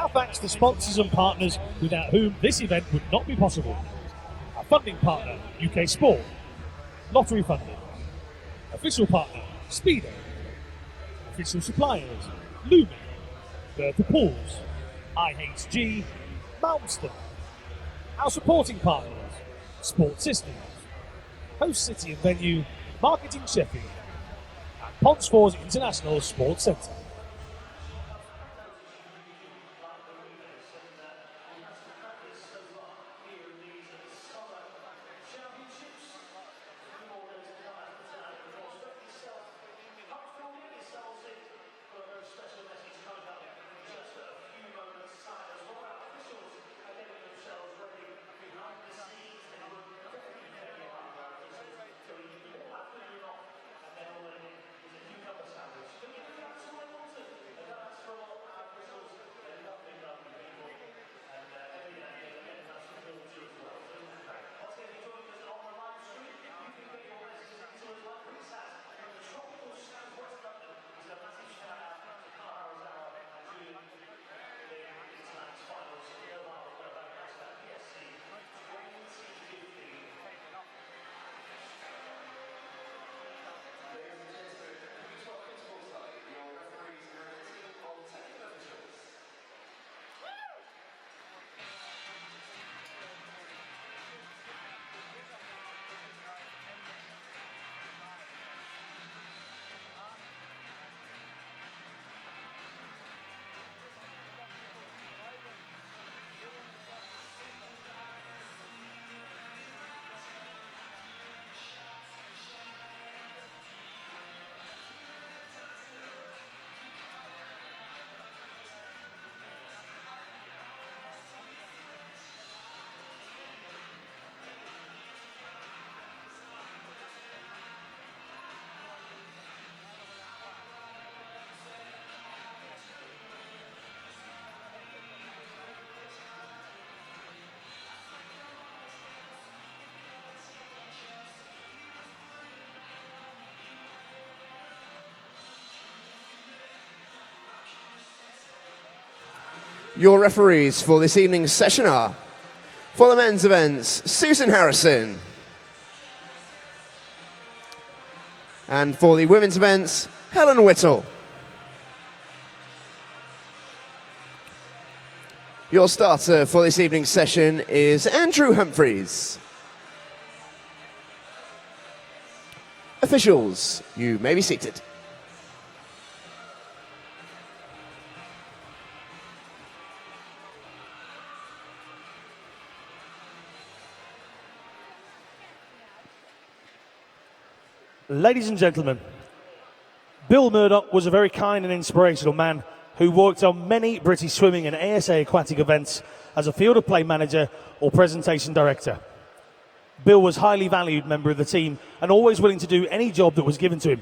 Our thanks to sponsors and partners without whom this event would not be possible. Our funding partner, UK Sport. Lottery funding. Official partner, Speedo. Official suppliers, Lumi, Bertha Pools, IHG, Malmston. Our supporting partners, Sport Systems, Host City and Venue, Marketing Sheffield, and Ponsfors International Sports Centre. Your referees for this evening's session are, for the men's events, Susan Harrison. And for the women's events, Helen Whittle. Your starter for this evening's session is Andrew Humphreys. Officials, you may be seated. Ladies and gentlemen, Bill Murdoch was a very kind and inspirational man who worked on many British swimming and ASA aquatic events as a field of play manager or presentation director. Bill was a highly valued member of the team and always willing to do any job that was given to him.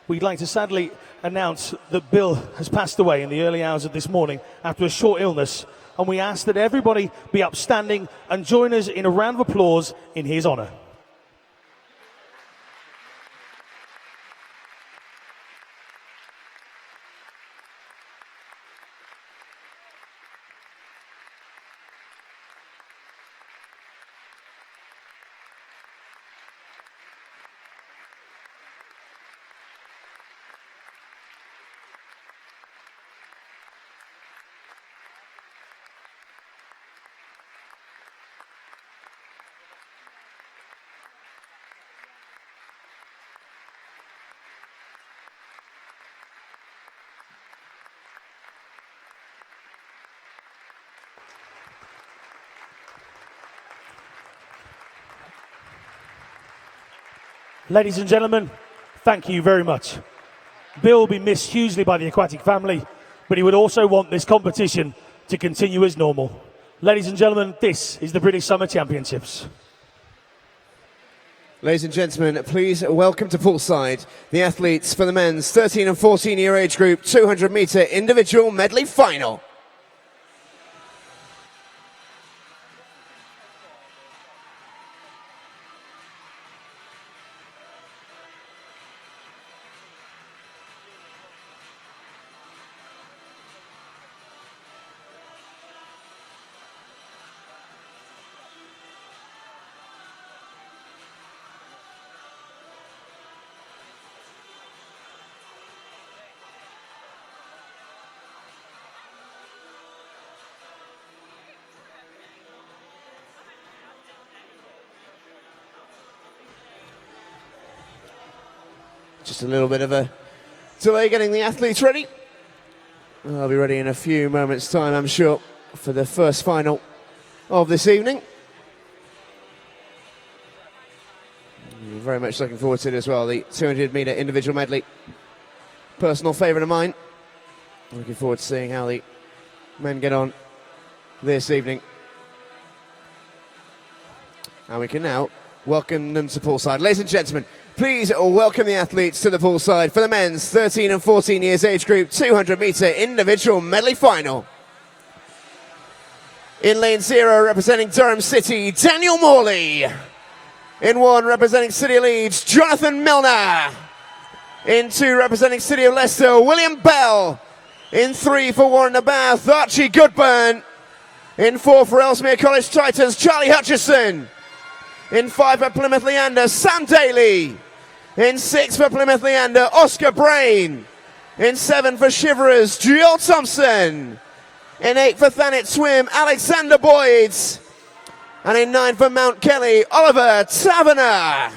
We'd like to sadly announce that Bill has passed away in the early hours of this morning after a short illness, and we ask that everybody be upstanding and join us in a round of applause in his honour. Ladies and gentlemen, thank you very much. Bill will be missed hugely by the aquatic family, but he would also want this competition to continue as normal. Ladies and gentlemen, this is the British Summer Championships. Ladies and gentlemen, please welcome to poolside the athletes for the men's 13 and 14 year age group 200 metre individual medley final. Just a little bit of a delay getting the athletes ready. They'll be ready in a few moments' time, I'm sure, for the first final of this evening. Very much looking forward to it as well, the 200-metre individual medley. Personal favourite of mine. Looking forward to seeing how the men get on this evening. And we can now welcome them to poolside. Ladies and gentlemen, please welcome the athletes to the poolside for the men's 13 and 14 years age group 200-metre individual medley final. In lane 0, representing Durham City, Daniel Morley. In 1, representing City of Leeds, Jonathan Milner. In 2, representing City of Leicester, William Bell. In 3, for Warren the Bath, Archie Goodburn. In 4, for Ellesmere College Titans, Charlie Hutchison. In 5, for Plymouth Leander, Sam Daly. In 6, for Plymouth Leander, Oscar Brain. In 7, for Shiverers, Joel Thompson. In 8, for Thanet Swim, Alexander Boyd. And in 9, for Mount Kelly, Oliver Taverner.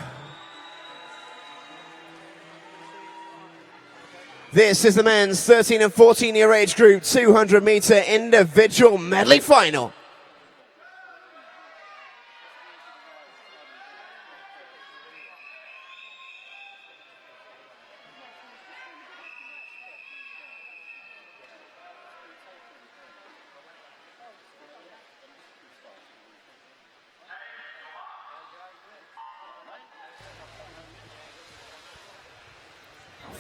This is the men's 13 and 14 year age group 200-metre individual medley final.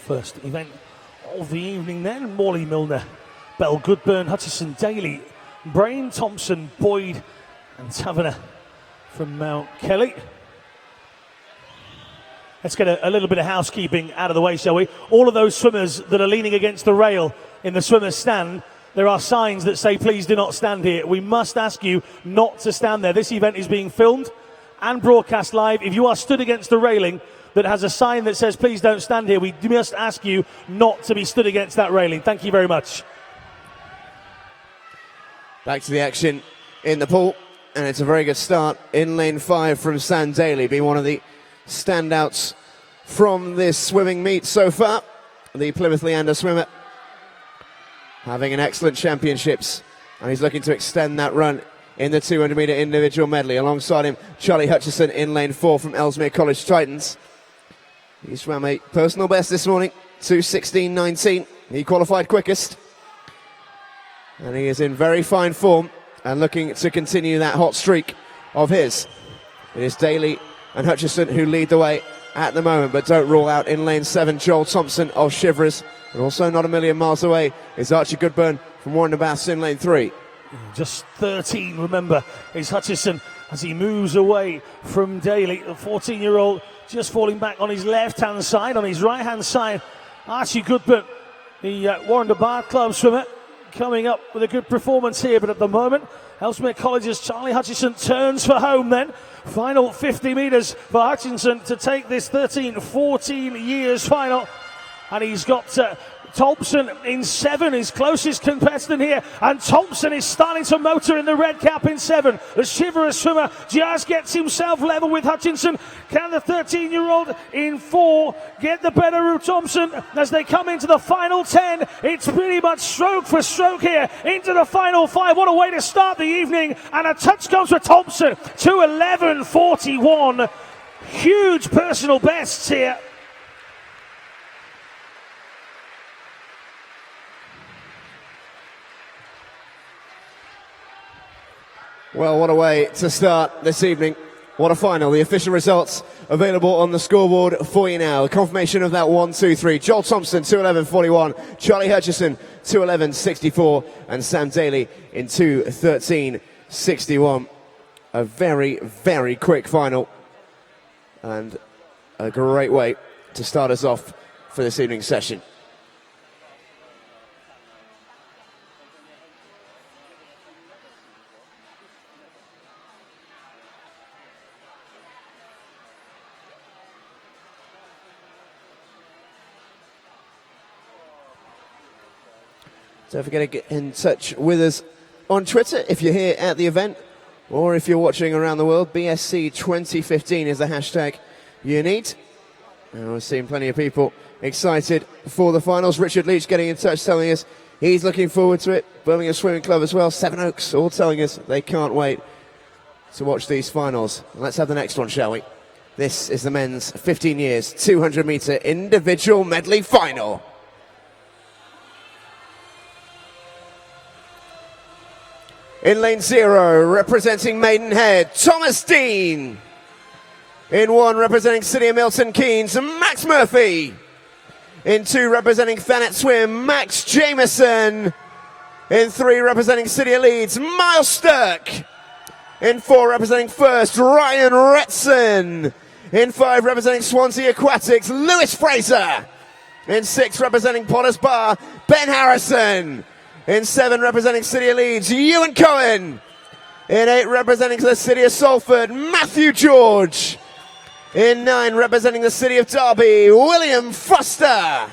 First event of the evening then, Morley, Milner, Bell, Goodburn, Hutchison, Daly, Brain, Thompson, Boyd and Taverner from Mount Kelly. Let's get a little bit of housekeeping out of the way, shall we? All of those swimmers that are leaning against the rail in the swimmer's stand, there are signs that say please do not stand here. We must ask you not to stand there. This event is being filmed and broadcast live. If you are stood against the railing that has a sign that says please don't stand here, we must ask you not to be stood against that railing. Thank you very much. Back to the action in the pool, and it's a very good start in lane 5 from Sam Daly, being one of the standouts from this swimming meet so far. The Plymouth Leander swimmer having an excellent championships, and he's looking to extend that run in the 200-metre individual medley. Alongside him, Charlie Hutchison in lane 4 from Ellesmere College Titans. He swam a personal best this morning, 2:16.19. He qualified quickest. And he is in very fine form and looking to continue that hot streak of his. It is Daly and Hutchison who lead the way at the moment, but don't rule out in lane 7 Joel Thompson of Shiverers. And also not a million miles away is Archie Goodburn from Warren the Baths in lane 3. Just 13, remember, is Hutchison as he moves away from Daly. The 14-year-old just falling back on his left-hand side. On his right-hand side, Archie Goodburn, the Warren the Bath Club swimmer, coming up with a good performance here. But at the moment, Ellesmere College's Charlie Hutchison turns for home then. Final 50 metres for Hutchinson to take this 13-14 years final. And he's got Thompson in 7, his closest contestant here, and Thompson is starting to motor in the red cap in 7. The Shiverer swimmer just gets himself level with Hutchinson. Can the 13-year-old in 4 get the better of Thompson as they come into the final 10? It's pretty much stroke for stroke here into the final 5. What a way to start the evening, and a touch comes for Thompson to 11:41. Huge personal bests here. Well, what a way to start this evening. What a final. The official results available on the scoreboard for you now. The confirmation of that 1, 2, 3. Joel Thompson, 2:11.41. Charlie Hutchison, 2:11.64. And Sam Daly in 2:13.61. A very, very quick final. And a great way to start us off for this evening's session. Don't forget to get in touch with us on Twitter if you're here at the event, or if you're watching around the world. BSC 2015 is the hashtag you need. And we're seeing plenty of people excited for the finals. Richard Leach getting in touch, telling us he's looking forward to it. Birmingham Swimming Club as well. Seven Oaks all telling us they can't wait to watch these finals. Let's have the next one, shall we? This is the men's 15 years 200 metre individual medley final. In lane 0, representing Maidenhead, Thomas Dean. In 1, representing City of Milton Keynes, Max Murphy. In 2, representing Thanet Swim, Max Jameson. In 3, representing City of Leeds, Miles Sturck. In 4, representing First, Ryan Retson. In 5, representing Swansea Aquatics, Lewis Fraser. In 6, representing Potters Bar, Ben Harrison. In 7, representing City of Leeds, Ewan Cohen. In 8, representing the City of Salford, Matthew George. In 9, representing the City of Derby, William Foster.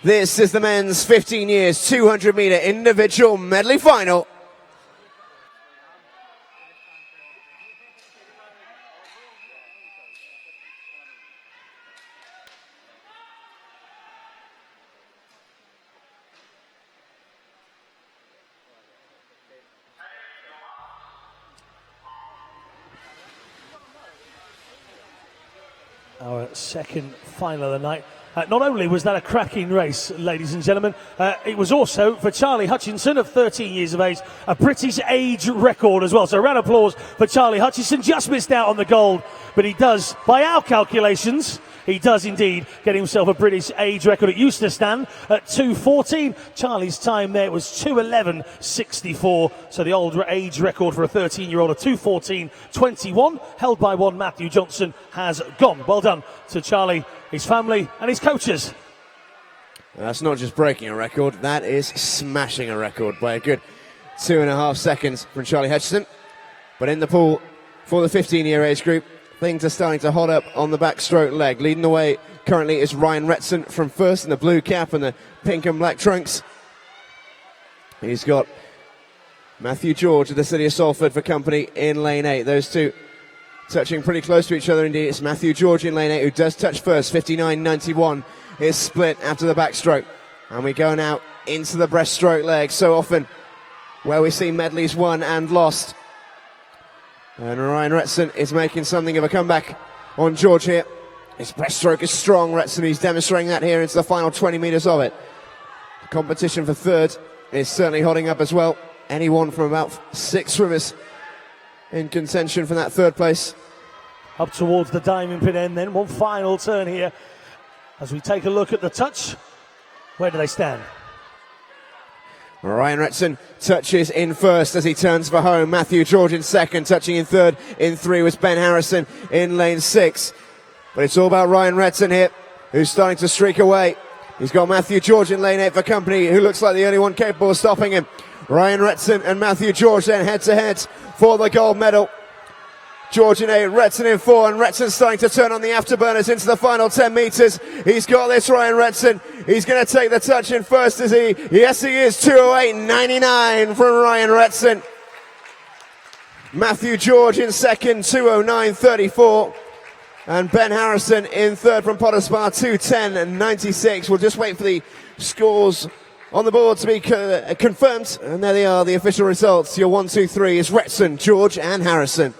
This is the men's 15 years 200 metre individual medley final. Our second final of the night. Not only was that a cracking race, ladies and gentlemen, it was also, for Charlie Hutchinson of 13 years of age, a British age record as well. So a round of applause for Charlie Hutchinson. Just missed out on the gold, but he does, by our calculations, he does indeed get himself a British age record. It used to stand at 2:14. Charlie's time there was 2:11.64. So the old age record for a 13-year-old of 2:14.21, held by one Matthew Johnson, has gone. Well done to Charlie, his family and his coaches. That's not just breaking a record, that is smashing a record by a good 2.5 seconds from Charlie Hutchinson. But in the pool for the 15-year age group, things are starting to hot up on the backstroke leg. Leading the way currently is Ryan Retson from First in the blue cap and the pink and black trunks. He's got Matthew George of the City of Salford for company in lane 8. Those two touching pretty close to each other indeed. It's Matthew George in lane 8 who does touch first. 59.91 is split after the backstroke. And we go now into the breaststroke leg. So often where we see medleys won and lost. And Ryan Retson is making something of a comeback on George here. His breaststroke is strong, Retson. He's demonstrating that here into the final 20 metres of it. The competition for third is certainly hotting up as well. Anyone from about 6 swimmers in contention for that third place. Up towards the diamond pin end then. One final turn here as we take a look at the touch. Where do they stand? Ryan Retson touches in first as he turns for home. Matthew George in second, touching in third. In 3 was Ben Harrison in lane 6. But it's all about Ryan Retson here, who's starting to streak away. He's got Matthew George in lane 8 for company, who looks like the only one capable of stopping him. Ryan Retson and Matthew George then head to head for the gold medal. George in 8, Retson in 4, and Retson starting to turn on the afterburners into the final 10 metres. He's got this, Ryan Retson. He's going to take the touch in first, is he? Yes, he is. 2:08.99 from Ryan Retson. Matthew George in second, 2:09.34. And Ben Harrison in third from Potters Bar, 2:10.96. We'll just wait for the scores on the board to be confirmed. And there they are, the official results. Your 1, 2, 3 is Retson, George, and Harrison.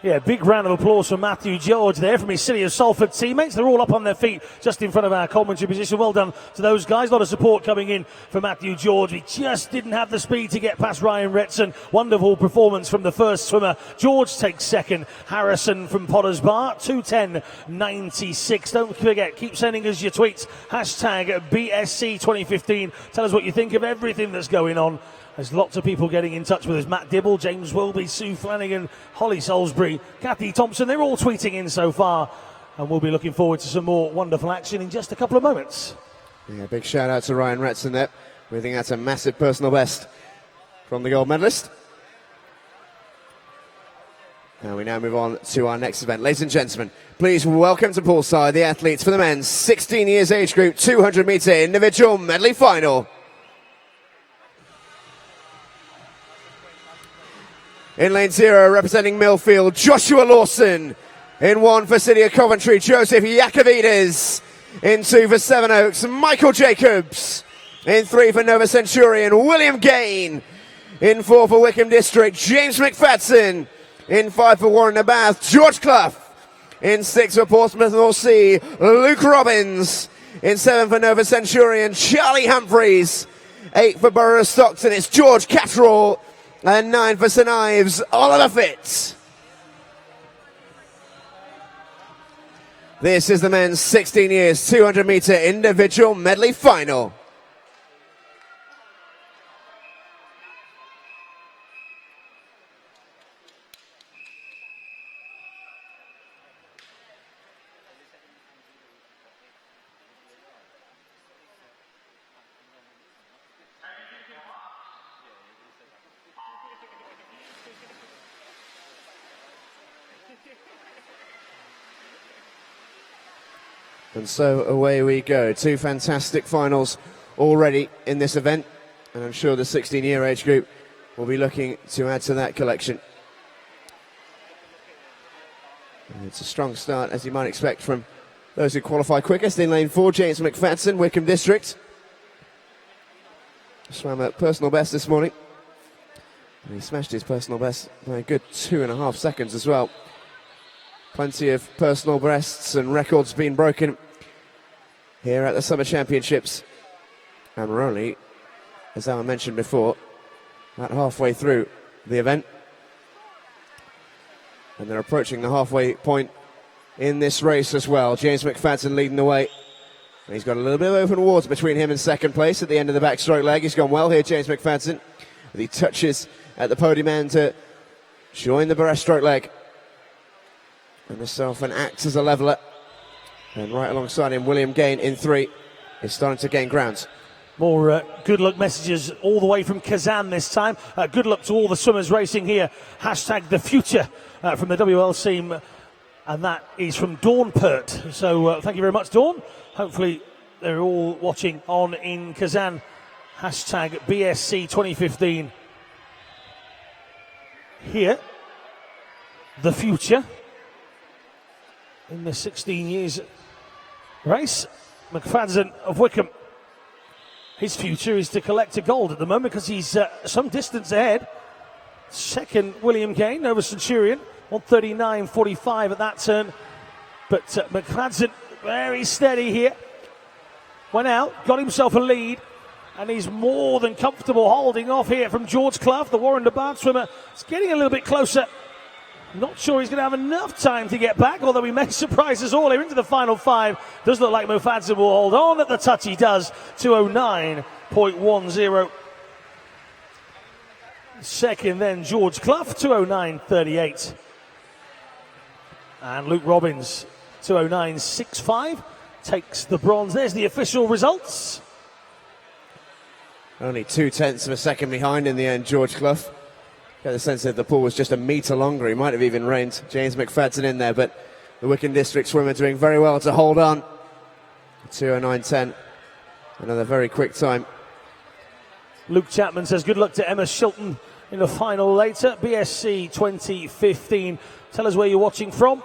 Yeah, big round of applause for Matthew George there from his City of Salford teammates. They're all up on their feet just in front of our commentary position. Well done to those guys. A lot of support coming in for Matthew George. He just didn't have the speed to get past Ryan Retson. Wonderful performance from the first swimmer. George takes second. Harrison from Potters Bar, 2:10.96. Don't forget, keep sending us your tweets. Hashtag BSC2015. Tell us what you think of everything that's going on. There's lots of people getting in touch with us. Matt Dibble, James Wilby, Sue Flanagan, Holly Salisbury, Kathy Thompson. They're all tweeting in so far. And we'll be looking forward to some more wonderful action in just a couple of moments. Yeah, big shout out to Ryan Retson there. We think that's a massive personal best from the gold medalist. And we now move on to our next event. Ladies and gentlemen, please welcome to poolside the athletes for the men's 16 years age group 200 metre individual medley final. In lane 0, representing Millfield, Joshua Lawson. In 1 for City of Coventry, Joseph Yakovides. In 2 for Seven Oaks, Michael Jacobs. In 3 for Nova Centurion, William Gain. In 4 for Wickham District, James McFadden. In 5 for Warren Nabath, George Clough. In 6 for Portsmouth North Sea, Luke Robbins. In 7 for Nova Centurion, Charlie Humphreys. 8 for Borough of Stockton, it's George Catterall. And 9 for St Ives, Oliver Fitz. This is the men's 16 years, 200 metre individual medley final. And so away we go. 2 fantastic finals already in this event. And I'm sure the 16-year age group will be looking to add to that collection. And it's a strong start, as you might expect, from those who qualify quickest. In lane 4, James McFadden, Wickham District. Swam at personal best this morning. And he smashed his personal best by a good 2.5 seconds as well. Plenty of personal bests and records being broken here at the Summer Championships. And we're only, as Alan mentioned before, about halfway through the event. And they're approaching the halfway point in this race as well. James McFadden leading the way. And he's got a little bit of open water between him and second place at the end of the backstroke leg. He's gone well here, James McFadden, with the touches at the podium end to join the breaststroke leg. And this often acts as a leveller. And right alongside him, William Gain in 3 is starting to gain ground. More good luck messages all the way from Kazan this time. Good luck to all the swimmers racing here. Hashtag the future from the WL team. And that is from Dawn Pert. So thank you very much, Dawn. Hopefully they're all watching on in Kazan. Hashtag BSC 2015. Here, the future in the 16 years race. McFadden of Wickham. His future is to collect a gold at the moment because he's some distance ahead. Second, William Gain, Nova Centurion, 139.45 at that turn. But McFadden, very steady here. Went out, got himself a lead, and he's more than comfortable holding off here from George Clough, the Warren Nabath swimmer. It's getting a little bit closer. Not sure he's going to have enough time to get back, although he may surprise us all here into the final 5. Does look like McFadden will hold on at the touch. He does, 209.10. Second then George Clough, 209.38. And Luke Robbins, 209.65, takes the bronze. There's the official results. Only 0.2 of a second behind in the end, George Clough. Get the sense that the pool was just a metre longer. He might have even reined James McFadden in there, but the Wickham District swimmer doing very well to hold on. 209.10. Another very quick time. Luke Chapman says good luck to Emma Shilton in the final later. BSC 2015. Tell us where you're watching from.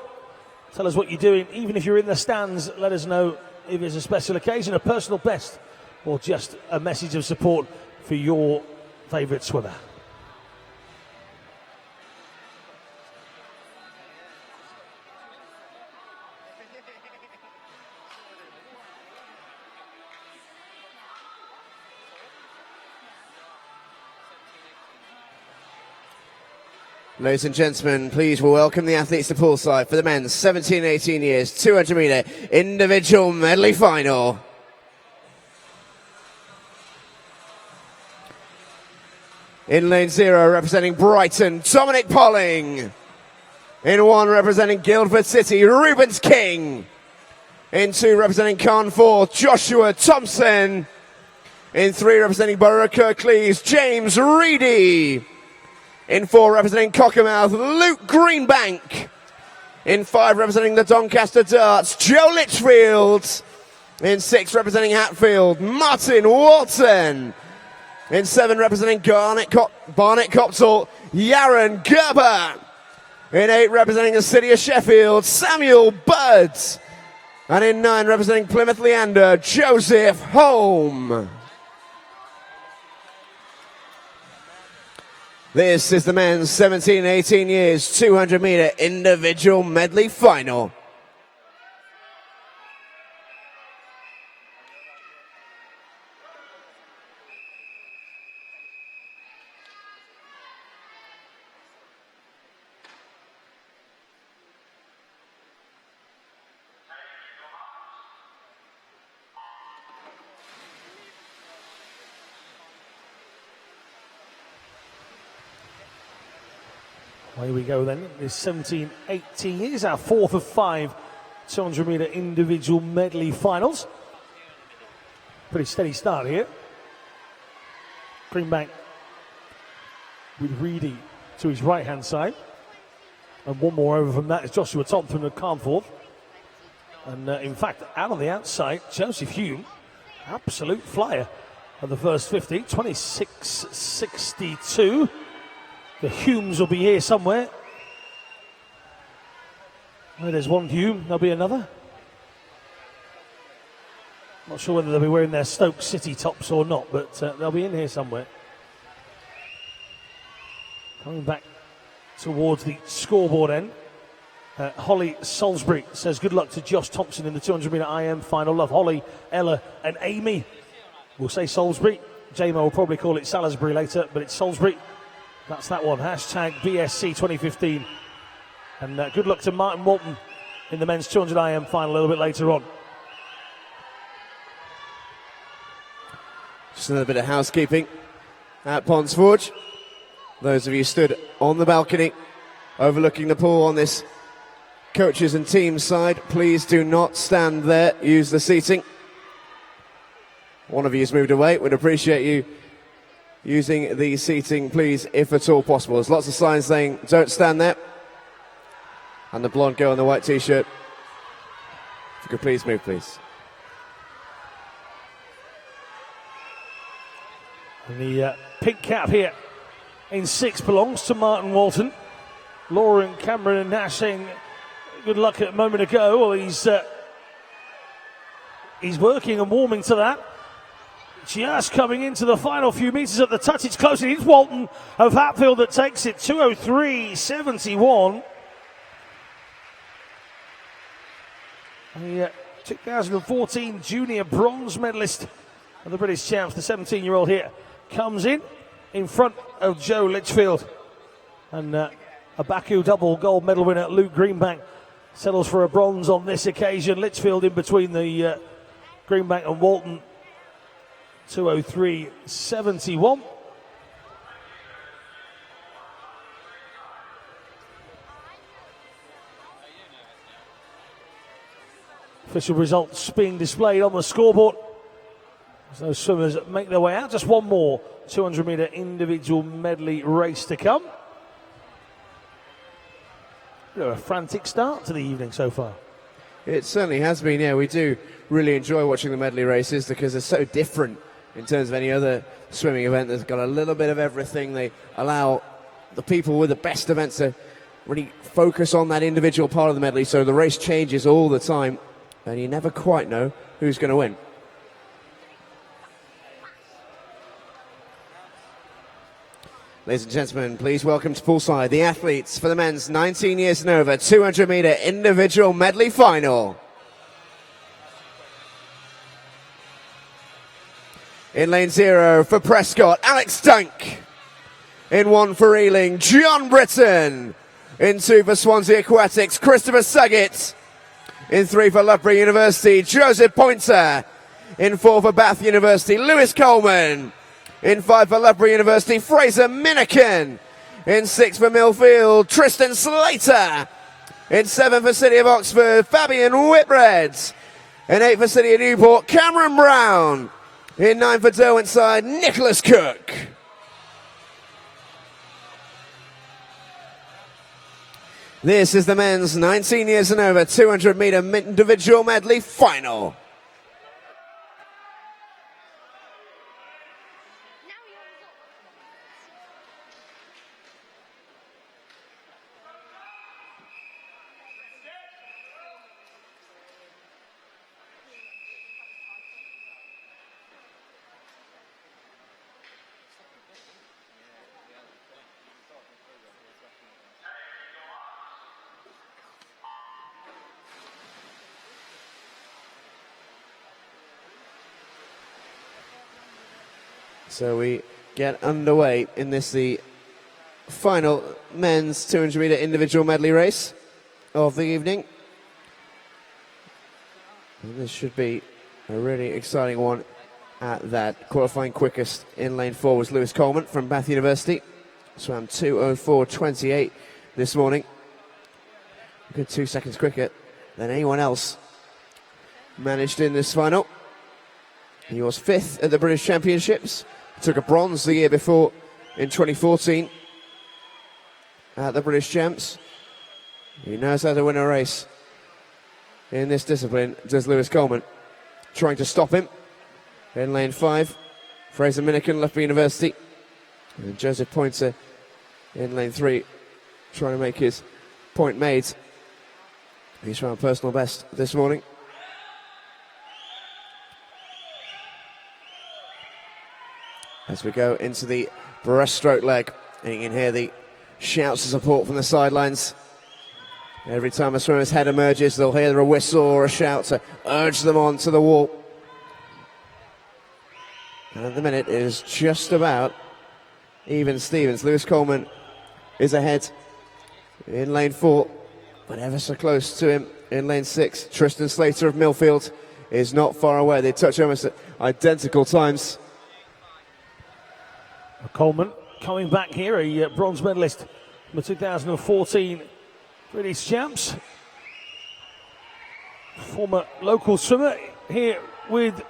Tell us what you're doing. Even if you're in the stands, let us know if it's a special occasion, a personal best, or just a message of support for your favourite swimmer. Ladies and gentlemen, please welcome the athletes to poolside for the men's 17 18 years 200 metre individual medley final. In lane 0, representing Brighton, Dominic Polling. In 1, representing Guildford City, Rubens King. In 2, representing Carnforth, Joshua Thompson. In 3, representing Borough Kirklees, James Reedy. In 4, representing Cockermouth, Luke Greenbank. In 5, representing the Doncaster Darts, Joe Litchfield. In 6, representing Hatfield, Martin Walton. In 7, representing Barnet Copthall, Yaron Gerber. In 8, representing the city of Sheffield, Samuel Budds. And in 9, representing Plymouth Leander, Joseph Holm. This is the men's 17-18 years 200-meter individual medley final. Away we go then. This 17-18 is our 4th of 5 200-meter individual medley finals. Pretty steady start here. Greenbank with Reedy to his right-hand side. And one more over from that is Joshua Thompson of Carnforth. And in fact, out on the outside, Joseph Hume, absolute flyer of the first 50, 26.62. The Humes will be here somewhere. Oh, there's one Hume, there'll be another. Not sure whether they'll be wearing their Stoke City tops or not, but they'll be in here somewhere. Coming back towards the scoreboard end. Holly Salisbury says good luck to Josh Thompson in the 200-meter IM final. Love Holly, Ella and Amy. We'll say Salisbury. J-Mo will probably call it Salisbury later, but it's Salisbury. That's that one. Hashtag BSC 2015. And good luck to Martin Walton in the men's 200 IM final a little bit later on. Just another bit of housekeeping at Ponds Forge. Those of you stood on the balcony overlooking the pool on this coaches and teams side, please do not stand there. Use the seating. One of you's moved away. We'd appreciate you using the seating, please, if at all possible. There's lots of signs saying don't stand there. And the blonde girl in the white t-shirt. If you could please move, please. And the pink cap here in 6 belongs to Martin Walton. Lauren, Cameron and Nash saying good luck a moment ago. Well, he's working and warming to that. Just coming into the final few metres at the touch. It's close. It's Walton of Hatfield that takes it. 2:03.71. The 2014 junior bronze medalist of the British champs, the 17-year-old here, comes in front of Joe Litchfield. And a Baku double gold medal winner, Luke Greenbank, settles for a bronze on this occasion. Litchfield in between the Greenbank and Walton. 2:03.71. Official results being displayed on the scoreboard as those swimmers make their way out. Just one more 200-meter individual medley race to come. A frantic start to the evening so far. It certainly has been, yeah. We do really enjoy watching the medley races because they're so different in terms of any other swimming event. There's got a little bit of everything. They allow the people with the best events to really focus on that individual part of the medley, so the race changes all the time and you never quite know who's going to win. Ladies and gentlemen, please welcome to poolside the athletes for the men's 19 years and over 200-meter individual medley final. In lane 0 for Prescott, Alex Dunk. In 1 for Ealing, John Britton. In 2 for Swansea Aquatics, Christopher Suggett. In 3 for Loughborough University, Joseph Pointer. In 4 for Bath University, Lewis Coleman. In 5 for Loughborough University, Fraser Minikin. In 6 for Millfield, Tristan Slater. In 7 for City of Oxford, Fabian Whitbread. In 8 for City of Newport, Cameron Brown. In 9 for Derwentside, Nicholas Cook. This is the men's 19 years and over 200-meter individual medley final. So we get underway in this, the final men's 200 meter individual medley race of the evening. And this should be a really exciting one at that. Qualifying quickest in lane 4 was Lewis Coleman from Bath University. Swam 2:04.28 this morning. A good 2 seconds quicker than anyone else managed in this final. He was 5th at the British Championships. Took a bronze the year before in 2014 at the British Champs. He knows how to win a race in this discipline, does Lewis Coleman. Trying to stop him in lane 5. Fraser Minican, Loughborough University. And Joseph Pointer in lane 3, trying to make his point made. He's run personal best this morning. As we go into the breaststroke leg, and you can hear the shouts of support from the sidelines. Every time a swimmer's head emerges, they'll hear a whistle or a shout to urge them on to the wall. And at the minute, it is just about even Stevens. Lewis Coleman is ahead in lane 4, but ever so close to him in lane 6. Tristan Slater of Millfield is not far away. They touch almost at identical times. Coleman coming back here, a bronze medalist from the 2014 British Champs. Former local swimmer here with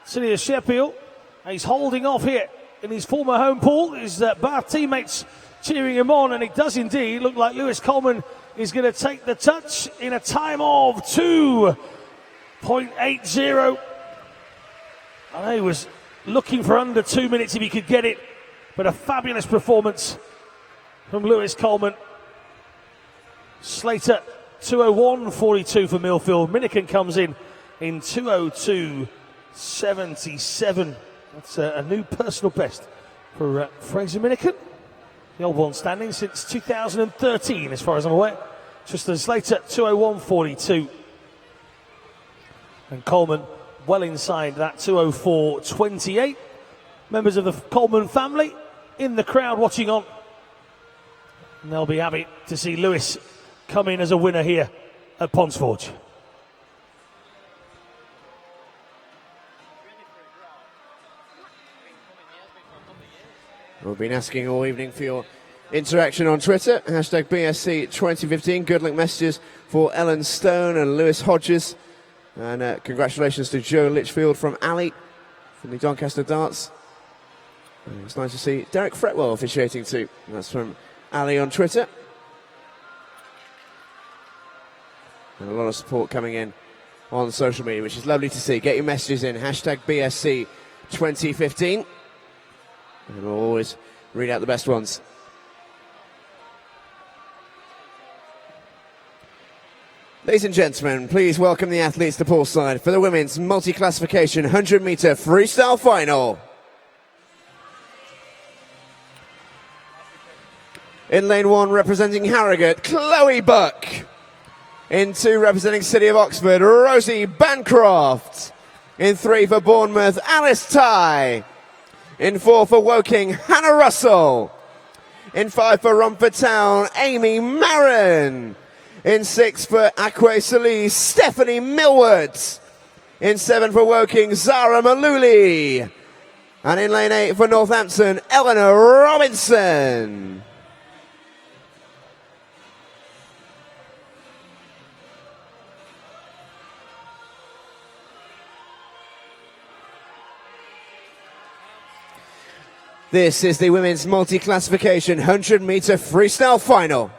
City of Sheffield. He's holding off here in his former home pool. His Bath teammates cheering him on, and it does indeed look like Lewis Coleman is going to take the touch in a time of 2:80. I know he was looking for under 2 minutes if he could get it, but a fabulous performance from Lewis Coleman. Slater 2:01.42 for Millfield. Minican comes in 2:02.77. That's a new personal best for Fraser Minican. The old one standing since 2013, as far as I'm aware. Tristan Slater 2:01.42. And Coleman well inside that 2:04.28. Members of the Coleman family in the crowd watching on. And they'll be happy to see Lewis come in as a winner here at Ponds Forge. We've been asking all evening for your interaction on Twitter. Hashtag BSC2015. Good luck messages for Ellen Stone and Lewis Hodges. And congratulations to Joe Litchfield from Ali from the Doncaster Darts. And it's nice to see Derek Fretwell officiating too. And that's from Ali on Twitter. And a lot of support coming in on social media, which is lovely to see. Get your messages in. Hashtag BSC2015. And we'll always read out the best ones. Ladies and gentlemen, please welcome the athletes to poolside for the women's multi-classification 100-meter freestyle final. In lane 1, representing Harrogate, Chloe Buck. In 2, representing City of Oxford, Rosie Bancroft. In 3, for Bournemouth, Alice Ty. In 4, for Woking, Hannah Russell. In 5, for Romford Town, Amy Marin. In 6, for Aquay Solis, Stephanie Millward. In 7, for Woking, Zara Maluli. And in lane 8, for Northampton, Eleanor Robinson. This is the women's multi-classification 100-meter freestyle final.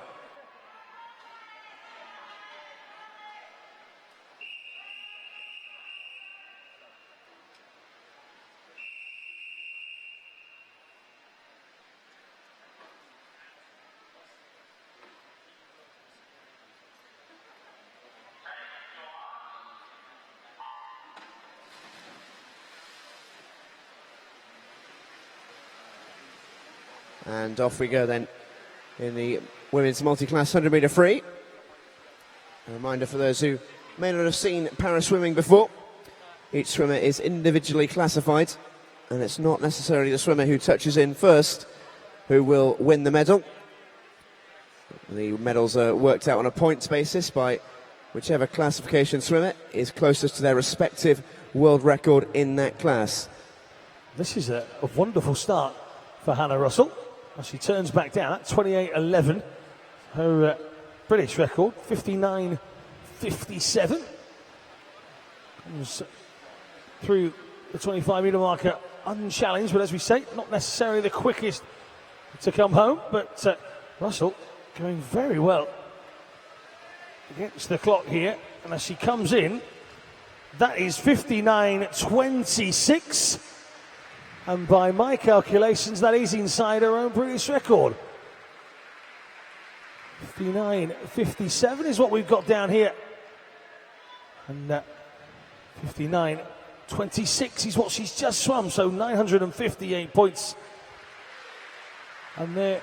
And off we go then in the women's multi-class 100-meter free. A reminder for those who may not have seen para-swimming before. Each swimmer is individually classified and it's not necessarily the swimmer who touches in first who will win the medal. The medals are worked out on a points basis by whichever classification swimmer is closest to their respective world record in that class. This is a wonderful start for Hannah Russell as she turns back down at 28.11. Her British record, 59.57. Comes through the 25-metre marker unchallenged, but as we say, not necessarily the quickest to come home, but Russell going very well against the clock here, and as she comes in, that is 59.26, and by my calculations that is inside her own British record. 59.57 is what we've got down here, and 59.26 is what she's just swum, so 958 points. And there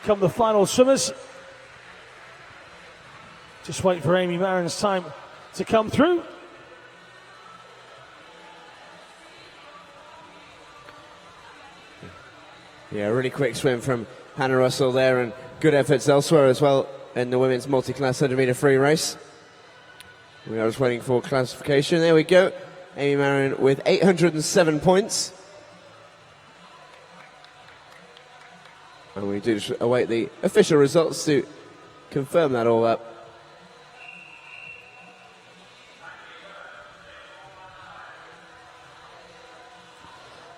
come the final swimmers. Just wait for Amy Marin's time to come through. Yeah, really quick swim from Hannah Russell there, and good efforts elsewhere as well in the women's multi-class 100-metre free race. We are just waiting for classification. There we go. Amy Marin with 807 points. And we do await the official results to confirm that all up.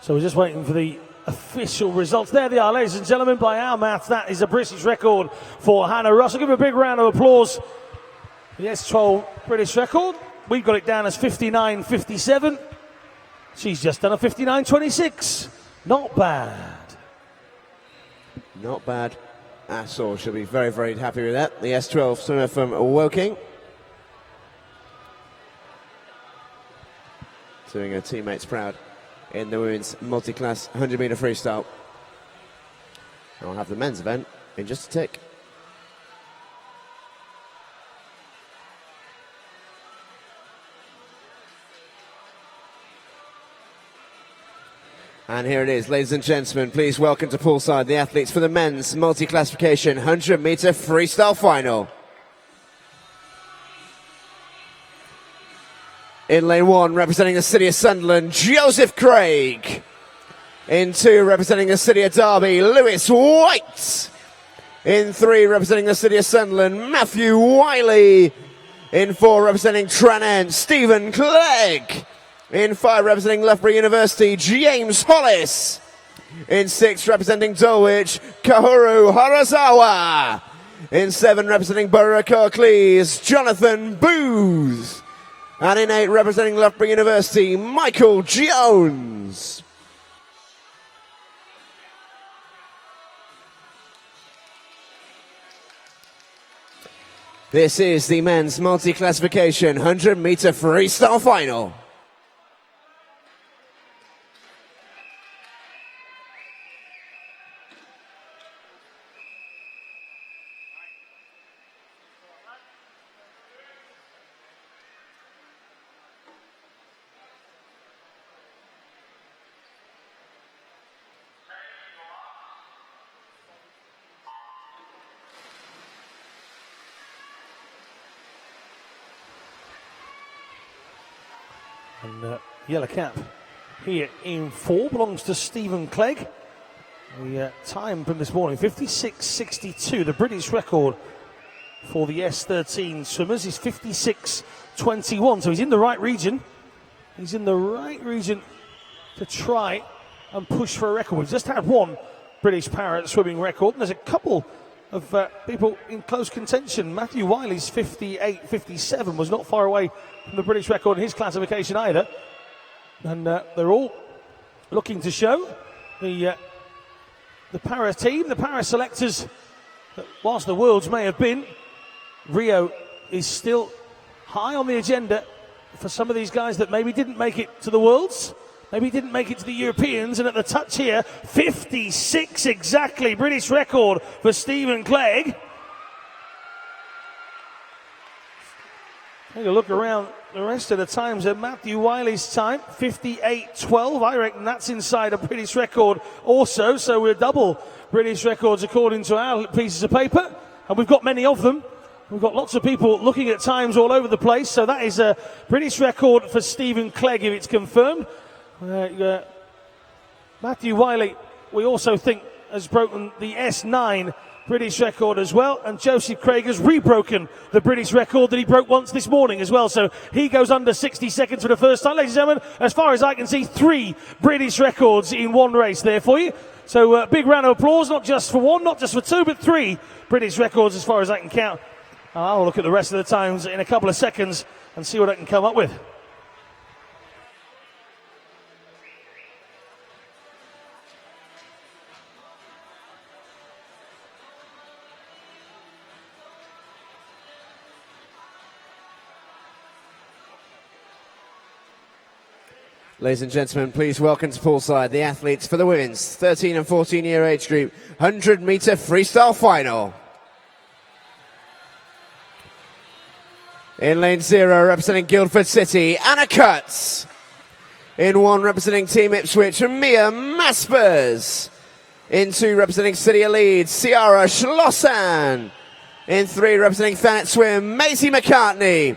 So we're just waiting for the official results. There they are, ladies and gentlemen. By our maths, that is a British record for Hannah Russell. Give her a big round of applause. The S12 British record. We've got it down as 59.57. She's just done a 59.26. Not bad. Not bad at all. She'll be very, very happy with that. The S12 swimmer from Woking. Doing her teammates proud in the women's multi-class 100-metre freestyle. And I'll have the men's event in just a tick. And here it is, ladies and gentlemen. Please welcome to poolside the athletes for the men's multi-classification 100-metre freestyle final. In lane 1, representing the city of Sunderland, Joseph Craig. In 2, representing the city of Derby, Lewis White. In 3, representing the city of Sunderland, Matthew Wiley. In 4, representing Tranent, Stephen Clegg. In 5, representing Loughborough University, James Hollis. In 6, representing Dulwich, Kahuru Harasawa. In 7, representing Borough Carcleys, Jonathan Booth. And in 8, representing Loughborough University, Michael Jones. This is the men's multi-classification 100-metre freestyle final. And yellow cap here in 4 belongs to Stephen Clegg. The time from this morning, 56.62. The British record for the S13 swimmers is 56.21. So he's in the right region. He's in the right region to try and push for a record. We've just had one British para swimming record, and there's a couple of people in close contention. Matthew Wiley's 58.57 was not far away from the British record in his classification either. And they're all looking to show the para team, the para selectors, that whilst the Worlds may have been, Rio is still high on the agenda for some of these guys that maybe didn't make it to the Worlds, maybe didn't make it to the Europeans. And at the touch here, 56 exactly, British record for Stephen Clegg. Take a look around the rest of the times at Matthew Wiley's time, 58.12. I reckon that's inside a British record also, so we're double British records according to our pieces of paper, and we've got many of them. We've got lots of people looking at times all over the place, so that is a British record for Stephen Clegg if it's confirmed. Matthew Wiley, we also think, has broken the S9 British record as well, and Joseph Craig has rebroken the British record that he broke once this morning as well, so he goes under 60 seconds for the first time. Ladies and gentlemen, as far as I can see, 3 British records in one race there for you. So big round of applause, not just for 1, not just for 2, but 3 British records as far as I can count. I'll look at the rest of the times in a couple of seconds and see what I can come up with. Ladies and gentlemen, please welcome to poolside the athletes for the women's 13 and 14 year age group 100-meter freestyle final. In lane 0, representing Guildford City, Anna Cutts. In 1, representing Team Ipswich, Mia Maspers. In 2, representing City of Leeds, Ciara Schlossan. In 3, representing Thanet Swim, Maisie McCartney.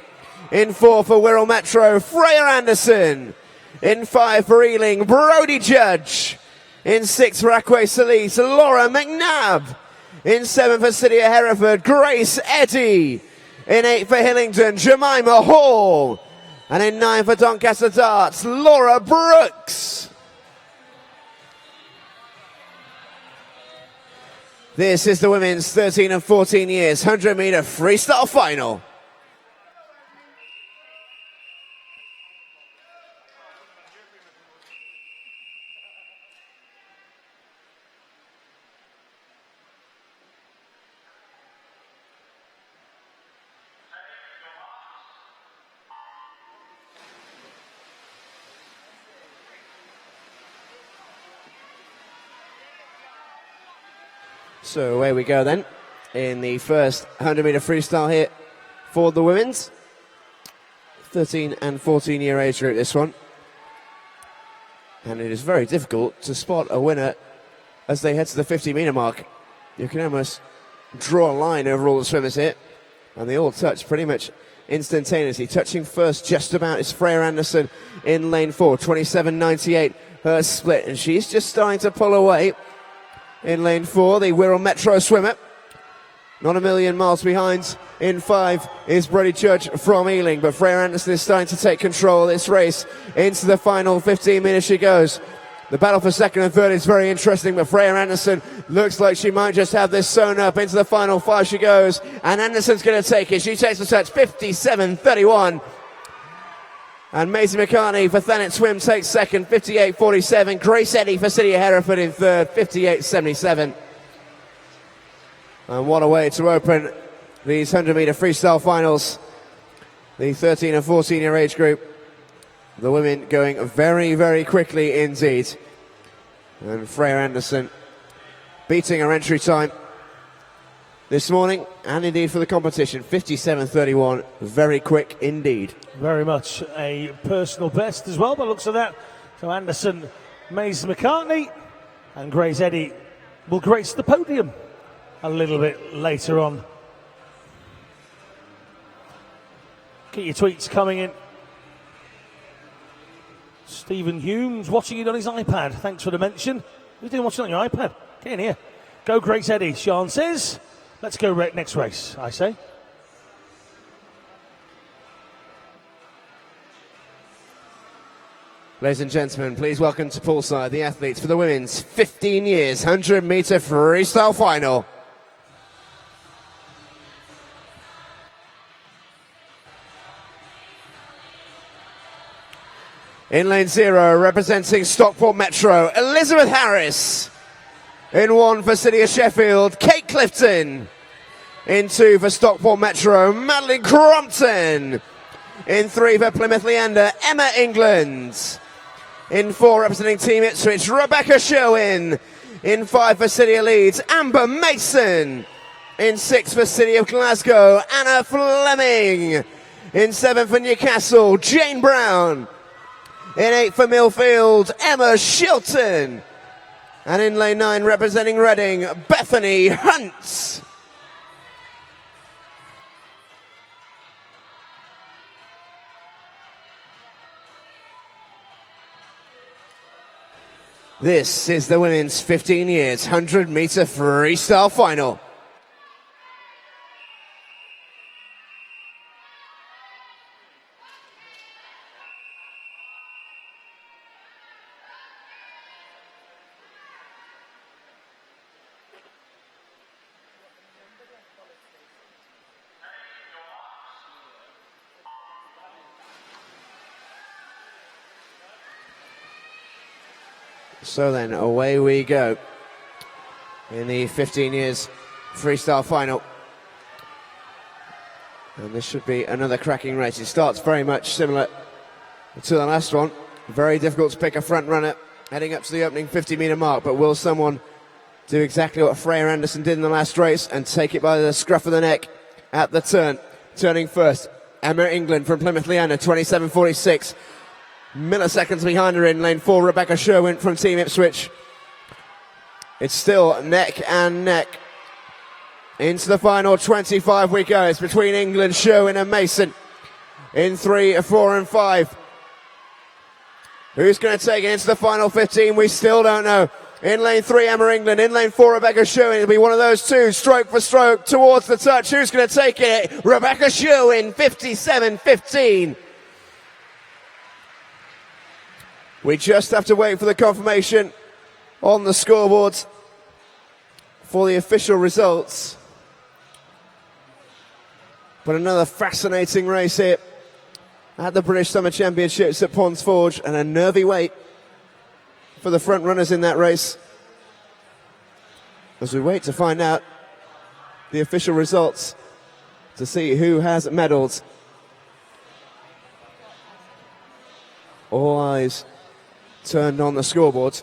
In 4, for Wirral Metro, Freya Anderson. In 5, for Ealing, Brodie Judge. In 6, for Aquay Solis, Laura McNabb. In 7, for City of Hereford, Grace Eddy. In 8, for Hillingdon, Jemima Hall. And in 9, for Doncaster Darts, Laura Brooks. This is the women's 13 and 14 years 100-meter freestyle final. So away we go then in the first 100-meter freestyle here for the women's 13 and 14 year age group, this one. And it is very difficult to spot a winner as they head to the 50-meter mark. You can almost draw a line over all the swimmers here, and they all touch pretty much instantaneously. Touching first just about is Freya Anderson in lane 4, 27.98 her split, and she's just starting to pull away. In lane 4, the Wirral Metro swimmer. Not a million miles behind. In 5 is Brodie Judge from Ealing, but Freya Anderson is starting to take control of this race. Into the final 15 minutes she goes. The battle for second and third is very interesting, but Freya Anderson looks like she might just have this sewn up. Into the final 5 she goes, and Anderson's going to take it. She takes the touch, 57.31. And Maisie McCartney for Thanet Swim takes second, 58.47. Grace Eddy for City of Hereford in third, 58.77. And what a way to open these 100-meter freestyle finals. The 13 and 14 year age group. The women going very, very quickly indeed. And Freya Anderson beating her entry time this morning, and indeed for the competition, 57.31, very quick indeed. Very much a personal best as well, by the looks of that. So Anderson, Maisie McCartney, and Grace Eddy will grace the podium a little bit later on. Get your tweets coming in. Stephen Humes watching it on his iPad. Thanks for the mention. Who's doing watching on your iPad? Get in here. Go Grace Eddy, Sean says. Let's go next race, I say. Ladies and gentlemen, please welcome to poolside the athletes for the women's 15 years 100-meter freestyle final. In lane 0, representing Stockport Metro, Elizabeth Harris. In 1 for City of Sheffield, Kate Clifton. In 2 for Stockport Metro, Madeline Crompton. In 3 for Plymouth Leander, Emma England. In 4, representing Team Ipswich, Rebecca Sherwin. In 5 for City of Leeds, Amber Mason. In 6 for City of Glasgow, Anna Fleming. In 7 for Newcastle, Jane Brown. In 8 for Millfield, Emma Shilton. And in lane 9, representing Reading, Bethany Hunt. This is the women's 15 years 100-meter freestyle final. So then, away we go in the 15 years freestyle final. And this should be another cracking race. It starts very much similar to the last one. Very difficult to pick a front runner heading up to the opening 50-meter mark, but will someone do exactly what Freya Anderson did in the last race and take it by the scruff of the neck at the turn? Turning first, Emma England from Plymouth Leander, 27.46. Milliseconds behind her in lane 4, Rebecca Sherwin from Team Ipswich. It's still neck and neck. Into the final 25 we go. It's between England, Sherwin and Mason. In 3, 4 and 5. Who's going to take it into the final 15? We still don't know. In lane 3, Emma England. In lane 4, Rebecca Sherwin. It'll be one of those two, stroke for stroke, towards the touch. Who's going to take it? Rebecca Sherwin, 57.15. We just have to wait for the confirmation on the scoreboard for the official results. But another fascinating race here at the British Summer Championships at Ponds Forge, and a nervy wait for the front runners in that race as we wait to find out the official results to see who has medals. All eyes turned on the scoreboard.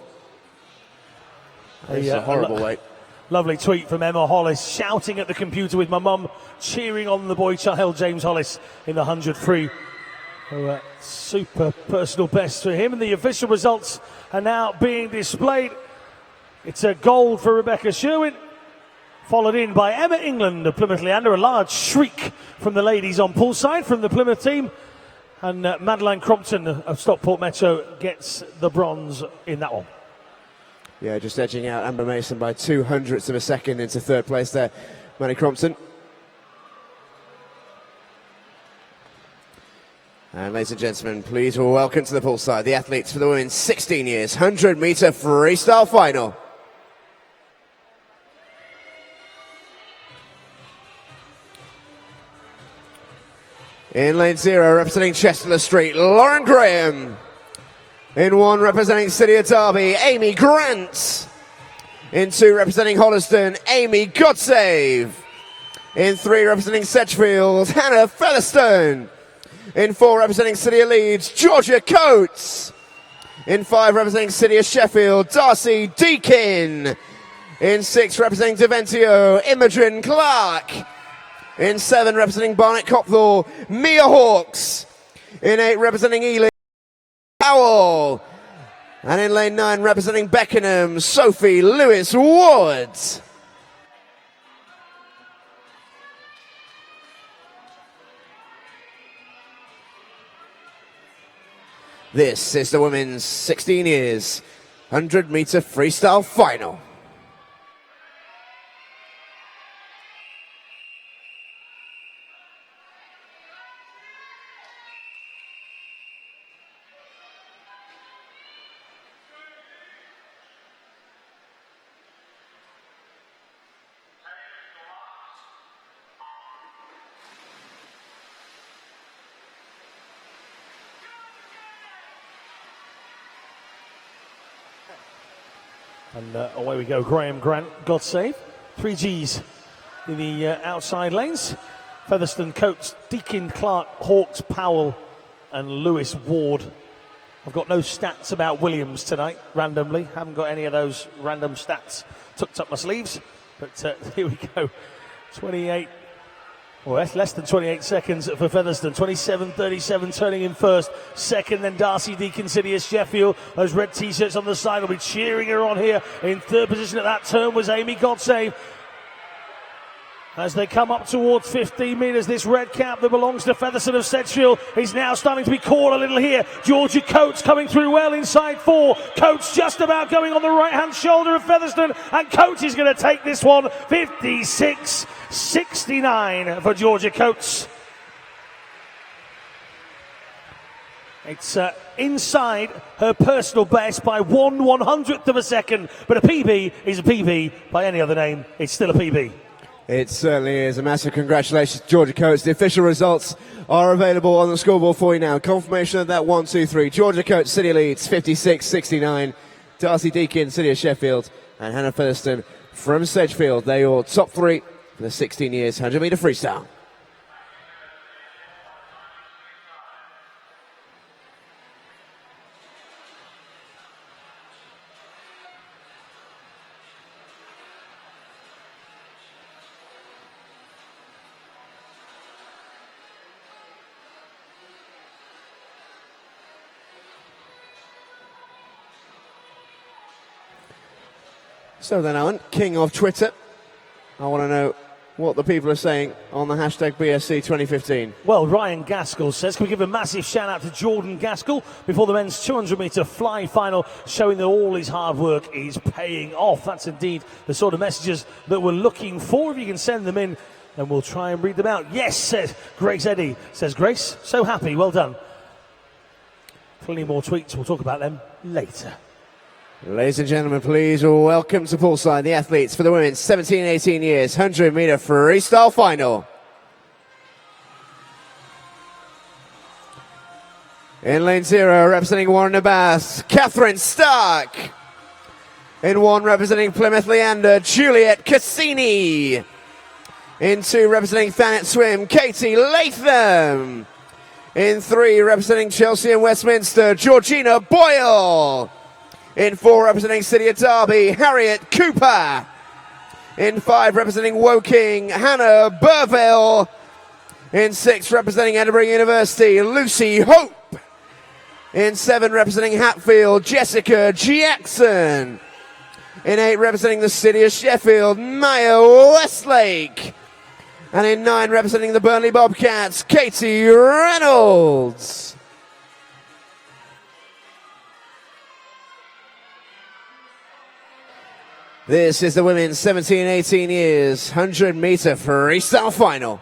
It's a horrible wait. Lovely tweet from Emma Hollis, shouting at the computer with my mum, cheering on the boy child James Hollis in the 100 free. Super personal best for him, and the official results are now being displayed. It's a gold for Rebecca Sherwin, followed in by Emma England of Plymouth Leander. A large shriek from the ladies on poolside from the Plymouth team. And Madeline Crompton of Stockport Metro gets the bronze in that one. Yeah, just edging out Amber Mason by 0.02 of a second into third place there, Maddie Crompton. And ladies and gentlemen, please welcome to the poolside the athletes for the women's 16 years 100-meter freestyle final. In lane 0, representing Chester Street, Lauren Graham. In 1, representing City of Derby, Amy Grant. In 2, representing Holliston, Amy Godsave. In 3, representing Sedgefield, Hannah Featherstone. In 4, representing City of Leeds, Georgia Coates. In 5, representing City of Sheffield, Darcy Deakin. In 6, representing Deventio, Imogen Clark. In 7, representing Barnet Copthall, Mia Hawkes. In 8, representing Ely, Powell. And in lane 9, representing Beckenham, Sophie Lewis Ward. This is the women's 16 years 100-meter freestyle final. And away we go, Graham Grant, God save. 3 Gs in the outside lanes. Featherstone, Coates, Deakin, Clark, Hawkes, Powell and Lewis Ward. I've got no stats about Williams tonight, randomly. Haven't got any of those random stats tucked up my sleeves. But here we go. 28 Well, that's less than 28 seconds for Featherstone. 27.37 turning in first. Second, then Darcy Deacon, Sidious Sheffield. Those red T-shirts on the side will be cheering her on here. In third position at that turn was Amy Godsave. As they come up towards 15 metres, this red cap that belongs to Featherstone of Sedgefield is now starting to be caught a little here. Georgia Coates coming through well inside 4. Coates just about going on the right-hand shoulder of Featherstone, and Coates is going to take this one. 56.69 for Georgia Coates. It's inside her personal best by 1/100th of a second, but a PB is a PB by any other name. It's still a PB. It certainly is. A massive congratulations to Georgia Coates. The official results are available on the scoreboard for you now. Confirmation of that 1, 2, 3. Georgia Coates, City leads 56.69. Darcy Deakin, City of Sheffield, and Hannah Featherstone from Sedgefield. They are top 3 for the 16 years 100-metre freestyle. So then, Alan, king of Twitter, I want to know what the people are saying on the hashtag BSC 2015. Well, Ryan Gaskell says, can we give a massive shout out to Jordan Gaskell before the men's 200-metre fly final, showing that all his hard work is paying off. That's indeed the sort of messages that we're looking for. If you can send them in, and we'll try and read them out. Yes, says Grace Eddy. Says Grace, so happy, well done. Plenty more tweets, we'll talk about them later. Ladies and gentlemen, please welcome to poolside the athletes for the women's 17 and 18 years 100-metre freestyle final. In lane 0, representing Warren Abbas, Catherine Stark. In 1, representing Plymouth Leander, Juliet Cassini. In 2, representing Thanet Swim, Katie Latham. In 3, representing Chelsea and Westminster, Georgina Boyle. In 4, representing City of Derby, Harriet Cooper. In 5, representing Woking, Hannah Burville. In 6, representing Edinburgh University, Lucy Hope. In 7, representing Hatfield, Jessica Jackson. In 8, representing the City of Sheffield, Maya Westlake. And in 9, representing the Burnley Bobcats, Katie Reynolds. This is the women's 17 and 18 years 100-metre freestyle final.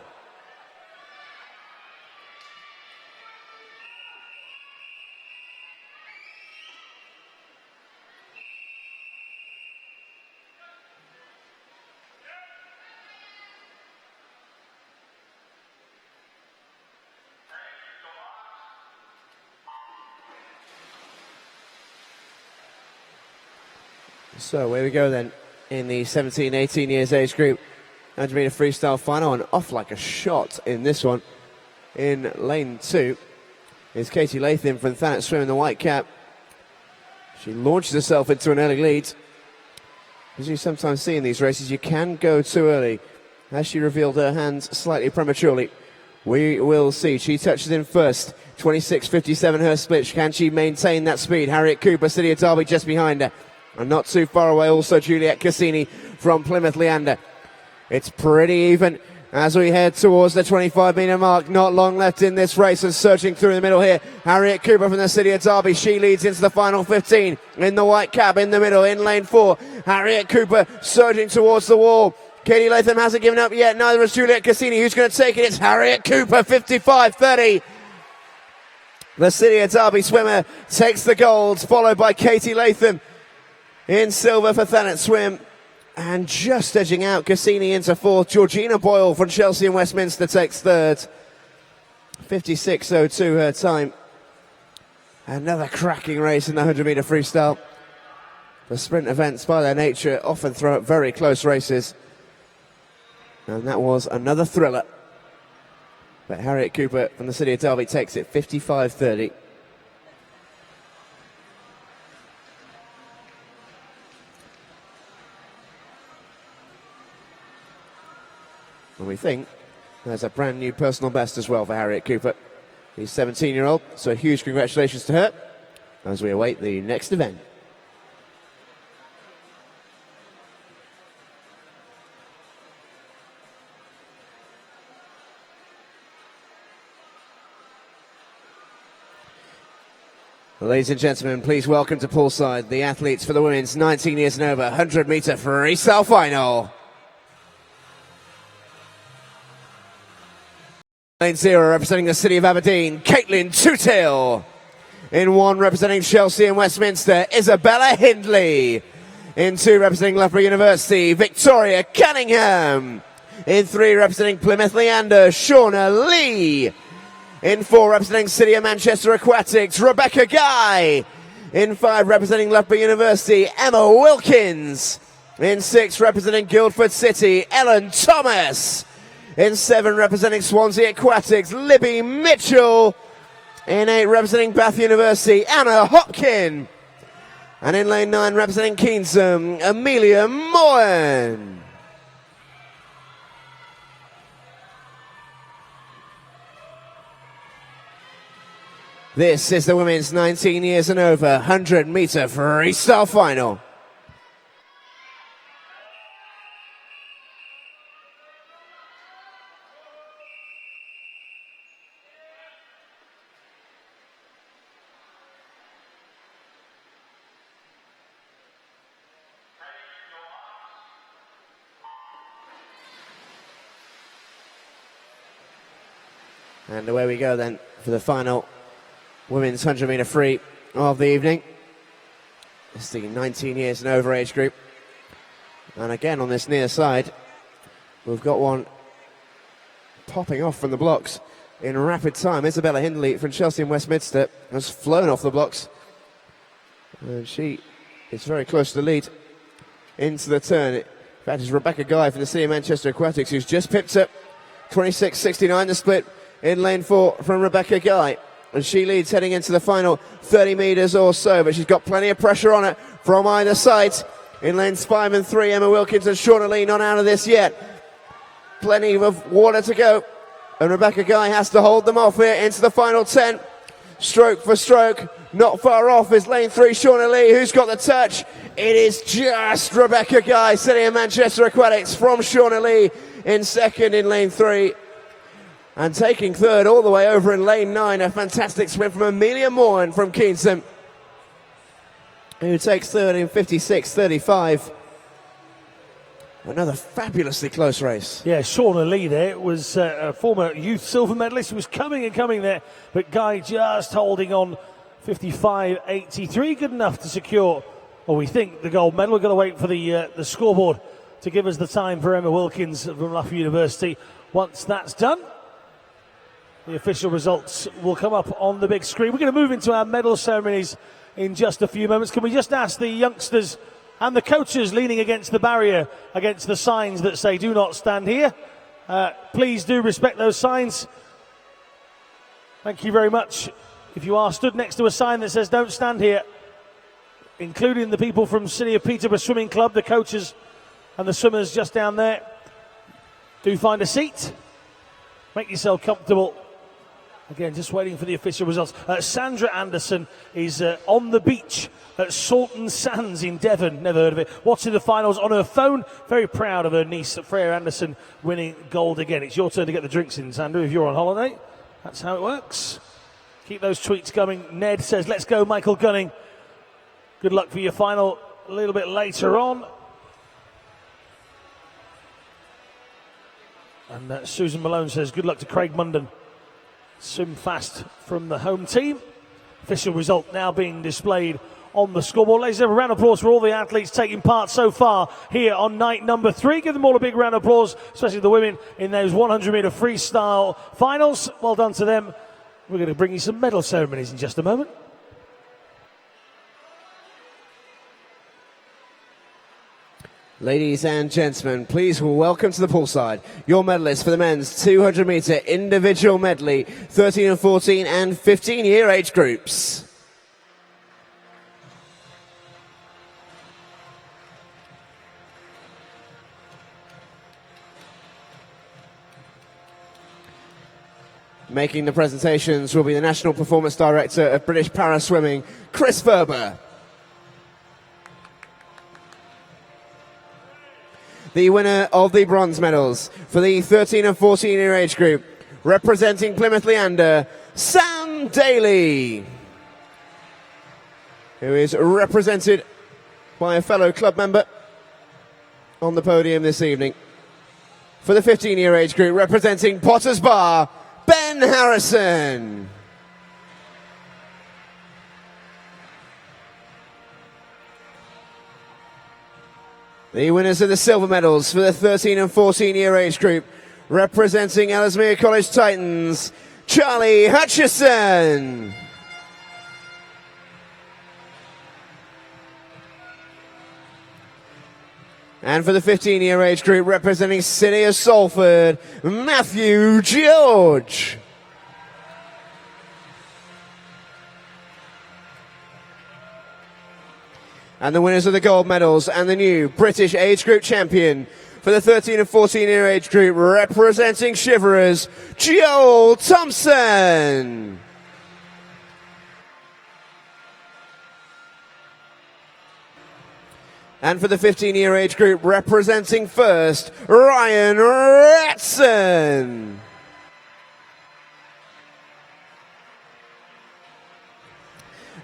So here we go then in the 17-18 years age group 100-metre freestyle final, and off like a shot in this one. In lane 2 is Katie Latham from Thanet Swim in the white cap. She launches herself into an early lead. As you sometimes see in these races, you can go too early. As she revealed her hands slightly prematurely, we will see. She touches in first. 26.57 her split. Can she maintain that speed? Harriet Cooper, City of Derby just behind her. And not too far away also Juliet Cassini from Plymouth Leander. It's pretty even as we head towards the 25-metre mark. Not long left in this race, and surging through the middle here, Harriet Cooper from the City of Derby. She leads into the final 15 in the white cap in the middle in lane 4. Harriet Cooper surging towards the wall. Katie Latham hasn't given up yet, neither has Juliet Cassini. Who's going to take it? It's Harriet Cooper, 55.30. The City of Derby swimmer takes the gold, followed by Katie Latham in silver for Thanet Swim. And just edging out, Cassini into fourth. Georgina Boyle from Chelsea and Westminster takes third. 56.02 her time. Another cracking race in the 100-metre freestyle. The sprint events, by their nature, often throw up very close races. And that was another thriller. But Harriet Cooper from the City of Derby takes it, 55.30. And we think There's a brand new personal best as well for Harriet Cooper. He's 17-year-old, so huge congratulations to her as we await the next event. Ladies and gentlemen, please welcome to poolside the athletes for the women's 19 years and over 100-meter freestyle final. Lane 0 representing the city of Aberdeen, Caitlin Tootill. In 1 representing Chelsea and Westminster, Isabella Hindley. In 2 representing Loughborough University, Victoria Cunningham. In 3 representing Plymouth Leander, Shauna Lee. In 4 representing City of Manchester Aquatics, Rebecca Guy. In 5 representing Loughborough University, Emma Wilkins. In 6 representing Guildford City, Ellen Thomas. In 7 representing Swansea Aquatics, Libby Mitchell. In 8 representing Bath University, Anna Hopkin. And in lane 9 representing Keensum, Amelia Moen. This is the women's 19 years and over 100-meter freestyle final. And away we go then for the final women's 100-meter free of the evening. It's the 19 years and over age group. And again on this near side, we've got one popping off from the blocks in rapid time. Isabella Hindley from Chelsea and Westminster has flown off the blocks. And she is very close to the lead into the turn. In fact, it's Rebecca Guy from the City of Manchester Aquatics who's just pipped up 26.69 the split in lane 4 from Rebecca Guy. And she leads heading into the final 30 metres or so, but she's got plenty of pressure on her from either side. In lanes 5 and 3, Emma Wilkins and Shauna Lee not out of this yet. Plenty of water to go. And Rebecca Guy has to hold them off here into the final 10. Stroke for stroke. Not far off is lane 3, Shauna Lee, who's got the touch. It is just Rebecca Guy, City of Manchester Aquatics, from Shauna Lee in second in lane 3. And taking third all the way over in lane 9, a fantastic sprint from Amelia Moen from Keensum, who takes third in 56.35. Another fabulously close race. Yeah, Shauna Lee there was a former youth silver medalist. She was coming and coming there, but Guy just holding on 55.83. Good enough to secure, or we think, the gold medal. We've got to wait for the scoreboard to give us the time for Emma Wilkins from Loughborough University. Once that's done, the official results will come up on the big screen. We're going to move into our medal ceremonies in just a few moments. Can we just ask the youngsters and the coaches leaning against the barrier, against the signs that say do not stand here, please do respect those signs. Thank you very much. If you are stood next to a sign that says don't stand here, including the people from City of Peterborough Swimming Club, the coaches and the swimmers just down there, do find a seat. Make yourself comfortable. Again, just waiting for the official results. Sandra Anderson is on the beach at Salton Sands in Devon. Never heard of it. Watching the finals on her phone. Very proud of her niece, Freya Anderson, winning gold again. It's your turn to get the drinks in, Sandra, if you're on holiday. That's how it works. Keep those tweets coming. Ned says, let's go, Michael Gunning. Good luck for your final a little bit later on. And Susan Malone says, good luck to Craig Munden. Swim fast from the home team. Official result now being displayed on the scoreboard. Ladies and gentlemen, a round of applause for all the athletes taking part so far here on night number 3. Give them all a big round of applause, especially the women in those 100-meter freestyle finals. Well done to them. We're going to bring you some medal ceremonies in just a moment. Ladies and gentlemen, please welcome to the poolside your medalists for the men's 200-meter individual medley, 13 and 14 and 15-year age groups. Making the presentations will be the National Performance Director of British Para Swimming, Chris Ferber. The winner of the bronze medals for the 13 and 14 year age group, representing Plymouth Leander, Sam Daly, who is represented by a fellow club member on the podium this evening. For the 15 year age group, representing Potters Bar, Ben Harrison. The winners of the silver medals for the 13 and 14 year age group, representing Ellesmere College Titans, Charlie Hutchison. And for the 15 year age group, representing City of Salford, Matthew George. And the winners of the gold medals and the new British age group champion for the 13 and 14 year age group, representing Shiverers, Joel Thompson. And for the 15 year age group, representing First, Ryan Ratson.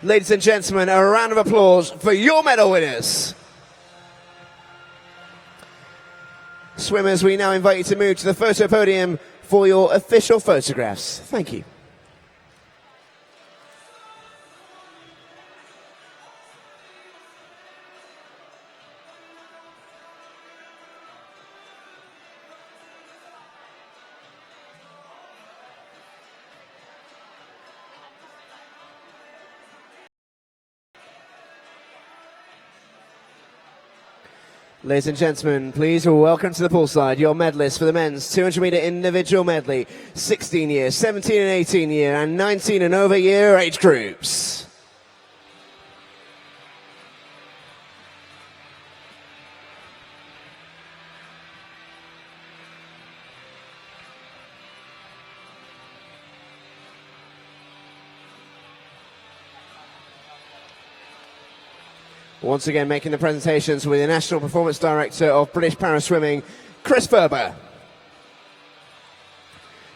Ladies and gentlemen, a round of applause for your medal winners. Swimmers, we now invite you to move to the photo podium for your official photographs. Thank you. Ladies and gentlemen, please welcome to the poolside your medalists for the men's 200 metre individual medley, 16 year, 17 and 18 year and 19 and over year age groups. Once again, making the presentations with the National Performance Director of British Para Swimming, Chris Ferber.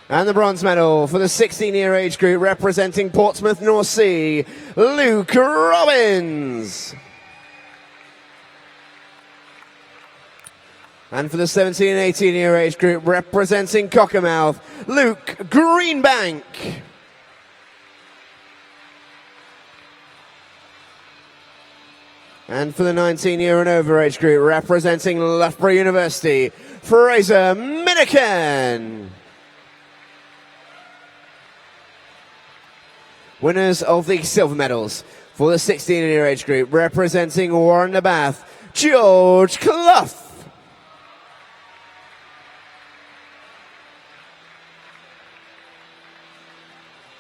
And the bronze medal for the 16 year age group, representing Portsmouth North Sea, Luke Robbins. And for the 17 and 18 year age group, representing Cockermouth, Luke Greenbank. And for the 19 year and over age group, representing Loughborough University, Fraser Miniken. Winners of the silver medals for the 16 year age group, representing Warren the Bath, George Clough.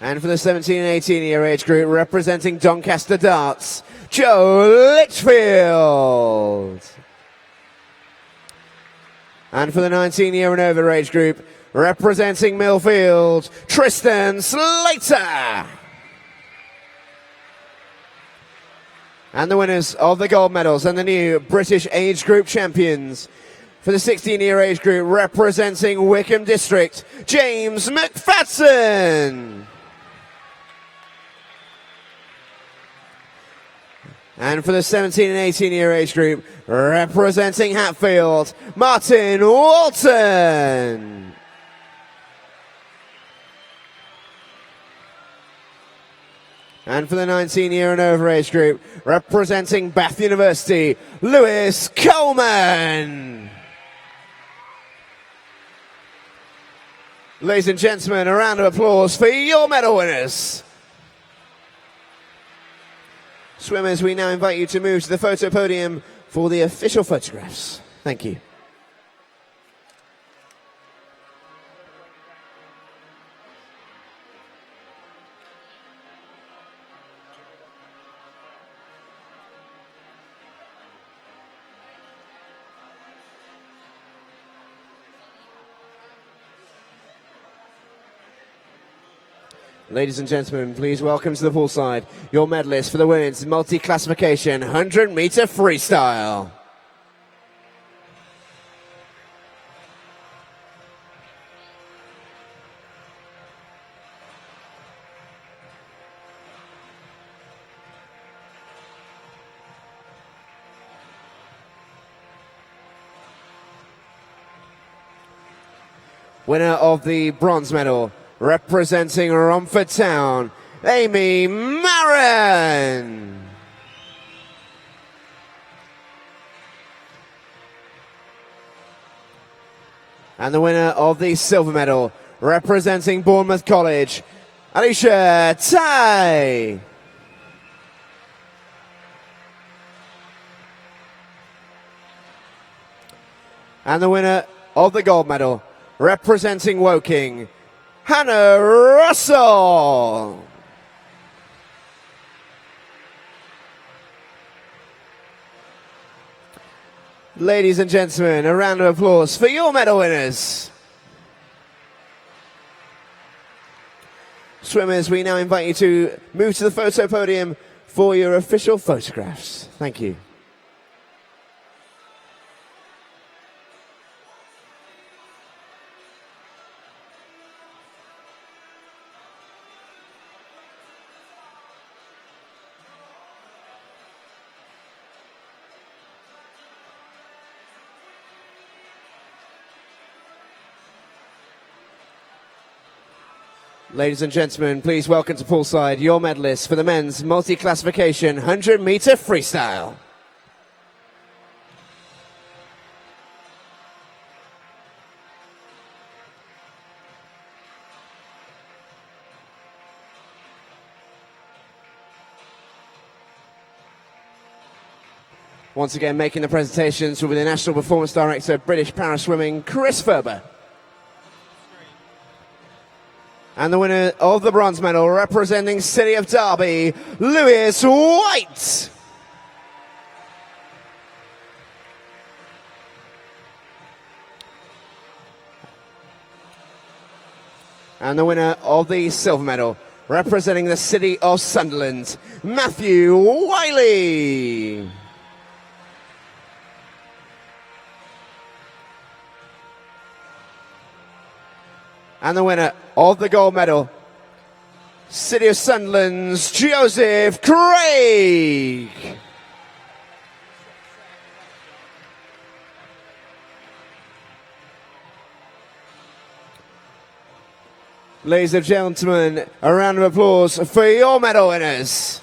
And for the 17 and 18 year age group, representing Doncaster Darts, Joe Litchfield. And for the 19 year and over age group, representing Millfield, Tristan Slater. And the winners of the gold medals and the new British age group champions for the 16 year age group, representing Wickham District, James McFadden. And for the 17 and 18 year age group, representing Hatfield, Martin Walton. And for the 19 year and over age group, representing Bath University, Lewis Coleman. Ladies and gentlemen, a round of applause for your medal winners. Swimmers, we now invite you to move to the photo podium for the official photographs. Thank you. Ladies and gentlemen, please welcome to the poolside your medalists for the women's multi-classification 100-meter freestyle. Winner of the bronze medal, representing Romford Town, Amy Marin. And the winner of the silver medal, representing Bournemouth College, Alicia Tai. And the winner of the gold medal, representing Woking, Hannah Russell. Ladies and gentlemen, a round of applause for your medal winners. Swimmers, we now invite you to move to the photo podium for your official photographs. Thank you. Ladies and gentlemen, please welcome to poolside your medalists for the men's multi-classification 100-meter freestyle. Once again, making the presentations will be the National Performance Director, British Para Swimming, Chris Ferber. And the winner of the bronze medal, representing City of Derby, Lewis White. And the winner of the silver medal, representing the City of Sunderland, Matthew Wiley. And the winner of the gold medal, City of Sunderland's Joseph Craig. Ladies and gentlemen, a round of applause for your medal winners.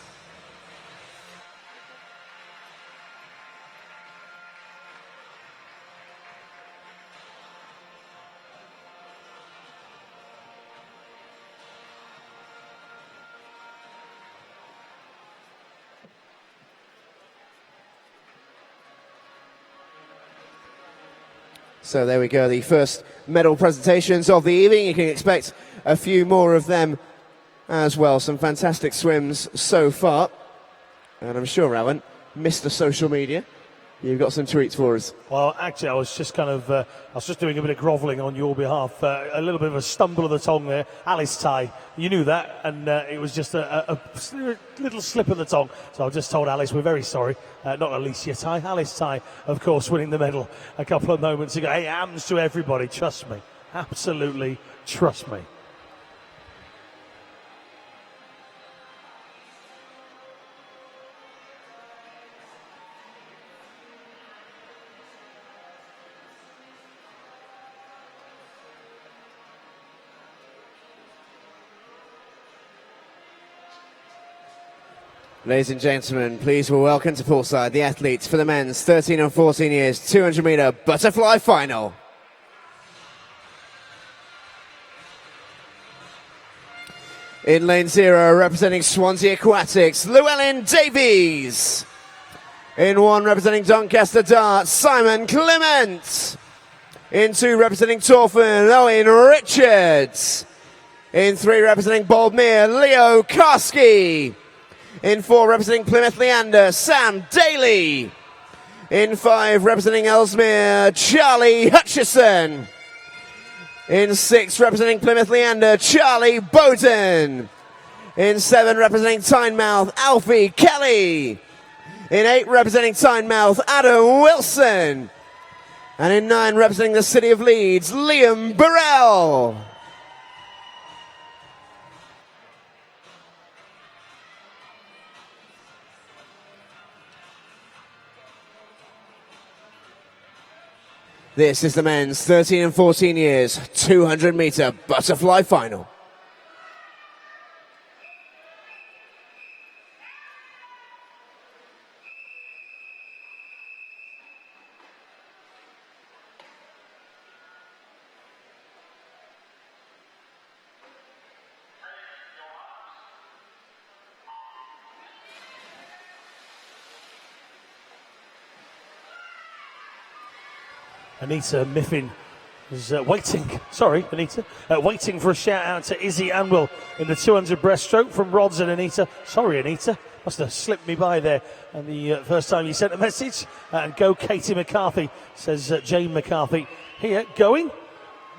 So there we go, the first medal presentations of the evening. You can expect a few more of them as well. Some fantastic swims so far. And I'm sure, Alan, Mr. Social Media, you've got some tweets for us. Well, actually, I was just doing a bit of grovelling on your behalf. A little bit of a stumble of the tongue there. Alice Tai, you knew that, and it was just a little slip of the tongue. So I just told Alice, we're very sorry. Not Alicia Tai, Alice Tai, of course, winning the medal a couple of moments ago. Hey, it happens to everybody, trust me. Absolutely, trust me. Ladies and gentlemen, please welcome to poolside the athletes for the men's 13 and 14 years 200-meter butterfly final. In lane 0, representing Swansea Aquatics, Llewellyn Davies. In 1, representing Doncaster Darts, Simon Clement. In 2, representing Torfan, Owen Richards. In 3, representing Boldmere, Leo Karski. In 4, representing Plymouth Leander, Sam Daly. In 5, representing Ellesmere, Charlie Hutchison. In 6, representing Plymouth Leander, Charlie Bowden. In 7, representing Tynemouth, Alfie Kelly. In 8, representing Tynemouth, Adam Wilson. And in 9, representing the city of Leeds, Liam Burrell. This is the men's 13 and 14 years, 200-meter butterfly final. Anita Miffin is waiting for a shout out to Izzy Anwell in the 200 breaststroke from Rods and Anita. Sorry, Anita, must have slipped me by there. And the first time you sent a message. And go Katie McCarthy, says Jane McCarthy. Here, going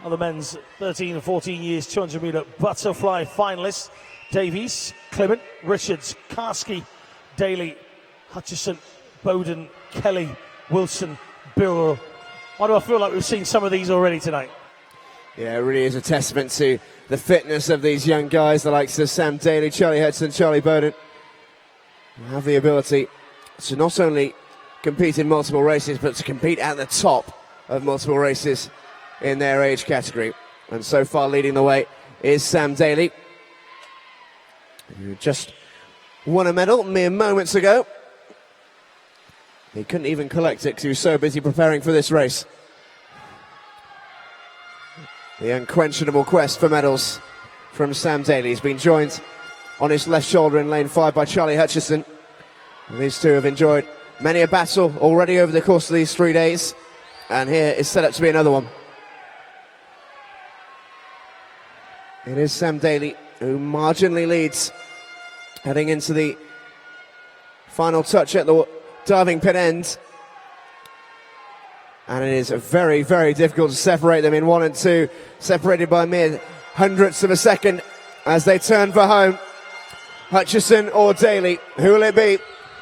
on the men's 13 and 14 years 200 metre butterfly finalists. Davies, Clement, Richards, Karski, Daly, Hutchison, Bowden, Kelly, Wilson, Birrell. Why do I feel like we've seen some of these already tonight? Yeah, it really is a testament to the fitness of these young guys, the likes of Sam Daly, Charlie Hudson, Charlie Bowden, who have the ability to not only compete in multiple races, but to compete at the top of multiple races in their age category. And so far leading the way is Sam Daly, who just won a medal mere moments ago. He couldn't even collect it because he was so busy preparing for this race. The unquenchable quest for medals from Sam Daly. He's been joined on his left shoulder in lane 5 by Charlie Hutchison. These two have enjoyed many a battle already over the course of these 3 days. And here is set up to be another one. It is Sam Daly who marginally leads heading into the final touch at the diving pit end. And it is very, very difficult to separate them in 1 and 2, separated by mere hundredths of a second as they turn for home. Hutchison or Daly, who will it be?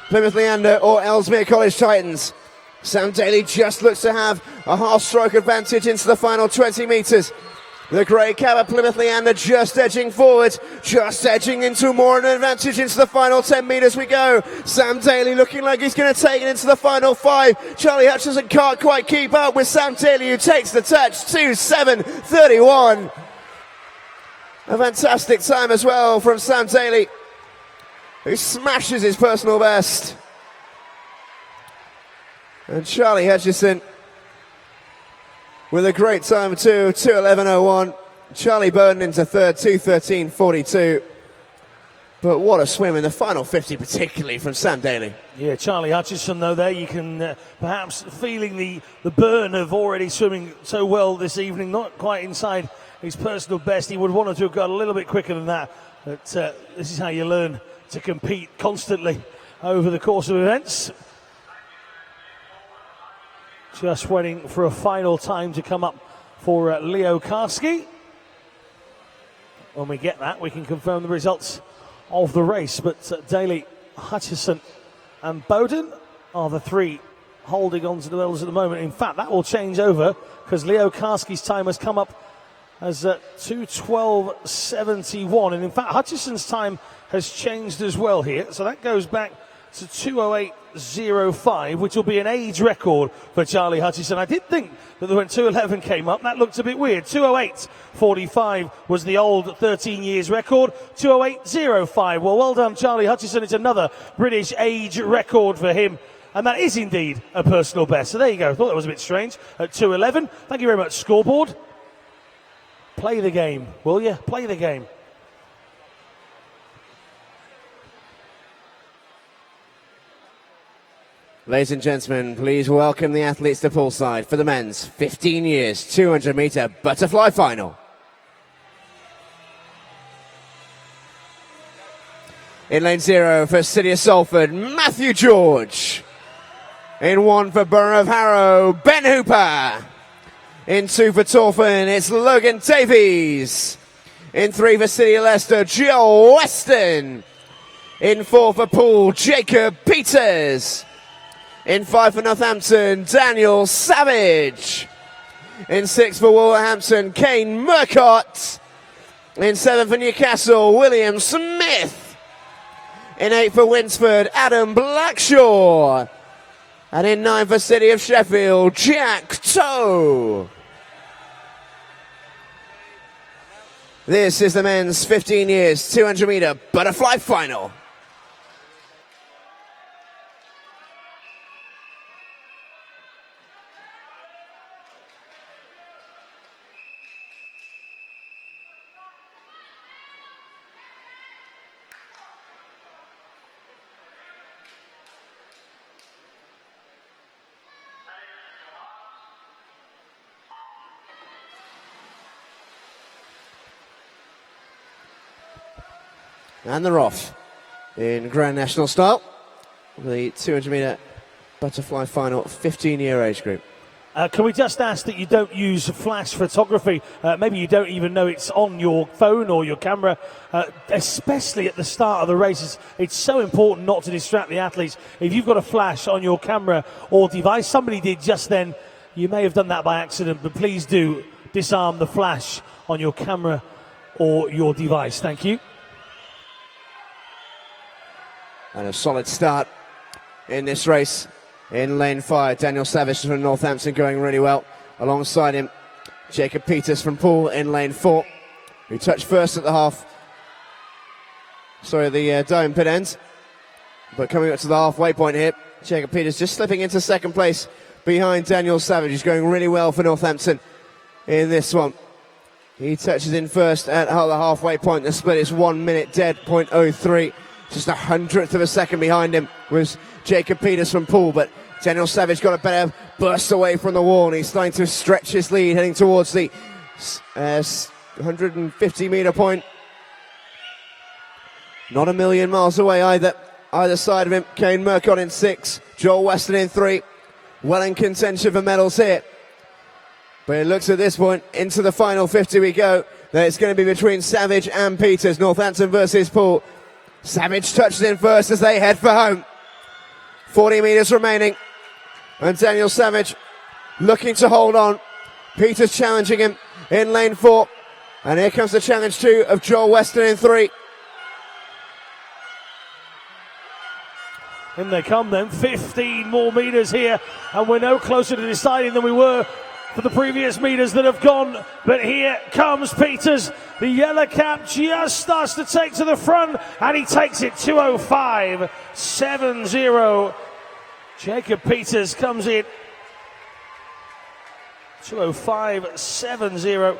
Plymouth Leander or Ellesmere College Titans? Sam Daly just looks to have a half stroke advantage into the final 20 metres. The grey cab at Plymouth Leander just edging forward, just edging into more of an advantage into the final 10 metres we go. Sam Daly looking like he's going to take it into the final 5. Charlie Hutchison can't quite keep up with Sam Daly, who takes the touch, 2:7:31. A fantastic time as well from Sam Daly, who smashes his personal best. And Charlie Hutchison with a great time too, 2:11:01. Charlie Bowden into third, 2:13:42. But what a swim in the final 50, particularly from Sam Daly. Yeah, Charlie Hutchison, though, there you can perhaps feeling the burn of already swimming so well this evening, not quite inside his personal best. He would want to have got a little bit quicker than that. But this is how you learn to compete constantly over the course of events. Just waiting for a final time to come up for Leo Karski. When we get that, we can confirm the results of the race. But Daly, Hutchison and Bowden are the three holding on to the medals at the moment. In fact, that will change over because Leo Karski's time has come up as 2:12:71. And in fact, Hutchison's time has changed as well here. So that goes back to 2:08:05, which will be an age record for Charlie Hutchison. I did think that when 2:11 came up, that looked a bit weird. 2:08:45 was the old 13 years record. 2:08:05. Well done, Charlie Hutchison. It's another British age record for him. And that is indeed a personal best. So there you go. I thought that was a bit strange at 2:11. Thank you very much, scoreboard. Play the game, will you? Play the game. Ladies and gentlemen, please welcome the athletes to poolside for the men's 15 years 200 metre butterfly final. In lane 0 for City of Salford, Matthew George. In 1 for Borough of Harrow, Ben Hooper. In 2 for Torfan, it's Logan Davies. In 3 for City of Leicester, Joel Weston. In 4 for Poole, Jacob Peters. In 5 for Northampton, Daniel Savage. In 6 for Wolverhampton, Kane Murdoch. In 7 for Newcastle, William Smith. In 8 for Winsford, Adam Blackshaw. And in 9 for City of Sheffield, Jack Toe. This is the men's 15 years, 200 meter butterfly final. And they're off in Grand National style. The 200 metre butterfly final, 15-year age group. Can we just ask that you don't use flash photography? Maybe you don't even know it's on your phone or your camera, especially at the start of the races. It's so important not to distract the athletes. If you've got a flash on your camera or device, somebody did just then, you may have done that by accident, but please do disarm the flash on your camera or your device. Thank you. And a solid start in this race in lane 5. Daniel Savage from Northampton going really well. Alongside him, Jacob Peters from Poole in lane 4, who touched first at the dome pit end. But coming up to the halfway point here, Jacob Peters just slipping into second place behind Daniel Savage. He's going really well for Northampton in this one. He touches in first at the halfway point. The split is 1 minute dead, 0.03. Just a hundredth of a second behind him was Jacob Peters from Poole, but Daniel Savage got a better burst away from the wall, and he's starting to stretch his lead, heading towards the 150 metre point. Not a million miles away either side of him. Kane Murdoch in 6, Joel Weston in 3. Well in contention for medals here. But it looks at this point, into the final 50 we go, that it's going to be between Savage and Peters, Northampton versus Poole. Savage touches in first as they head for home. 40 metres remaining. And Daniel Savage looking to hold on. Peters challenging him in lane 4. And here comes the challenge 2 of Joel Weston in 3. In they come then, 15 more metres here. And we're no closer to deciding than we were for the previous metres that have gone. But here comes Peters. The yellow cap just starts to take to the front, and he takes it 2:05.70. Jacob Peters comes in 2:05.70.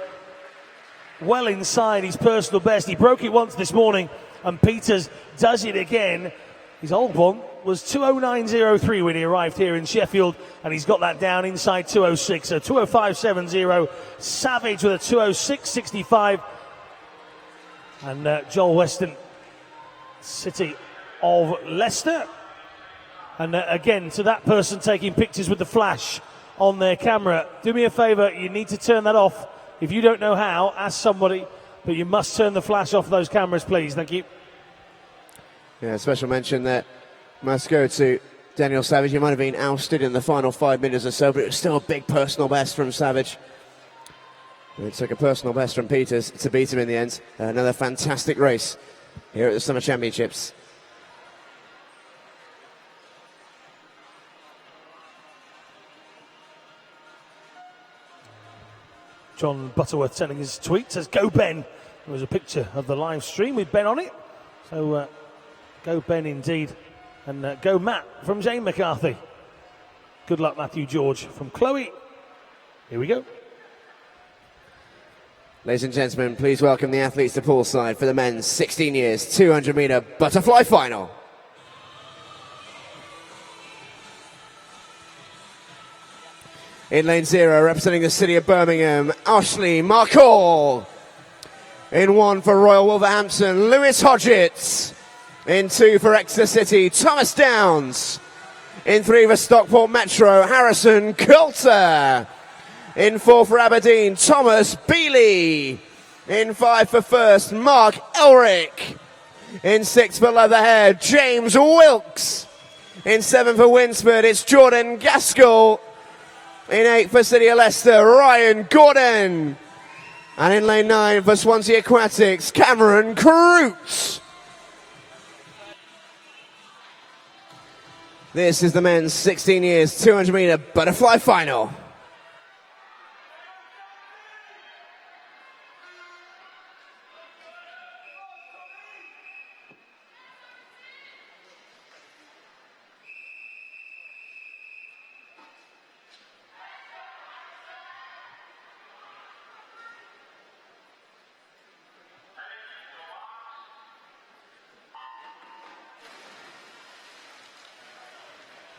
Well inside his personal best. He broke it once this morning, and Peters does it again. His old one was 2:09.03 when he arrived here in Sheffield, and he's got that down inside 2:06. So 2:05.70. Savage with a 2:06.65. And Joel Weston, City of Leicester. And again, to that person taking pictures with the flash on their camera, do me a favour, you need to turn that off. If you don't know how, ask somebody, but you must turn the flash off those cameras, please. Thank you. Yeah, special mention there must go to Daniel Savage. He might have been ousted in the final 5 minutes or so, but it was still a big personal best from Savage. It took a personal best from Peters to beat him in the end. Another fantastic race here at the Summer Championships. John Butterworth sending his tweet, says, "Go Ben." There was a picture of the live stream with Ben on it. So go Ben indeed. And go Matt from Jane McCarthy. Good luck, Matthew George from Chloe. Here we go. Ladies and gentlemen, please welcome the athletes to poolside for the men's 16 years, 200 metre butterfly final. In lane 0, representing the city of Birmingham, Ashley Markall. In 1 for Royal Wolverhampton, Lewis Hodgetts. In 2 for Exeter City, Thomas Downs. In 3 for Stockport Metro, Harrison Coulter. In 4 for Aberdeen, Thomas Bealey. In 5 for first, Mark Elric. In 6 for Leatherhead, James Wilkes. In 7 for Winsford, it's Jordan Gaskell. In 8 for City of Leicester, Ryan Gordon. And in lane 9 for Swansea Aquatics, Cameron Croots. This is the men's 16 years 200 meter butterfly final.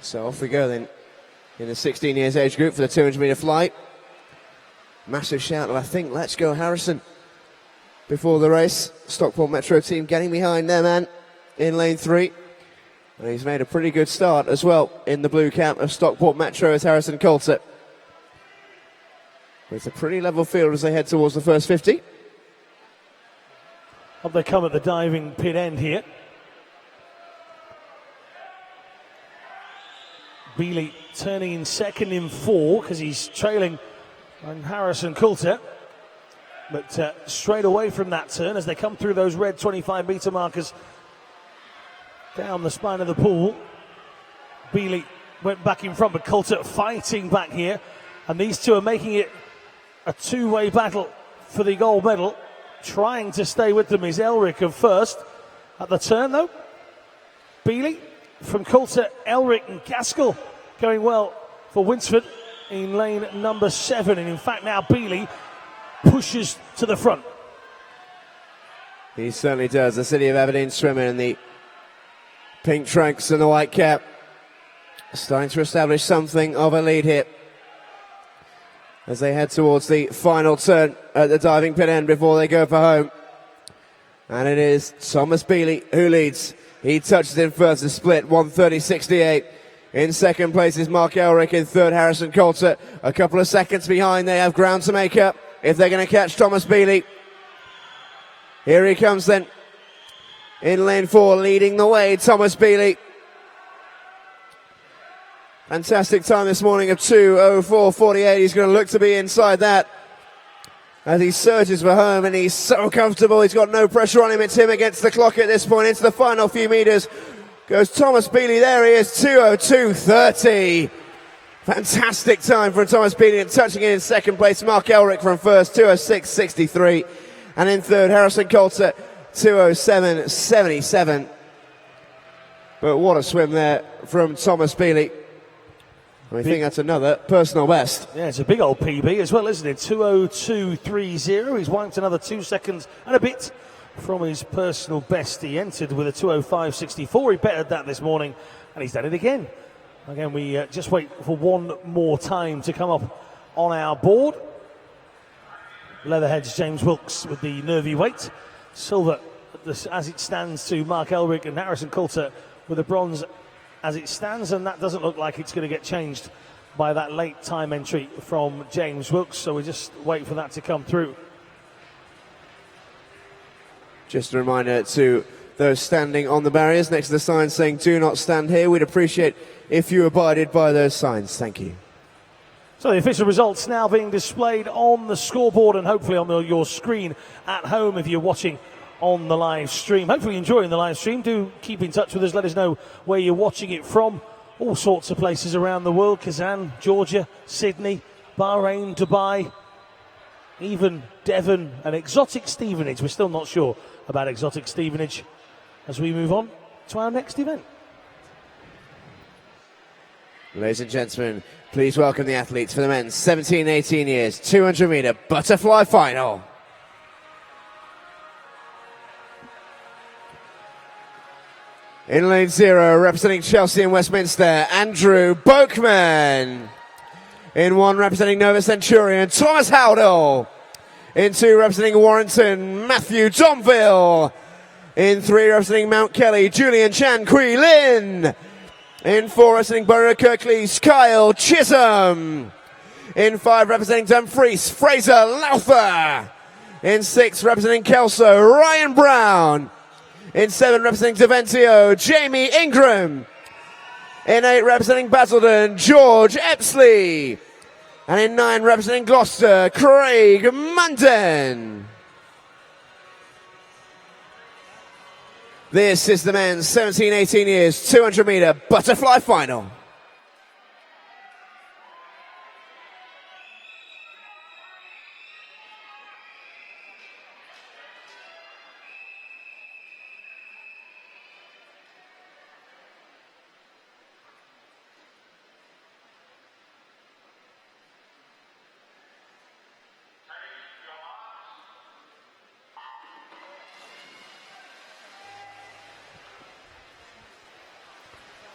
So off we go then in the 16 years age group for the 200 metre flight. Massive shout of, I think, let's go Harrison before the race. Stockport Metro team getting behind their man in lane 3. And he's made a pretty good start as well in the blue cap of Stockport Metro as Harrison Coulter. It's a pretty level field as they head towards the first 50. Up they come at the diving pit end here. Bealey turning in second in 4 because he's trailing on Harrison Coulter. But straight away from that turn as they come through those red 25 metre markers down the spine of the pool, Bealey went back in front, but Coulter fighting back here. And these two are making it a two-way battle for the gold medal. Trying to stay with them is Elric of first. At the turn though, Bealey from Coulter, Elric and Gaskell going well for Winsford in lane number 7. And in fact now Bealey pushes to the front. He certainly does. The City of Aberdeen swimmer in the pink trunks and the white cap, starting to establish something of a lead here as they head towards the final turn at the diving pit end before they go for home. And it is Thomas Bealey who leads. He touches in first, the split 1:30.68. In second place is Mark Elric. In third, Harrison Coulter. A couple of seconds behind, they have ground to make up if they're going to catch Thomas Bealey. Here he comes then in lane 4, leading the way, Thomas Bealey. Fantastic time this morning of 2:04.48. He's going to look to be inside that as he surges for home, and he's so comfortable. He's got no pressure on him. It's him against the clock at this point. Into the final few meters goes Thomas Bealey. There he is, 2:02.30. Fantastic time from Thomas Bealey, and touching in second place, Mark Elric from first, 2:06.63. And in third, Harrison Coulter, 2:07.77. But what a swim there from Thomas Bealey. I think that's another personal best. Yeah, it's a big old PB as well, isn't it? 2:02.30. He's wiped another 2 seconds and a bit from his personal best. He entered with a 2:05.64. He bettered that this morning, and he's done it again. Again, we just wait for one more time to come up on our board. Leatherhead's James Wilkes with the nervy weight. Silver, as it stands, to Mark Elric, and Harrison Coulter with a bronze as it stands, and that doesn't look like it's going to get changed by that late time entry from James Wilkes, so we just wait for that to come through. Just a reminder to those standing on the barriers next to the sign saying do not stand here, we'd appreciate if you abided by those signs. Thank you. So the official results now being displayed on the scoreboard and hopefully on your screen at home if you're watching on the live stream. Hopefully enjoying the live stream. Do keep in touch with us. Let us know where you're watching it from. All sorts of places around the world. Kazan, Georgia, Sydney, Bahrain, Dubai, even Devon and exotic Stevenage. We're still not sure about exotic Stevenage as we move on to our next event. Ladies and gentlemen, please welcome the athletes for the men's 17-18 years 200 metre butterfly final. In lane 0, representing Chelsea and Westminster, Andrew Boakman. In 1, representing Nova Centurion, Thomas Howdell. In 2, representing Warrington, Matthew Domville. In 3, representing Mount Kelly, Julian Chan Kui Lin. In 4, representing Borough Kirklees, Kyle Chisholm. In 5, representing Dumfries, Fraser Lowther. In 6, representing Kelso, Ryan Brown. In 7, representing Daventio, Jamie Ingram. In 8, representing Basildon, George Epsley. And in 9, representing Gloucester, Craig Munden. This is the men's 17-18 years 200-meter butterfly final.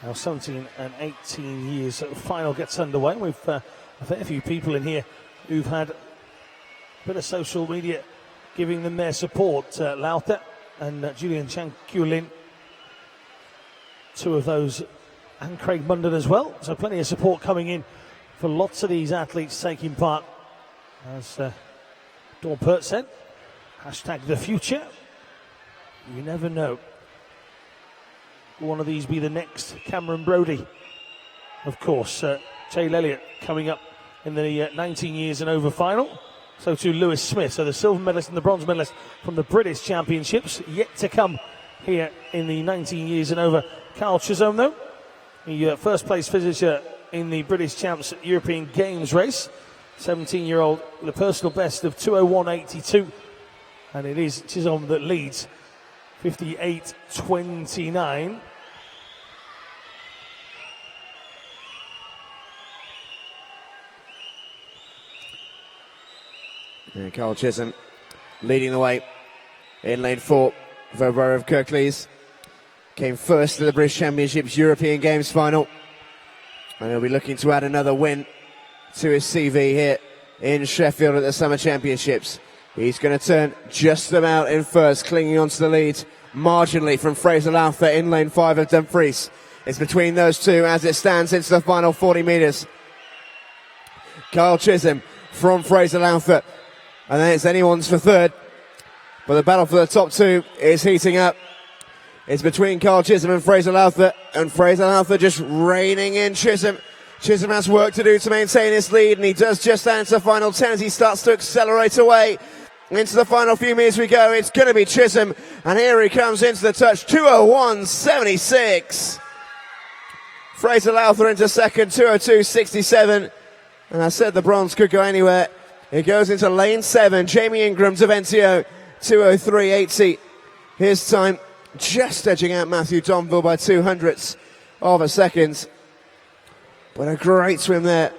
Now 17 and 18 years final gets underway with a fair few people in here who've had a bit of social media giving them their support. Lauter and Julian Chankulin, two of those, and Craig Munden as well. So plenty of support coming in for lots of these athletes taking part. As Dawn Pert said, hashtag the future. You never know. Will one of these be the next Cameron Brodie? Of course, Jay Elliott coming up in the 19 years and over final. So too Lewis Smith. So the silver medalist and the bronze medalist from the British Championships yet to come here in the 19 years and over. Carl Chisholm, though, the first place finisher in the British Champs European Games race. 17-year-old, the personal best of 2:01.82. And it is Chisholm that leads. 58.29. And Carl Chisholm leading the way in lane 4. Vobro of Kirklees came first to the British Championships European Games final. And he'll be looking to add another win to his CV here in Sheffield at the Summer Championships. He's going to turn just about in first, clinging onto the lead marginally from Fraser Lowther in lane 5 of Dumfries. It's between those two as it stands into the final 40 metres. Carl Chisholm from Fraser Lowther, and then it's anyone's for third. But the battle for the top two is heating up. It's between Carl Chisholm and Fraser Lowther just reining in Chisholm. Chisholm has work to do to maintain his lead, and he does just that into the final 10 as he starts to accelerate away. Into the final few meters we go. It's going to be Chisholm, and here he comes into the touch. 2:01.76. Fraser Lowther into second, 2:02.67. And I said the bronze could go anywhere. It goes into lane 7. Jamie Ingram, Daventio, 2:03.80. His time just edging out Matthew Donville by 0.02 of a second. But a great swim there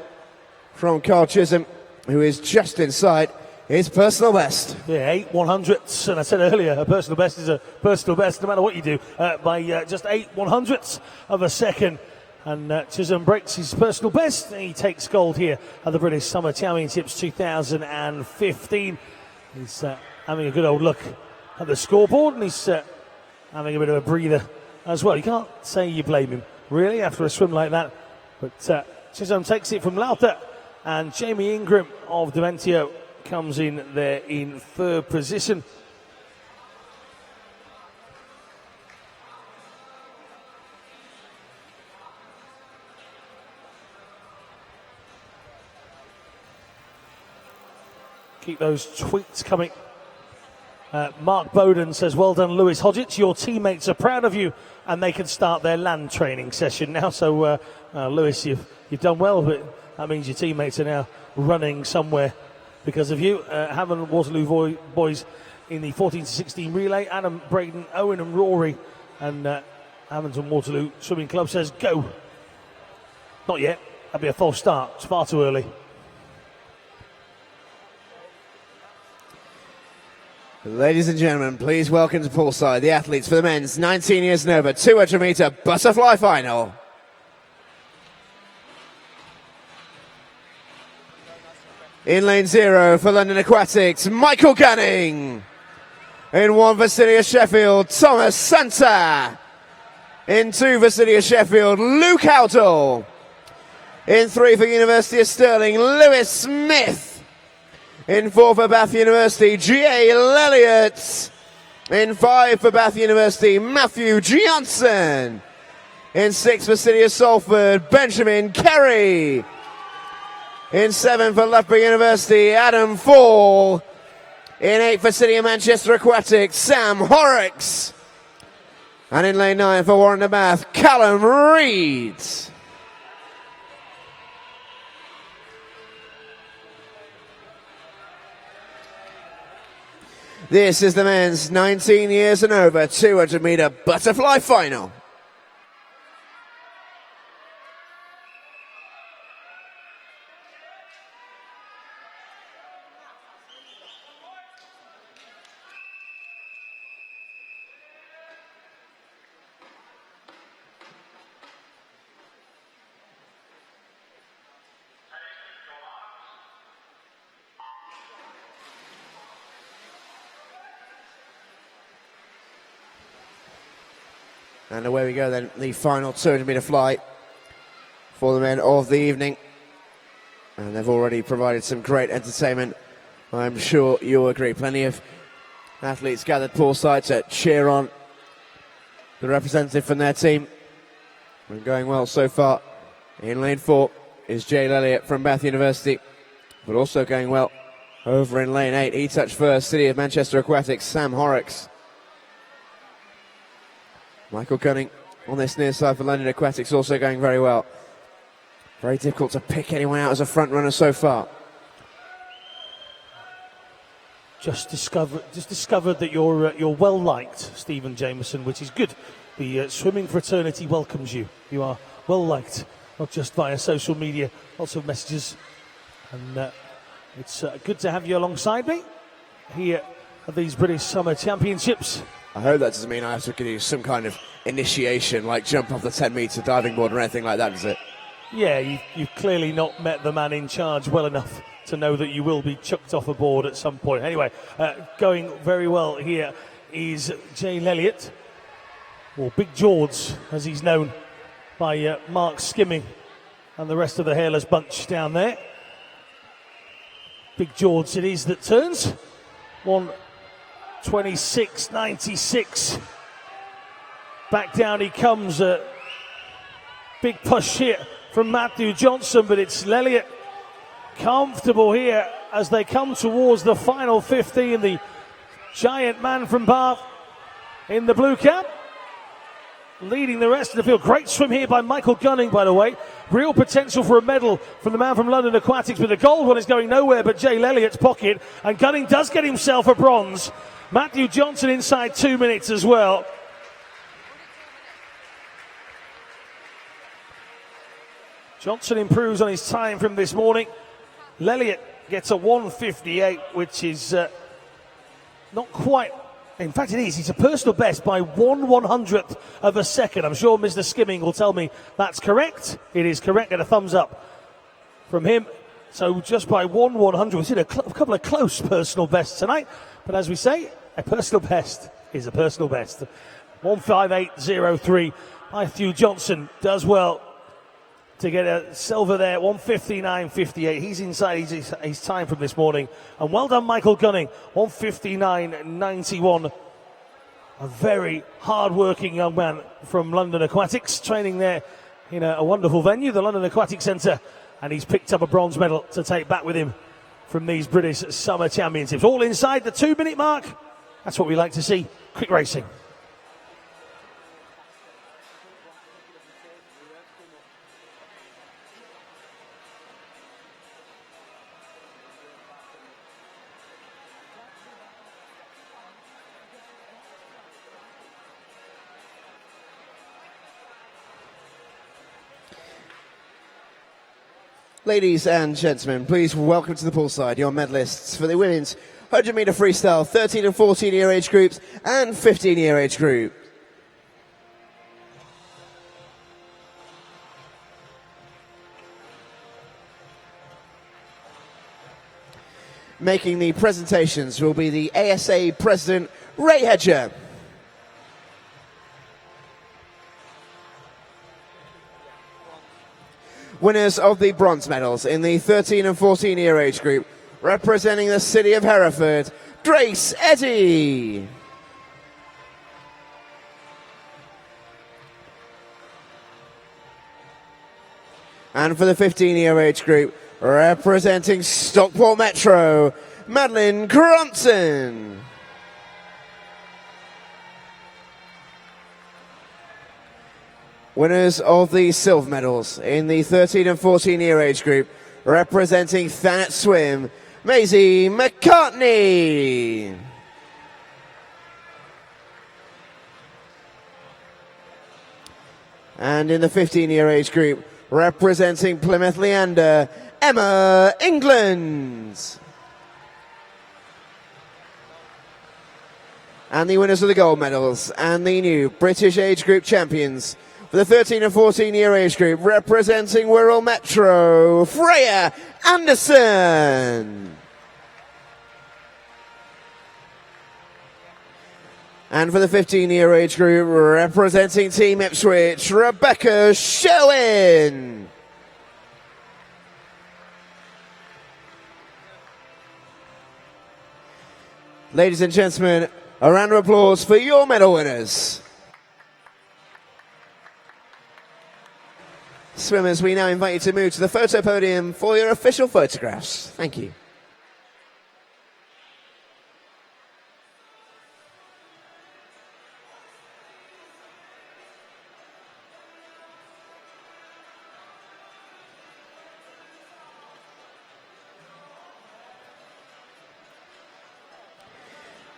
from Carl Chisholm, who is just inside his personal best. Yeah, 8/100ths, and I said earlier, a personal best is a personal best no matter what you do, by just 8/100ths of a second. And Chisholm breaks his personal best. He takes gold here at the British Summer Championships 2015. He's having a good old look at the scoreboard, and he's having a bit of a breather as well. You can't say you blame him, really, after a swim like that. But Chisholm takes it from Lowther, and Jamie Ingram of Daventio comes in there in third position. Keep those tweets coming. Mark Bowden says, well done, Lewis Hodgetts. Your teammates are proud of you, and they can start their land training session now. So, Lewis, you've done well, but that means your teammates are now running somewhere because of you. Hammond Waterloo boys in the 14 to 16 relay. Adam, Braden, Owen and Rory. And Hamilton Waterloo Swimming Club says, go. Not yet. That'd be a false start. It's far too early. Ladies and gentlemen, please welcome to poolside the athletes for the men's 19 years and over 200-meter butterfly final. In lane 0 for London Aquatics, Michael Gunning. In 1 for City of Sheffield, Thomas Santa. In 2 for City of Sheffield, Luke Howdall. In 3 for University of Stirling, Lewis Smith. In 4 for Bath University, Jay Elliott. In 5 for Bath University, Matthew Johnson. In 6 for City of Salford, Benjamin Kerry. In 7 for Loughborough University, Adam Fall. In 8 for City of Manchester Aquatics, Sam Horrocks. And in lane 9 for Warren de Bath, Callum Reed. This is the men's 19 years and over 200 metre butterfly final. And away we go then, the final 200 metre flight for the men of the evening. And they've already provided some great entertainment. I'm sure you'll agree. Plenty of athletes gathered poolside to cheer on the representative from their team. And going well so far. In lane 4 is Jay Elliott from Bath University. But also going well over in lane 8. He touched first, City of Manchester Aquatics, Sam Horrocks. Michael Gunning on this near side for London Aquatics also going very well. Very difficult to pick anyone out as a front runner so far. Just discovered that you're well liked, Stephen Jameson, which is good. The swimming fraternity welcomes you. You are well liked, not just via social media, lots of messages, and it's good to have you alongside me here at these British Summer Championships. I hope that doesn't mean I have to give you some kind of initiation, like jump off the 10-metre diving board or anything like that, does it? Yeah, you've clearly not met the man in charge well enough to know that you will be chucked off a board at some point. Anyway, going very well here is Jay Elliott, or Big George, as he's known by Mark Skimming and the rest of the hairless bunch down there. Big George it is that turns. 1:26.96. Back down he comes. Big push here from Matthew Johnson, but it's Elliott comfortable here as they come towards the final 15. The giant man from Bath in the blue cap, leading the rest of the field. Great swim here by Michael Gunning, by the way. Real potential for a medal from the man from London Aquatics, but the gold one is going nowhere but Jay Elliott's pocket, and Gunning does get himself a bronze. Matthew Johnson inside 2 minutes as well. Johnson improves on his time from this morning. Elliott gets a 1:58, which is not quite. In fact, it is. He's a personal best by 1/100th of a second. I'm sure Mr. Skimming will tell me that's correct. It is correct. Get a thumbs up from him. So just by 1/100th, we've seen a couple of close personal bests tonight. But as we say, a personal best is a personal best. 1:58.03. Matthew Johnson does well to get a silver there, 1:59.58. He's inside his time from this morning. And well done, Michael Gunning, 1:59.91. A very hard-working young man from London Aquatics, training there in a wonderful venue, the London Aquatic Centre. And he's picked up a bronze medal to take back with him from these British Summer Championships. All inside the 2-minute mark. That's what we like to see. Quick racing. Ladies and gentlemen, please welcome to the poolside your medalists for the women's 100 metre freestyle 13 and 14 year age groups and 15 year age group. Making the presentations will be the ASA President, Ray Hedger. Winners of the bronze medals in the 13 and 14 year age group representing the city of Hereford, Grace Eddy. And for the 15-year age group, representing Stockport Metro, Madeline Crumpton. Winners of the silver medals in the 13 and 14-year age group, representing Thanet Swim, Maisie McCartney. And in the 15-year age group, representing Plymouth Leander, Emma England. And the winners of the gold medals and the new British age group champions for the 13 and 14-year age group, representing Wirral Metro, Freya Anderson. And for the 15-year age group, representing Team Ipswich, Rebecca Sherwin. Ladies and gentlemen, a round of applause for your medal winners. Swimmers, we now invite you to move to the photo podium for your official photographs. Thank you.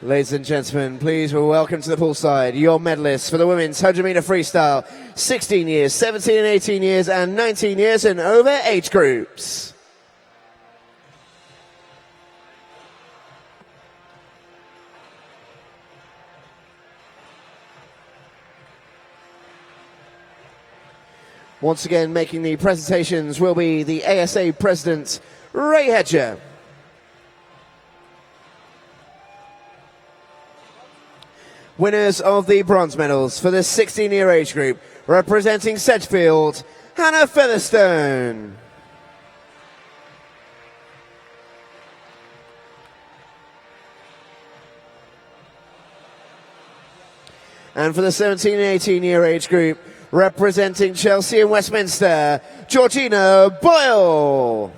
Ladies and gentlemen, please welcome to the poolside your medalists for the women's 100-meter freestyle, 16 years, 17 and 18 years, and 19 years and over age groups. Once again, making the presentations will be the ASA President, Ray Hedger. Winners of the bronze medals for the 16-year age group, representing Sedgefield, Hannah Featherstone. And for the 17 and 18-year age group, representing Chelsea and Westminster, Georgina Boyle.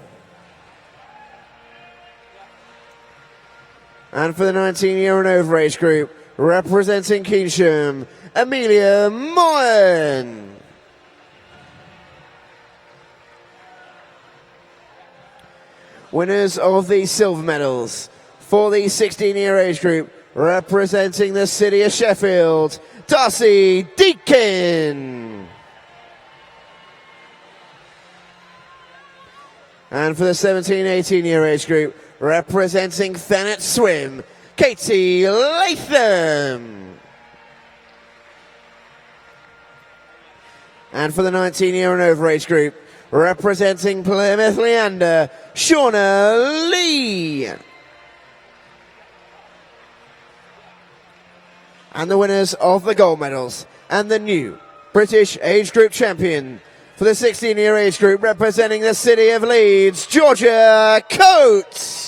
And for the 19-year and over age group, representing Keynsham, Amelia Moyen. Winners of the silver medals for the 16-year age group, representing the city of Sheffield, Darcy Deakin. And for the 17-18-year age group, representing Thanet Swim, Katie Latham. And for the 19-year and over age group, representing Plymouth Leander, Shauna Lee. And the winners of the gold medals and the new British age group champion for the 16-year age group, representing the city of Leeds, Georgia Coates.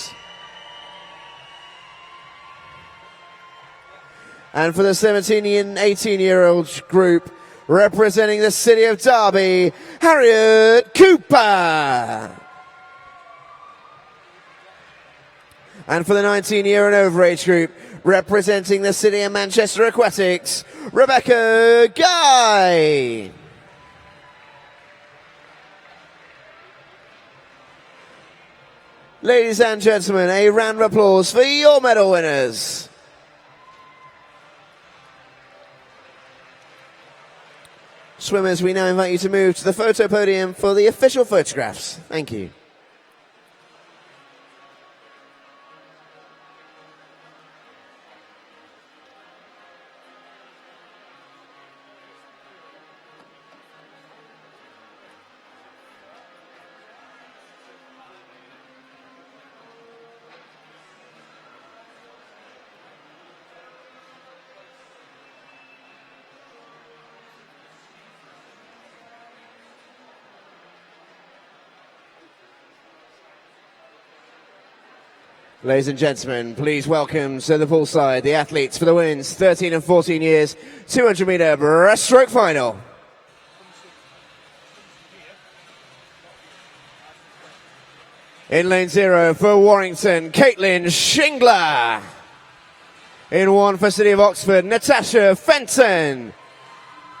And for the 17 and 18-year-old group, representing the city of Derby, Harriet Cooper. And for the 19-year and over age group, representing the city of Manchester Aquatics, Rebecca Guy. Ladies and gentlemen, a round of applause for your medal winners. Swimmers, we now invite you to move to the photo podium for the official photographs. Thank you. Ladies and gentlemen, please welcome to the poolside the athletes for the wins, 13 and 14 years, 200 meter breaststroke final. In lane 0 for Warrington, Caitlin Shingler. In 1 for City of Oxford, Natasha Fenton.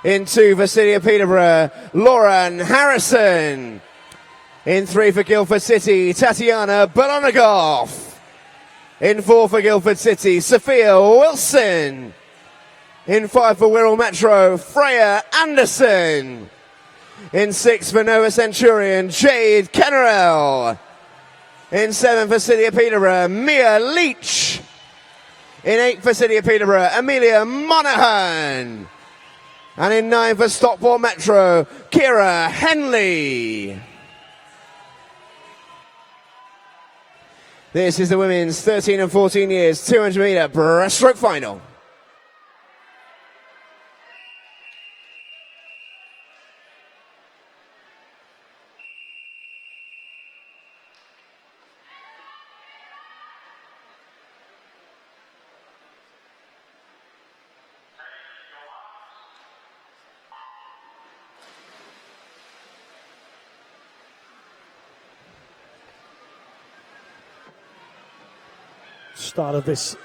In 2 for City of Peterborough, Lauren Harrison. In 3 for Guildford City, Tatiana Bolonagoff. In 4 for Guildford City, Sophia Wilson. In 5 for Wirral Metro, Freya Anderson. In 6 for Nova Centurion, Jade Kennerell. In 7 for City of Peterborough, Mia Leach. In 8 for City of Peterborough, Amelia Monaghan. And in 9 for Stockport Metro, Kira Henley. This is the women's 13 and 14 years, 200 meter breaststroke final. Start of this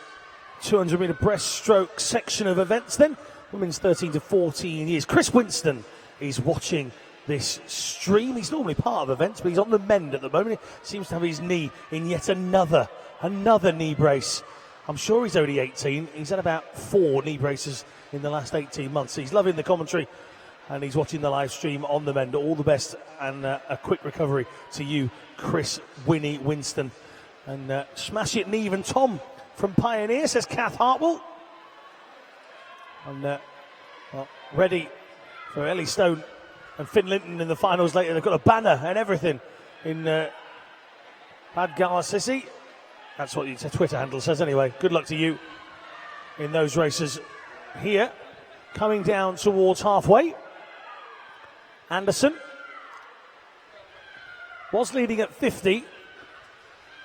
200 meter breaststroke section of events then. Women's 13 to 14 years. Chris Winston is watching this stream. He's normally part of events, but he's on the mend at the moment. He seems to have his knee in yet another knee brace. I'm sure he's only 18. He's had about 4 knee braces in the last 18 months. He's loving the commentary and he's watching the live stream on the mend. All the best and a quick recovery to you, Chris Winnie Winston. And smash it, Neve and Tom from Pioneer, says Kath Hartwell. And well, ready for Ellie Stone and Finn Linton in the finals later. They've got a banner and everything in Bad Sissy. That's what your Twitter handle says anyway. Good luck to you in those races here. Coming down towards halfway. Anderson was leading at 50.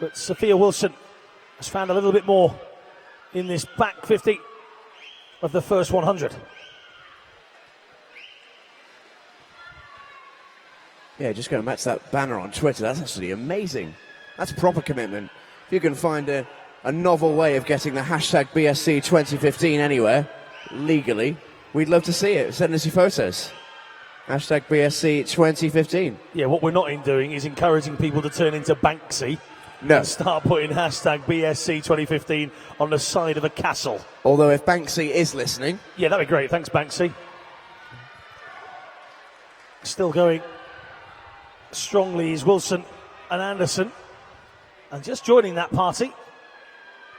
But Sophia Wilson has found a little bit more in this back 50 of the first 100. Yeah, just going back to that banner on Twitter, that's absolutely amazing. That's proper commitment. If you can find a novel way of getting the hashtag BSC 2015 anywhere, legally, we'd love to see it. Send us your photos. Hashtag BSC 2015. Yeah, what we're not doing is encouraging people to turn into Banksy. No. And start putting hashtag BSC 2015 on the side of a castle. Although if Banksy is listening... Yeah, that'd be great. Thanks, Banksy. Still going strongly is Wilson and Anderson. And just joining that party,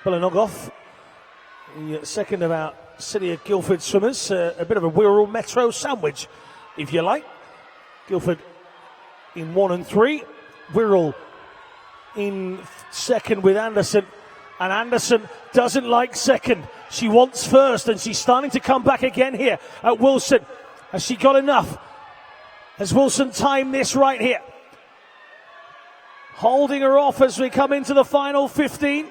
Bolonagoff, the second of our City of Guildford swimmers. A bit of a Wirral Metro sandwich, if you like. Guildford in 1 and 3. Wirral in second with Anderson, and Anderson doesn't like second. She wants first, and she's starting to come back again here at Wilson. Has she got enough? Has Wilson timed this right here? Holding her off as we come into the final 15.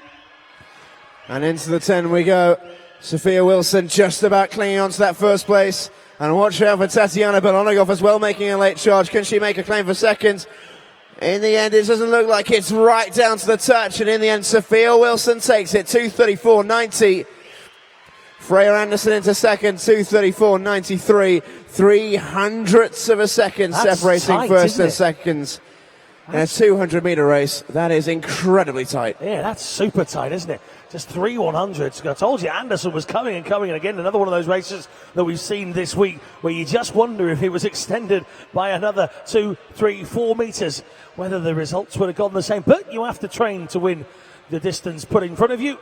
And into the 10 we go. Sophia Wilson just about clinging on to that first place. And watch out for Tatiana Bolonagoff as well, making a late charge. Can she make a claim for second? In the end, it doesn't look like it's right down to the touch. And in the end, Sophia Wilson takes it, 2:34.90. Freya Anderson into second, 2:34.93. 300ths of a second separating tight, first and it? second. In a 200 meter race, that is incredibly tight. Yeah, that's super tight, isn't it? Just 3 100s. I told you Anderson was coming and coming. And again, another one of those races that we've seen this week where you just wonder if it was extended by another 2, 3, 4 meters, whether the results would have gone the same. But you have to train to win the distance put in front of you.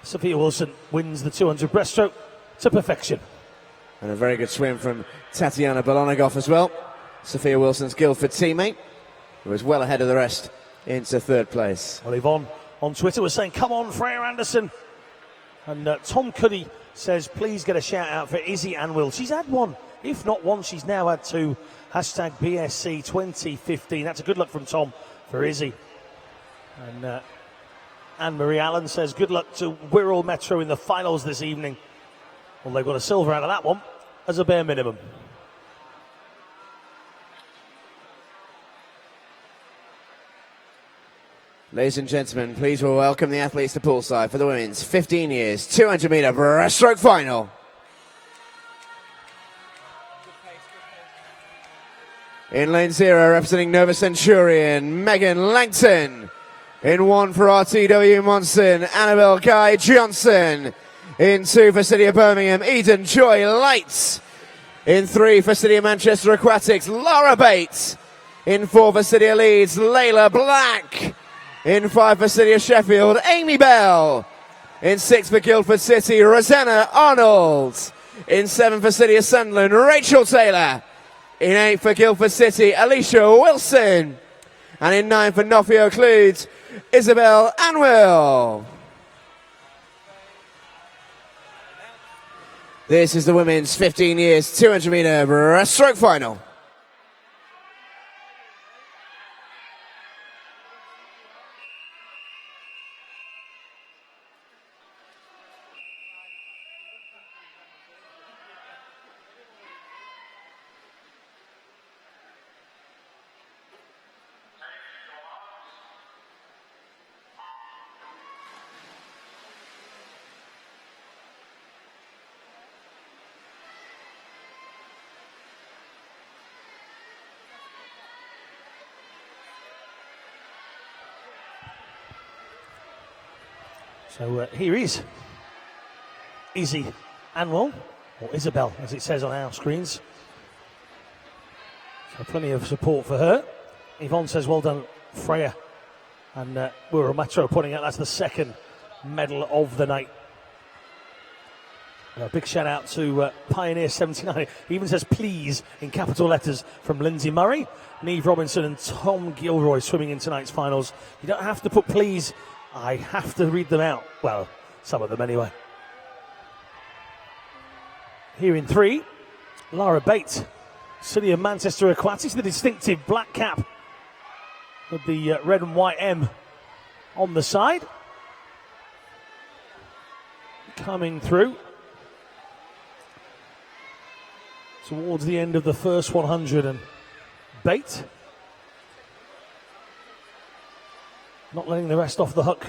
Sophia Wilson wins the 200 breaststroke to perfection. And a very good swim from Tatiana Bolonagoff as well. Sophia Wilson's Guildford teammate, who was well ahead of the rest into third place. Well, Yvonne on Twitter was saying, come on, Freya Anderson. And Tom Cuddy says, please get a shout out for Izzy and Will. She's had one. If not one, she's now had 2. Hashtag BSC 2015. That's a good look from Tom for Izzy. And And Marie Allen says good luck to Wirral Metro in the finals this evening. Well, they've got a silver out of that one as a bare minimum. Ladies and gentlemen, please welcome the athletes to poolside for the women's 15 years 200 meter breaststroke final. In lane 0, representing Nova Centurion, Megan Langton. In 1 for RTW Monson, Annabelle Guy Johnson. In 2 for City of Birmingham, Eden Joy Lights. In 3 for City of Manchester Aquatics, Laura Bates. In 4 for City of Leeds, Layla Black. In 5 for City of Sheffield, Amy Bell. In 6 for Guildford City, Rosanna Arnold. In 7 for City of Sunderland, Rachel Taylor. In 8 for Guildford City, Alicia Wilson. And in 9 for Nottingham Cludes, Isabel Anwell. This is the women's 15 years 200 meter breaststroke final. So here is Izzy Anwell, or Isabel as it says on our screens. So plenty of support for her. Yvonne says well done Freya, and Wirral Metro pointing out that's the second medal of the night. A big shout out to Pioneer 79. He even says please in capital letters from Lindsay Murray, Neve Robinson and Tom Gilroy swimming in tonight's finals. You don't have to put please, I have to read them out. Well, some of them anyway. Here in 3, Lara Bates, City of Manchester Aquatics, the distinctive black cap with the red and white M on the side. Coming through towards the end of the first 100, and Bates not letting the rest off the hook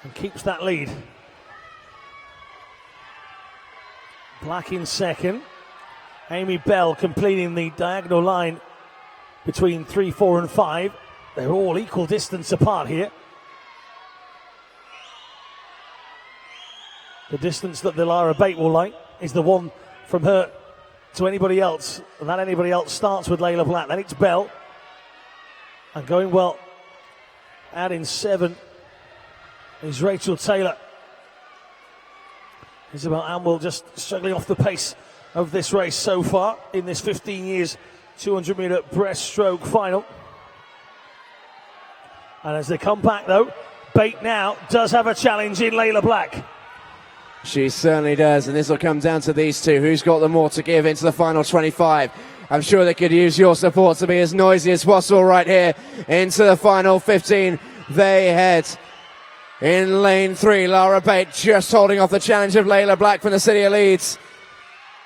and keeps that lead. Black in second. Amy Bell completing the diagonal line between 3, 4 and 5. They're all equal distance apart here. The distance that the Lara Bate will like is the one from her to anybody else. And that anybody else starts with Layla Black. Then it's Bell. And going well out in 7 is Rachel Taylor. Isabel Amwell just struggling off the pace of this race so far in this 15 years 200 meter breaststroke final. And as they come back though, Bate now does have a challenge in Layla Black. She certainly does, and this will come down to these two. Who's got the more to give into the final 25? I'm sure they could use your support to be as noisy as possible right here into the final 15. They head in lane 3. Lara Bate just holding off the challenge of Layla Black from the City of Leeds.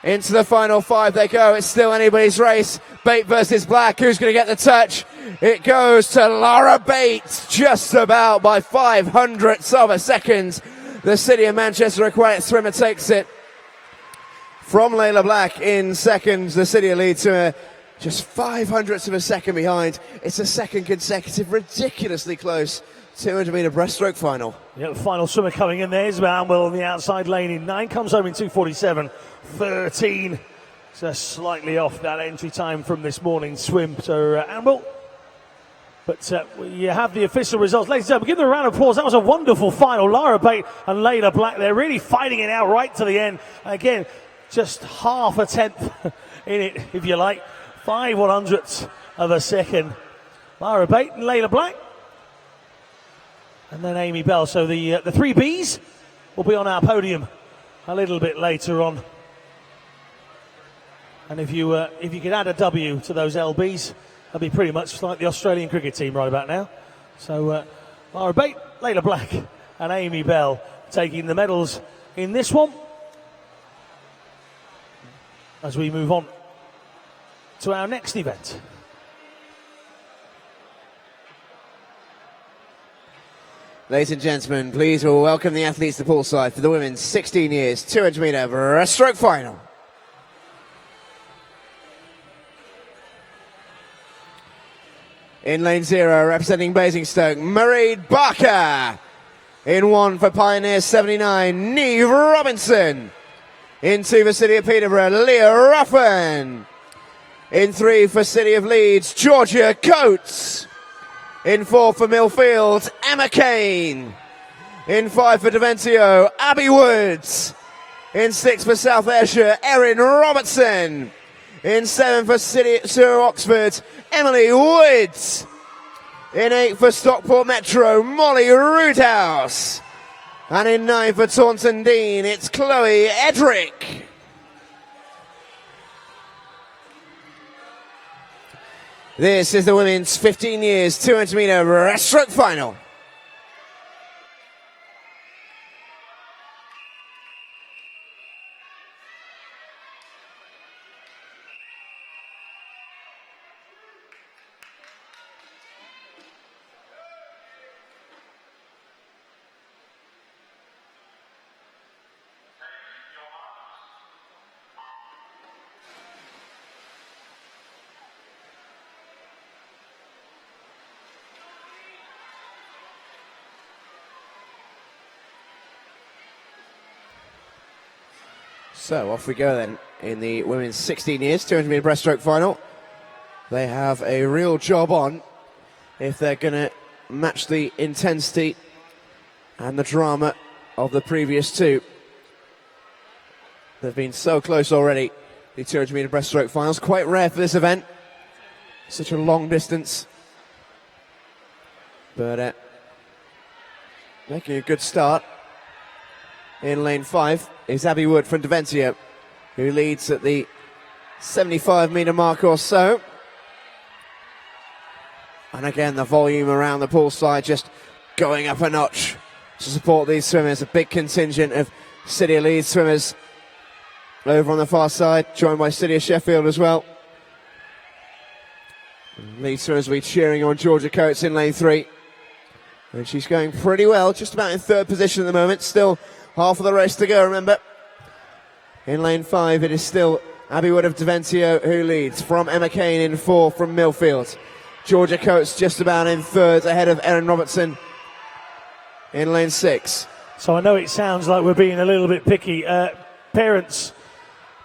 Into the final 5 they go. It's still anybody's race. Bate versus Black. Who's going to get the touch? It goes to Lara Bate just about by 500ths of a second. The City of Manchester Aquatic swimmer takes it from Layla Black in second. The City of Leeds just 500ths of a second behind. It's a second consecutive, ridiculously close 200 meter breaststroke final. Yeah, the final swimmer coming in there is Amwell on the outside lane in 9. Comes home in 2:47.13. So slightly off that entry time from this morning's swim. So Amwell. But you have the official results. Ladies and gentlemen, give them a round of applause. That was a wonderful final. Lara Bate and Layla Black, they're really fighting it out right to the end. Again, just half a tenth in it, if you like. 5/100ths of a second. Lara Bate and Layla Black. And then Amy Bell. So the 3 Bs will be on our podium a little bit later on. And if you could add a W to those LBs, that'd be pretty much like the Australian cricket team right about now. So Lara Bate Layla Black and Amy Bell taking the medals in this one. As we move on to our next event. Ladies and gentlemen, please welcome the athletes to poolside for the women's 16 years 200 metre breaststroke final. In lane 0, representing Basingstoke, Marie Barker. In 1 for Pioneer 79, Neve Robinson. In 2 for City of Peterborough, Leah Ruffin. In 3 for City of Leeds, Georgia Coates. In 4 for Millfield, Emma Kane. In 5 for Deventio, Abby Woods. In 6 for South Ayrshire, Erin Robertson. In 7 for Sir Oxford, Emily Woods. In 8 for Stockport Metro, Molly Roothouse. And in 9 for Taunton Dean, it's Chloe Edrick. This is the women's 15 years 200 metre breaststroke final. So off we go then in the women's 16 years 200 metre breaststroke final. They have a real job on if they're going to match the intensity and the drama of the previous two. They've been so close already, the 200 metre breaststroke finals. Quite rare for this event, such a long distance. But making a good start. In lane 5 is Abby Wood from Deventio, who leads at the 75 metre mark or so. And again, the volume around the poolside just going up a notch to support these swimmers. A big contingent of City of Leeds swimmers over on the far side, joined by City of Sheffield as well. Leeds swimmers will be cheering on Georgia Coates in lane 3. And she's going pretty well, just about in 3rd position at the moment. Still half of the race to go, remember. In lane 5, it is still Abby Wood of Deventio who leads, from Emma Kane in 4 from Millfield. Georgia Coates just about in 3rd, ahead of Erin Robertson in lane 6. So I know it sounds like we're being a little bit picky. Parents,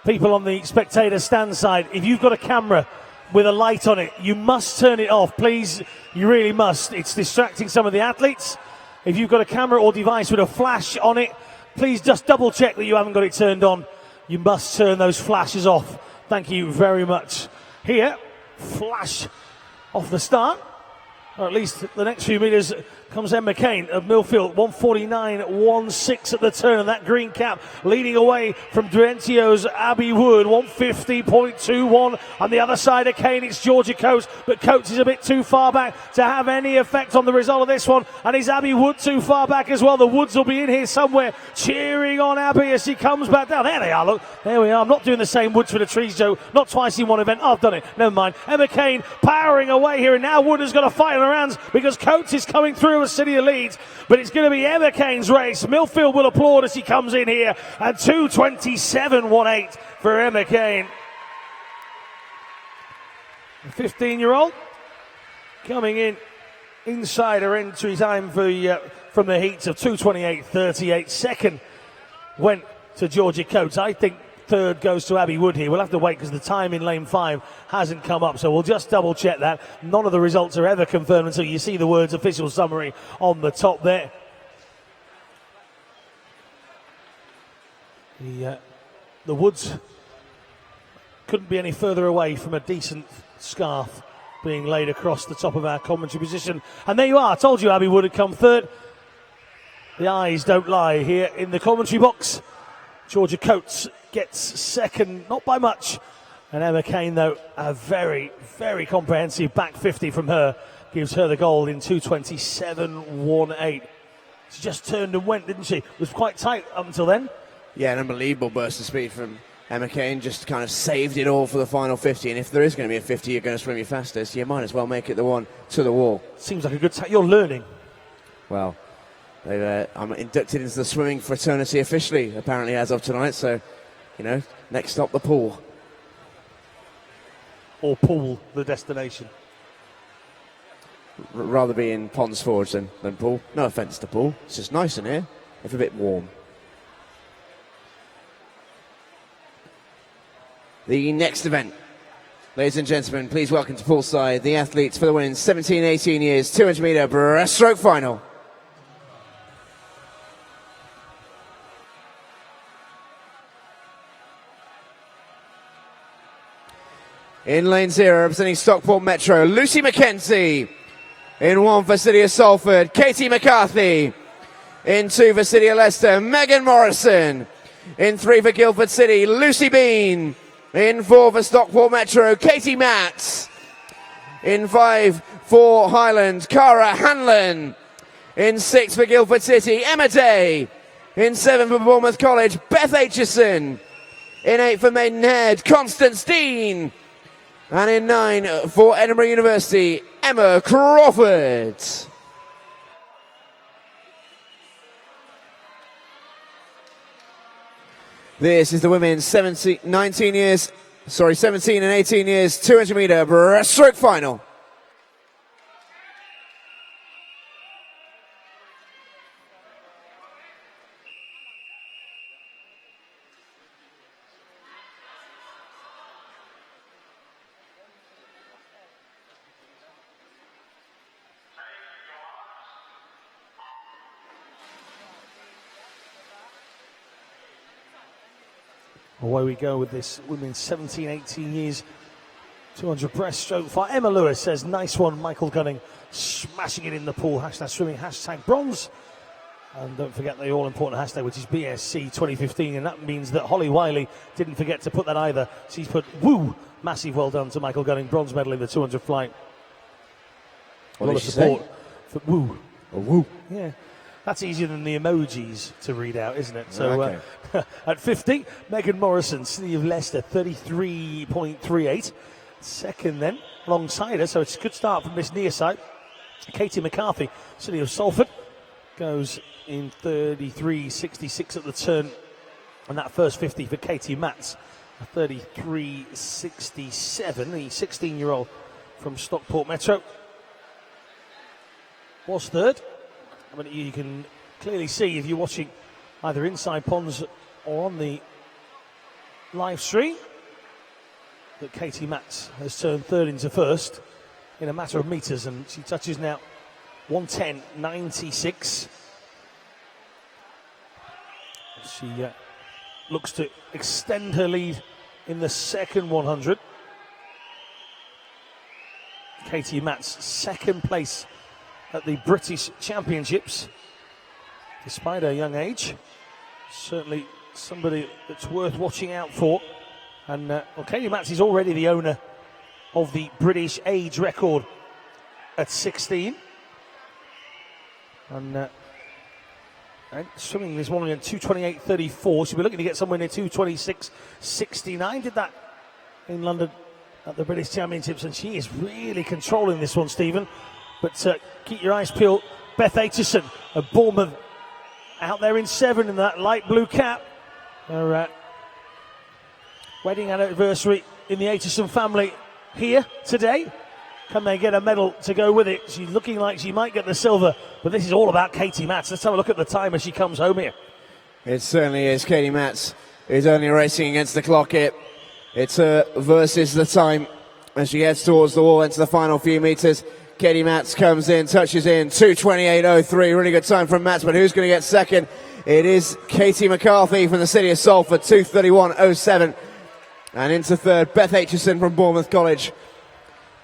people on the spectator stand side, if you've got a camera with a light on it, you must turn it off, please. You really must. It's distracting some of the athletes. If you've got a camera or device with a flash on it, please just double check that you haven't got it turned on. You must turn those flashes off. Thank you very much. Here, flash off the start, or at least the next few metres, comes Emma Kane of Millfield, 149.16 at the turn, and that green cap leading away from Deventio's Abby Wood, 150.21. On the other side of Kane, it's Georgia Coates, but Coates is a bit too far back to have any effect on the result of this one, and is Abby Wood too far back as well? The Woods will be in here somewhere, cheering on Abby as she comes back down. There they are, look, there we are. I'm not doing the same Woods for the trees, Joe, not twice in one event. I've done it, never mind. Emma Kane powering away here, and now Wood has got a fight on her hands because Coates is coming through as City of Leeds, but it's going to be Emma Kane's race. Millfield will applaud as he comes in here, and 2:27.18 for Emma Kane. The 15-year-old coming in inside her entry time for from the heats of 2:28.38. Second went to Georgia Coates. I think third goes to Abby Wood here. We'll have to wait because the time in lane 5 hasn't come up, so we'll just double check that. None of the results are ever confirmed until you see the words official summary on the top there. The Woods couldn't be any further away from a decent scarf being laid across the top of our commentary position. And there you are. I told you Abby Wood had come third. The eyes don't lie here in the commentary box. Georgia Coates gets second, not by much. And Emma Kane, though, a very, very comprehensive back 50 from her, gives her the gold in 2:27.18. She just turned and went, didn't she? It was quite tight up until then. Yeah, an unbelievable burst of speed from Emma Kane. Just kind of saved it all for the final 50. And if there is going to be a 50, you're going to swim your fastest. You might as well make it the one to the wall. Seems like a good time. You're learning. Well, I'm inducted into the swimming fraternity officially, apparently, as of tonight. So, you know, next stop, the pool. Or pool, the destination. Rather be in Ponds Forge than pool. No offence to pool. It's just nice in here, if a bit warm. The next event, ladies and gentlemen, please welcome to poolside the athletes for the women's 17-18 years 200 metre breaststroke final. In lane 0, representing Stockport Metro, Lucy McKenzie. In 1 for City of Salford, Katie McCarthy. In 2 for City of Leicester, Megan Morrison. In 3 for Guildford City, Lucy Bean. In 4 for Stockport Metro, Katie Matz. In 5 for Highland, Cara Hanlon. In 6 for Guildford City, Emma Day. In 7 for Bournemouth College, Beth Aitchison. In 8 for Maidenhead, Constance Dean. And in 9 for Edinburgh University, Emma Crawford. This is the women's 17 and 18 years 200 metre breaststroke final. Away we go with this women's 17-18 years 200 breaststroke for Emma Lewis says, nice one, Michael Gunning, smashing it in the pool, hashtag swimming, hashtag bronze. And don't forget the all-important hashtag, which is BSC 2015, and that means that Holly Wiley didn't forget to put that either. She's put woo, massive well done to Michael Gunning, bronze medal in the 200 flight. A lot of support for woo. A woo. Yeah. That's easier than the emojis to read out, isn't it? So okay. At 50, Megan Morrison, City of Leicester, 33.38. Second then, alongside her, so it's a good start from this near side. Katie McCarthy, City of Salford, goes in 33.66 at the turn. And that first 50 for Katie Matz, 33.67, the 16-year-old from Stockport Metro. Was third. I mean, you can clearly see if you're watching either inside ponds or on the live stream that Katie Matz has turned third into first in a matter of metres, and she touches now 110.96. She looks to extend her lead in the second 100. Katie Matz, second place at the British Championships, despite her young age. Certainly somebody that's worth watching out for. And Katie Matz is already the owner of the British age record at 16. And swimming this morning in 2:28.34. She'll be looking to get somewhere near 2:26.69. Did that in London at the British Championships, and she is really controlling this one, Stephen. But keep your eyes peeled. Beth Aitchison of Bournemouth out there in 7 in that light blue cap. Her wedding anniversary in the Aitchison family here today. Can they get a medal to go with it? She's looking like she might get the silver, but this is all about Katie Matz. Let's have a look at the time as she comes home here. It certainly is. Katie Matz is only racing against the clock here. It's her versus the time as she heads towards the wall into the final few metres. Katie Matz comes in, touches in, 2:28.03. Really good time from Matz, but who's going to get second? It is Katie McCarthy from the City of Salford, 2:31.07. And into third, Beth Aitchison from Bournemouth College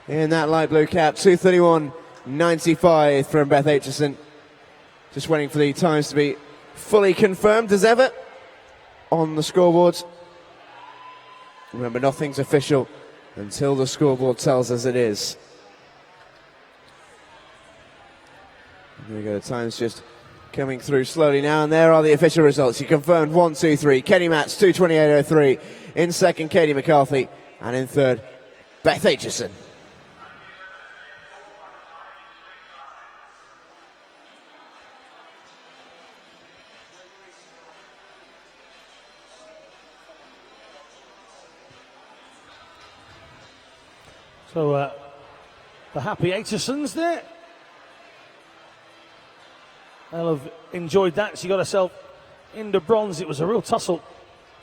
in that light blue cap, 2:31.95 from Beth Aitchison. Just waiting for the times to be fully confirmed as ever on the scoreboards. Remember, nothing's official until the scoreboard tells us it is. There we go, the time's just coming through slowly now, and there are the official results. You confirmed 1, 2, 3. Kenny Matz, 2:28.03. In second, Katie McCarthy. And in third, Beth Aitchison. So the happy Aitchisons there. They'll have enjoyed that. She got herself into bronze. It was a real tussle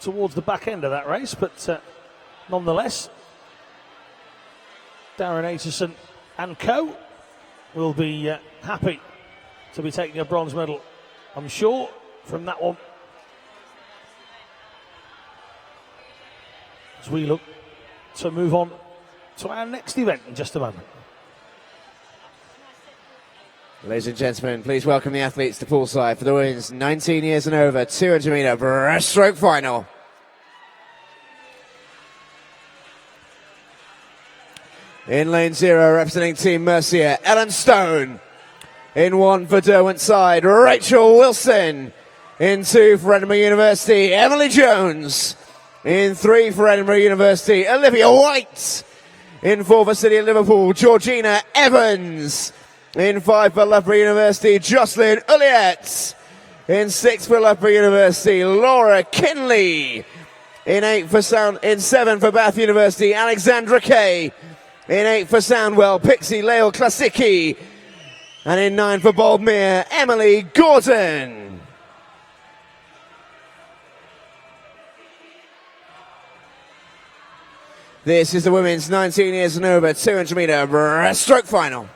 towards the back end of that race, but nonetheless, Darren Aitchison and co will be happy to be taking a bronze medal, I'm sure, from that one. As we look to move on to our next event in just a moment. Ladies and gentlemen, please welcome the athletes to poolside for the women's 19 years and over 200 metre breaststroke final. In lane 0, representing Team Mercia, Ellen Stone. In 1 for Derwent side, Rachel Wilson. In 2 for Edinburgh University, Emily Jones. In 3 for Edinburgh University, Olivia White. In 4 for City of Liverpool, Georgina Evans. In 5 for Loughborough University, Jocelyn Ulliett. In 6 for Loughborough University, Laura Kinley. In 7 for Bath University, Alexandra Kay. In 8 for Soundwell, Pixie Lale Klasicki. And in 9 for Boldmere, Emily Gordon. This is the women's 19 years and over 200 metre breaststroke final.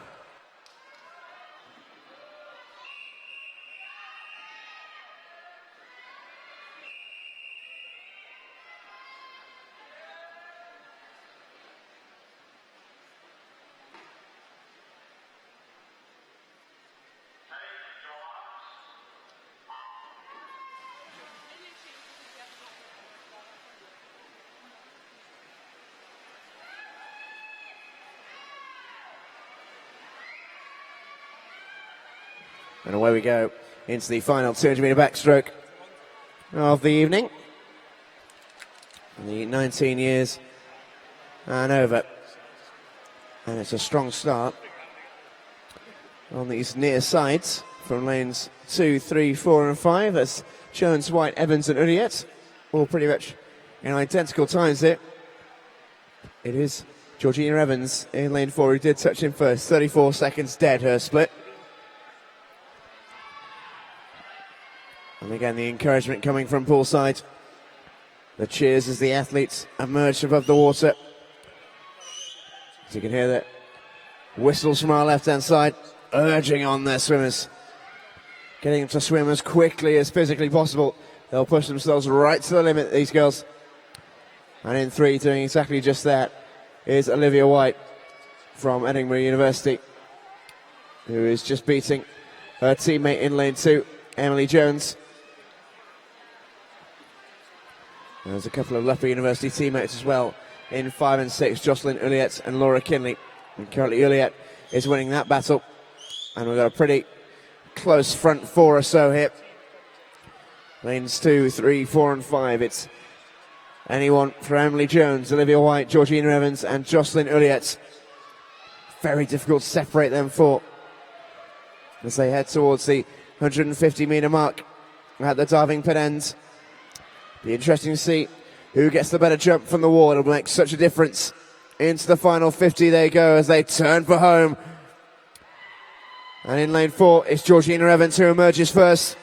And away we go into the final 200 metre backstroke of the evening. The 19 years and over. And it's a strong start on these near sides from lanes 2, 3, 4 and 5. That's Jones, White, Evans and Uriet. All pretty much in identical times there. It is Georgina Evans in lane 4 who did touch him first. 34 seconds dead, her split. And again, the encouragement coming from poolside. The cheers as the athletes emerge above the water. As you can hear the whistles from our left-hand side, urging on their swimmers. Getting them to swim as quickly as physically possible. They'll push themselves right to the limit, these girls. And in 3, doing exactly just that, is Olivia White from Edinburgh University, who is just beating her teammate in lane 2, Emily Jones. There's a couple of Loughborough University teammates as well in 5 and 6, Jocelyn Ulliett and Laura Kinley. And currently Ulliett is winning that battle. And we've got a pretty close front 4 or so here. Lanes 2, 3, 4 and 5. It's anyone for Emily Jones, Olivia White, Georgina Evans and Jocelyn Ulliett. Very difficult to separate them 4 as they head towards the 150 metre mark at the diving pit ends. Be interesting to see who gets the better jump from the wall. It'll make such a difference. Into the final 50 they go as they turn for home. And in lane 4, it's Georgina Evans who emerges first.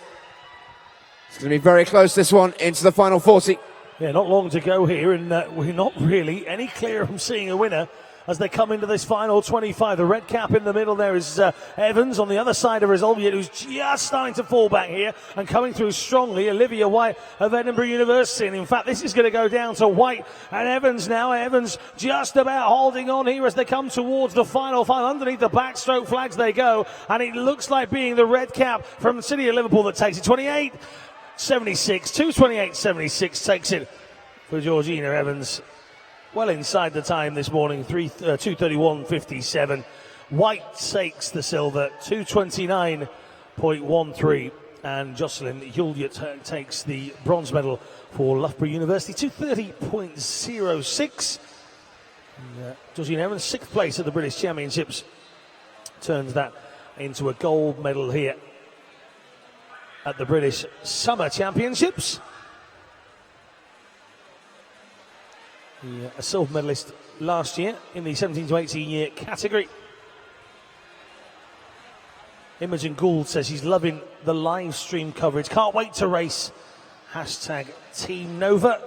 It's going to be very close, this one, into the final 40. Yeah, not long to go here, and we're not really any clearer from seeing a winner as they come into this final 25. The red cap in the middle there is Evans. On the other side of Olivia, who's just starting to fall back here and coming through strongly, Olivia White of Edinburgh University. And in fact, this is going to go down to White and Evans now. Evans just about holding on here as they come towards the final 5. Underneath the backstroke flags they go, and it looks like being the red cap from the City of Liverpool that takes it. 28.76, 2:28.76 takes it for Georgina Evans. Well inside the time this morning, 2:31.57. White takes the silver, 2:29.13. and Jocelyn Hewlett takes the bronze medal for Loughborough University, 2:30.06. Georgina Evans, 6th place at the British Championships, turns that into a gold medal here at the British Summer Championships. A silver medalist last year in the 17 to 18 year category. Imogen Gould says she's loving the live stream coverage. Can't wait to race. Hashtag Team Nova.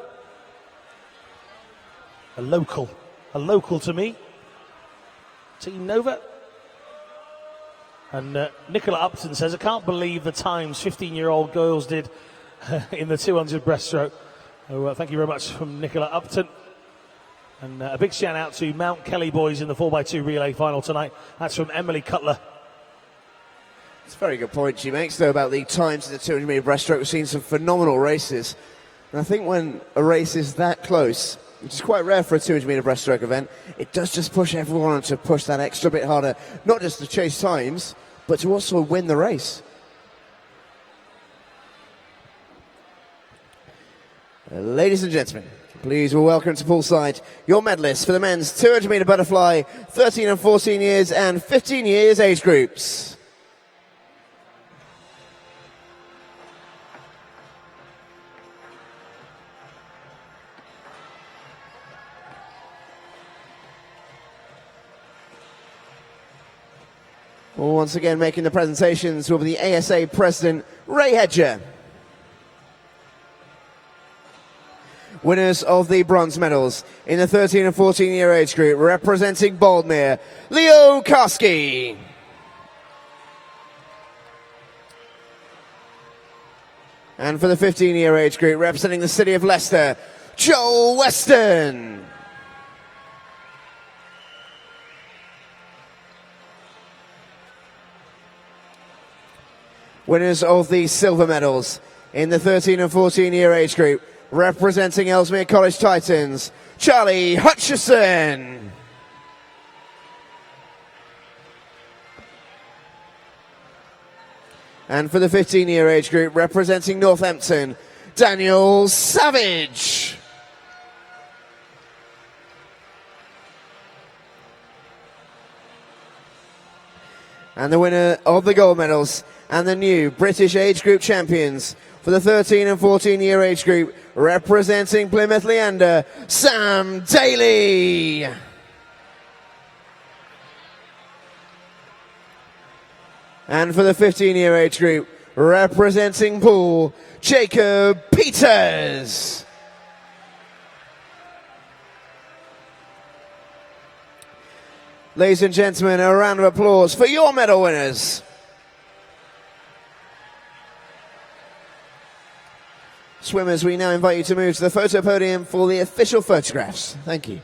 A local to me. Team Nova. And Nicola Upton says, I can't believe the times 15-year-old girls did in the 200 breaststroke. So, thank you very much from Nicola Upton. And a big shout out to Mount Kelly boys in the 4x2 relay final tonight. That's from Emily Cutler. It's a very good point she makes, though, about the times in the 200 metre breaststroke. We've seen some phenomenal races. And I think when a race is that close, which is quite rare for a 200 metre breaststroke event, it does just push everyone to push that extra bit harder, not just to chase times, but to also win the race. Ladies and gentlemen, please welcome to poolside your medalists for the men's 200 metre butterfly, 13 and 14 years and 15 years age groups. Once again making the presentations will be the ASA President, Ray Hedger. Winners of the bronze medals in the 13 and 14 year age group, representing Boldmere, Leo Karski. And for the 15 year age group, representing the city of Leicester, Joel Weston. Winners of the silver medals in the 13 and 14 year age group, representing Ellesmere College Titans, Charlie Hutchison. And for the 15 year age group, representing Northampton, Daniel Savage. And the winner of the gold medals and the new British age group champions for the 13 and 14 year age group, representing Plymouth Leander, Sam Daly. And for the 15 year age group, representing Poole, Jacob Peters. Ladies and gentlemen, a round of applause for your medal winners. Swimmers, we now invite you to move to the photo podium for the official photographs. Thank you.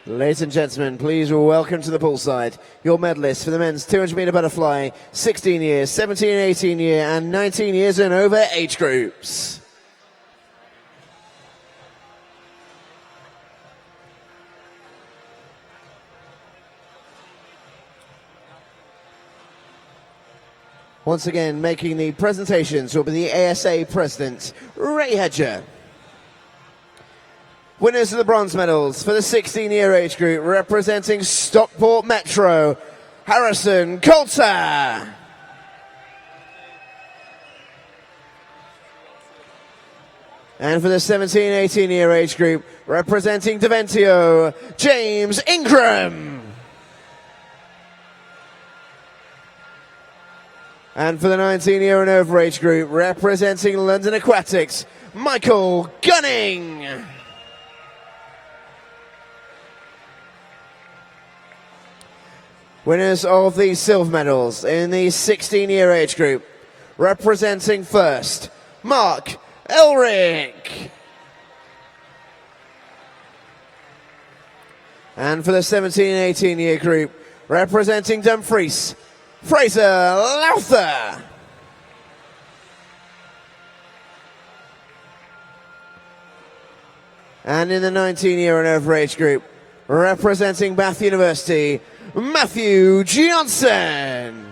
Ladies and gentlemen, please welcome to the poolside your medalists for the men's 200 metre butterfly, 16 years, 17 and 18 year and 19 years and over age groups. Once again, making the presentations will be the ASA President, Ray Hedger. Winners of the bronze medals for the 16 year age group, representing Stockport Metro, Harrison Coulter. And for the 17-18 year age group, representing Deventio, James Ingram. And for the 19 year and over age group, representing London Aquatics, Michael Gunning. Winners of the silver medals in the 16 year age group, representing first, Mark Elric. And for the 17 and 18 year group, representing Dumfries, Fraser Lowther. And in the 19 year and over age group, representing Bath University, Matthew Johnson.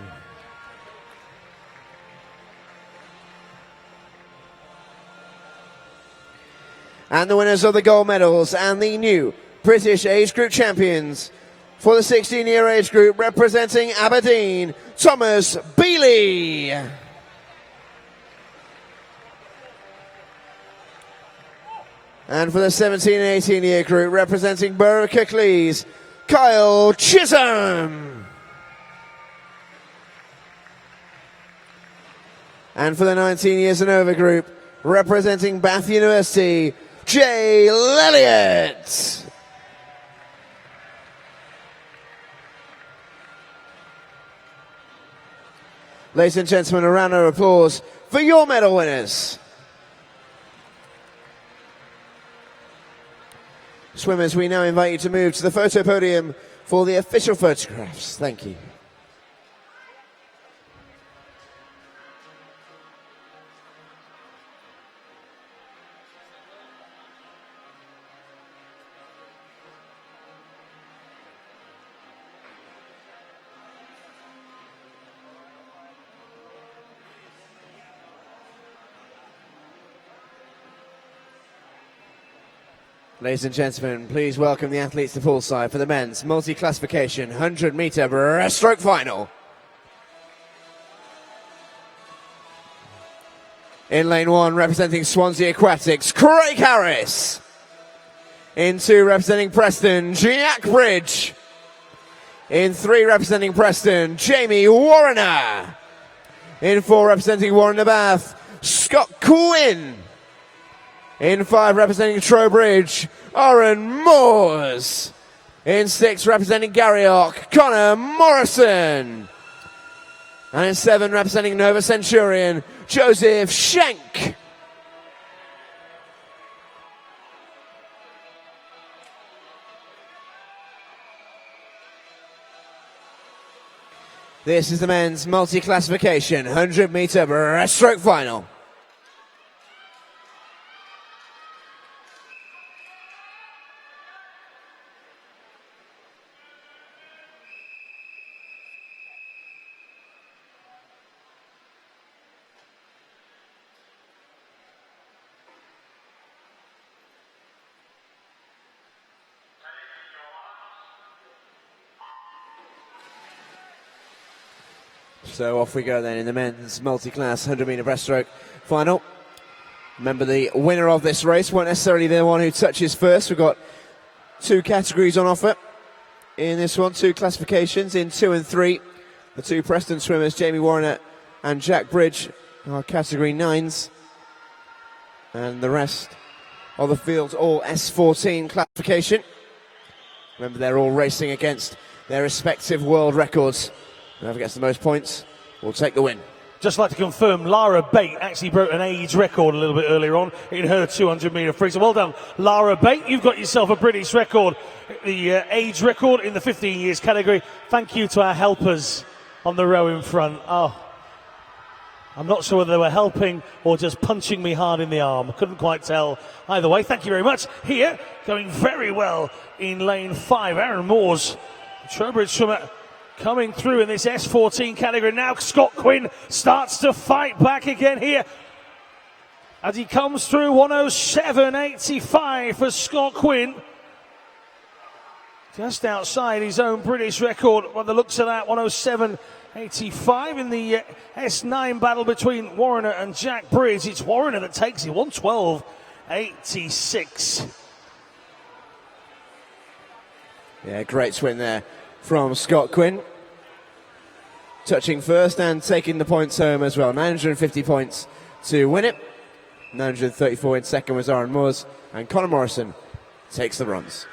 And the winners of the gold medals and the new British age group champions for the 16 year age group, representing Aberdeen, Thomas Bealey. And for the 17 and 18 year group, representing Berwick-Kirklees, Kyle Chisholm. And for the 19 years and over group, representing Bath University, Jay Lelliott. Ladies and gentlemen, a round of applause for your medal winners. Swimmers, we now invite you to move to the photo podium for the official photographs. Thank you. Ladies and gentlemen, please welcome the athletes to poolside for the men's multi-classification 100-meter breaststroke final. In lane 1, representing Swansea Aquatics, Craig Harris. In 2, representing Preston, Jack Bridge. In 3, representing Preston, Jamie Warrener. In 4, representing Warrener Bath, Scott Quinn. In 5, representing Trowbridge, Oren Moores. In 6, representing Garriock, Connor Morrison. And in 7, representing Nova Centurion, Joseph Schenk. This is the men's multi-classification 100-meter breaststroke final. So off we go then in the men's multi-class 100-meter breaststroke final. Remember, the winner of this race won't necessarily be the one who touches first. We've got 2 categories on offer in this one, 2 classifications in 2 and 3. The 2 Preston swimmers, Jamie Warrener and Jack Bridge, are category 9s. And the rest of the field, all S14 classification. Remember, they're all racing against their respective world records. Whoever gets the most points will take the win. Just like to confirm, Lara Bate actually broke an age record a little bit earlier on in her 200-metre free. So well done, Lara Bate. You've got yourself a British record, the age record in the 15 years category. Thank you to our helpers on the row in front. Oh, I'm not sure whether they were helping or just punching me hard in the arm. Couldn't quite tell. Either way, thank you very much. Here, going very well in lane 5, Aaron Moores, Trowbridge swimmer, coming through in this S14 category. Now Scott Quinn starts to fight back again here as he comes through. 107.85 for Scott Quinn. Just outside his own British record by the looks of that. 107.85 in the S9 battle between Warrener and Jack Bridge. It's Warrener that takes it. 112.86. Yeah, great swim there from Scott Quinn. Touching first and taking the points home as well. 950 points to win it. 934 in second was Aaron Moores, and Connor Morrison takes the bronze.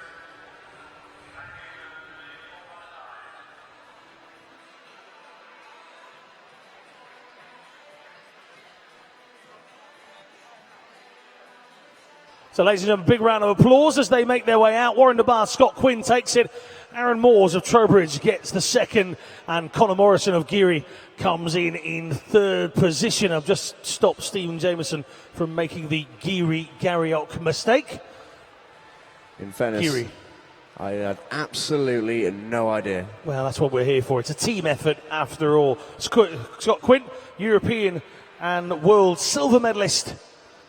So, ladies and gentlemen, big round of applause as they make their way out. Warren DeBar, Scott Quinn takes it. Aaron Moores of Trowbridge gets the second, and Connor Morrison of Geary comes in third position. I've just stopped Stephen Jameson from making the Geary Garriock mistake. In fairness, Geary. I had absolutely no idea. Well, that's what we're here for. It's a team effort after all. Scott Quinn, European and world silver medalist,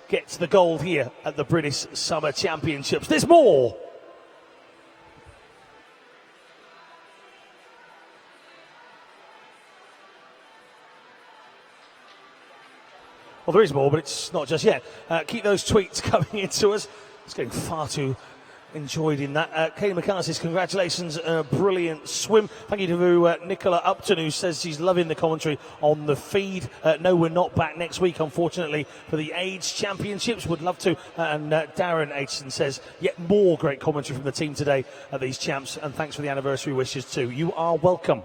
gets the gold here at the British Summer Championships. There's more. Well, there is more, but it's not just yet. Keep those tweets coming into us. It's getting far too enjoyed in that. Katie McCarthy says, congratulations, brilliant swim. Thank you to Nicola Upton, who says she's loving the commentary on the feed. No, we're not back next week, unfortunately, for the AIDS Championships. Would love to. And Darren Aitchison says, yet more great commentary from the team today at these champs. And thanks for the anniversary wishes too. You are welcome.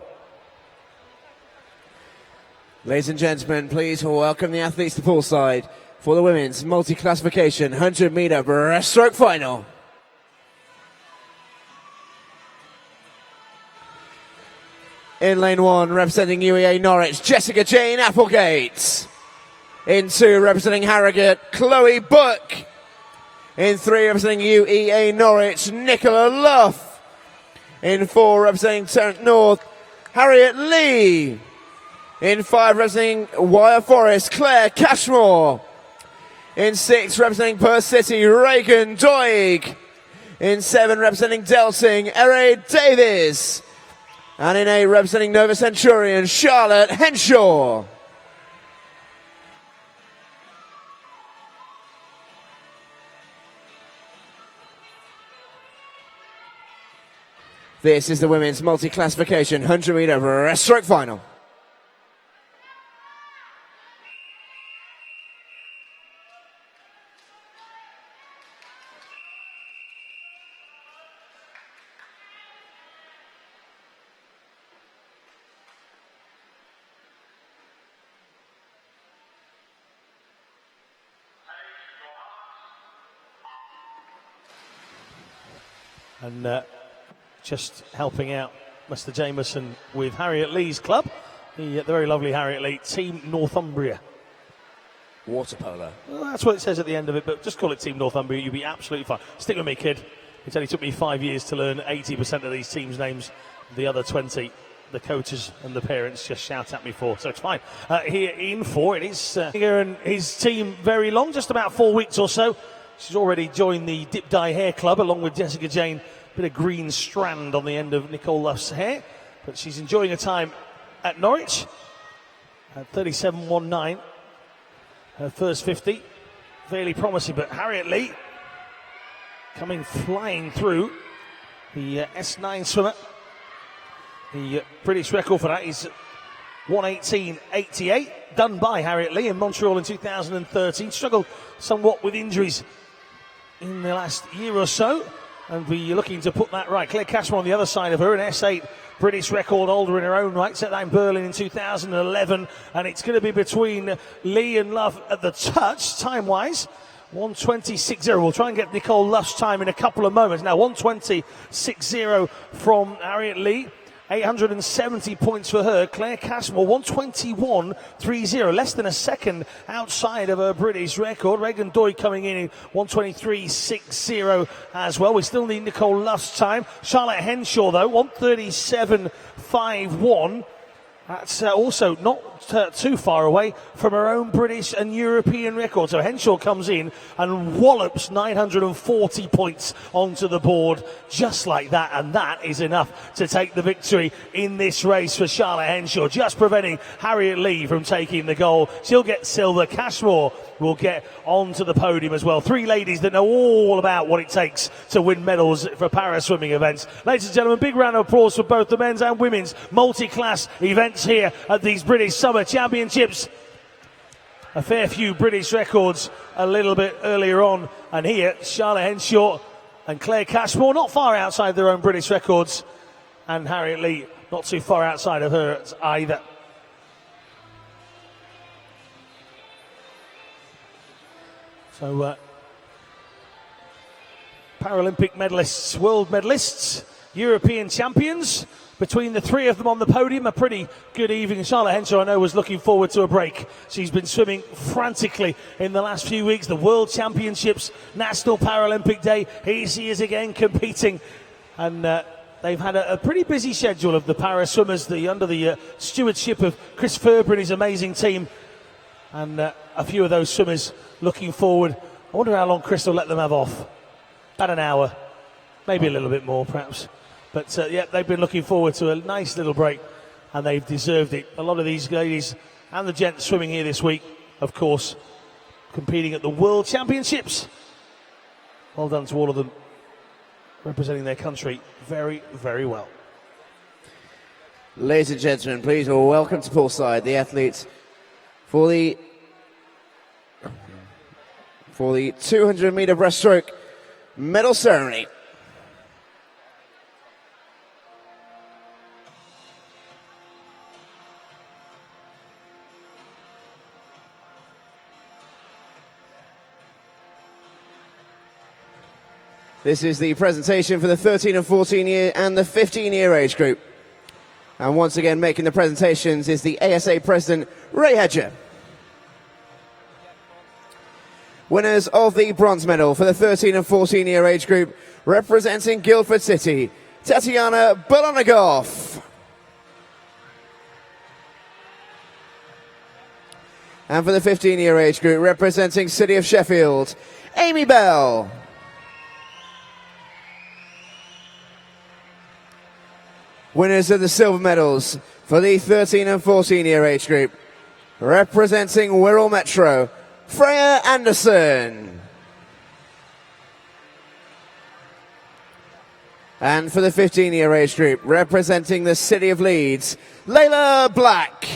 Ladies and gentlemen, please welcome the athletes to poolside for the women's multi-classification 100-meter breaststroke final. In lane 1, representing UEA Norwich, Jessica Jane Applegate. In 2, representing Harrogate, Chloe Book. In 3, representing UEA Norwich, Nicola Luff. In 4, representing Trent North, Harriet Lee. In 5, representing Wyre Forest, Claire Cashmore. In 6, representing Perth City, Reagan Doig. In 7, representing Delting, Ere Davis. And in 8, representing Nova Centurion, Charlotte Henshaw. This is the women's multi-classification 100-meter breaststroke final. And just helping out Mr. Jameson with Harriet Lee's club, the very lovely Harriet Lee, Team Northumbria. Water polo. Well, that's what it says at the end of it, but just call it Team Northumbria, you'll be absolutely fine. Stick with me, kid. It only took me 5 years to learn 80% of these teams' names. The other 20, the coaches and the parents just shout at me for, so it's fine. Here in 4, it is here and his team very long, just about 4 weeks or so. She's already joined the Dip Dye Hair Club along with Jessica Jane. Bit of green strand on the end of Nicole Luff's hair, but she's enjoying her time at Norwich at 37.19. Her first 50, fairly promising, but Harriet Lee coming flying through. The S9 swimmer. The British record for that is 1:18.88, done by Harriet Lee in Montreal in 2013. Struggled somewhat with injuries in the last year or so, and we're looking to put that right. Claire Cashmore on the other side of her, an S8 British record holder in her own right, set that in Berlin in 2011, and it's going to be between Lee and Love at the touch, time-wise. 1:20.60. We'll try and get Nicole Luff's time in a couple of moments. Now, 1:20.60 from Harriet Lee. 870 points for her. Claire Cashmore, 1:21.30, less than a second outside of her British record. Reagan Doig coming in 1:23.60 as well. We still need Nicole Luff's time. Charlotte Henshaw, though, 1:37.51. That's also not too far away from her own British and European record. So Henshaw comes in and wallops 940 points onto the board just like that. And that is enough to take the victory in this race for Charlotte Henshaw, just preventing Harriet Lee from taking the goal. She'll get silver. Cashmore will get onto the podium as well. Three ladies that know all about what it takes to win medals for para-swimming events. Ladies and gentlemen, big round of applause for both the men's and women's multi-class events here at these British Summer Championships. A fair few British records a little bit earlier on, and here Charlotte Henshaw and Claire Cashmore not far outside their own British records, and Harriet Lee not too far outside of hers either. So Paralympic medalists, world medalists, European champions. Between the three of them on the podium, a pretty good evening. Charlotte Henshaw, I know, was looking forward to a break. She's been swimming frantically in the last few weeks. The World Championships, National Paralympic Day. Here she is again competing. And they've had a pretty busy schedule of the para swimmers under the stewardship of Chris Ferber and his amazing team. And a few of those swimmers looking forward. I wonder how long Chris will let them have off. About an hour, maybe a little bit more perhaps. But yeah, they've been looking forward to a nice little break, and they've deserved it. A lot of these ladies and the gents swimming here this week, of course, competing at the World Championships. Well done to all of them, representing their country very, very well. Ladies and gentlemen, please welcome to poolside the athletes for the 200-meter breaststroke medal ceremony. This is the presentation for the 13 and 14 year and the 15-year age group. And once again making the presentations is the ASA President, Ray Hedger. Winners of the bronze medal for the 13 and 14-year age group, representing Guildford City, Tatiana Bolonagov. And for the 15-year age group, representing City of Sheffield, Amy Bell. Winners of the silver medals for the 13 and 14-year age group, representing Wirral Metro, Freya Anderson. And for the 15-year age group, representing the City of Leeds, Layla Black.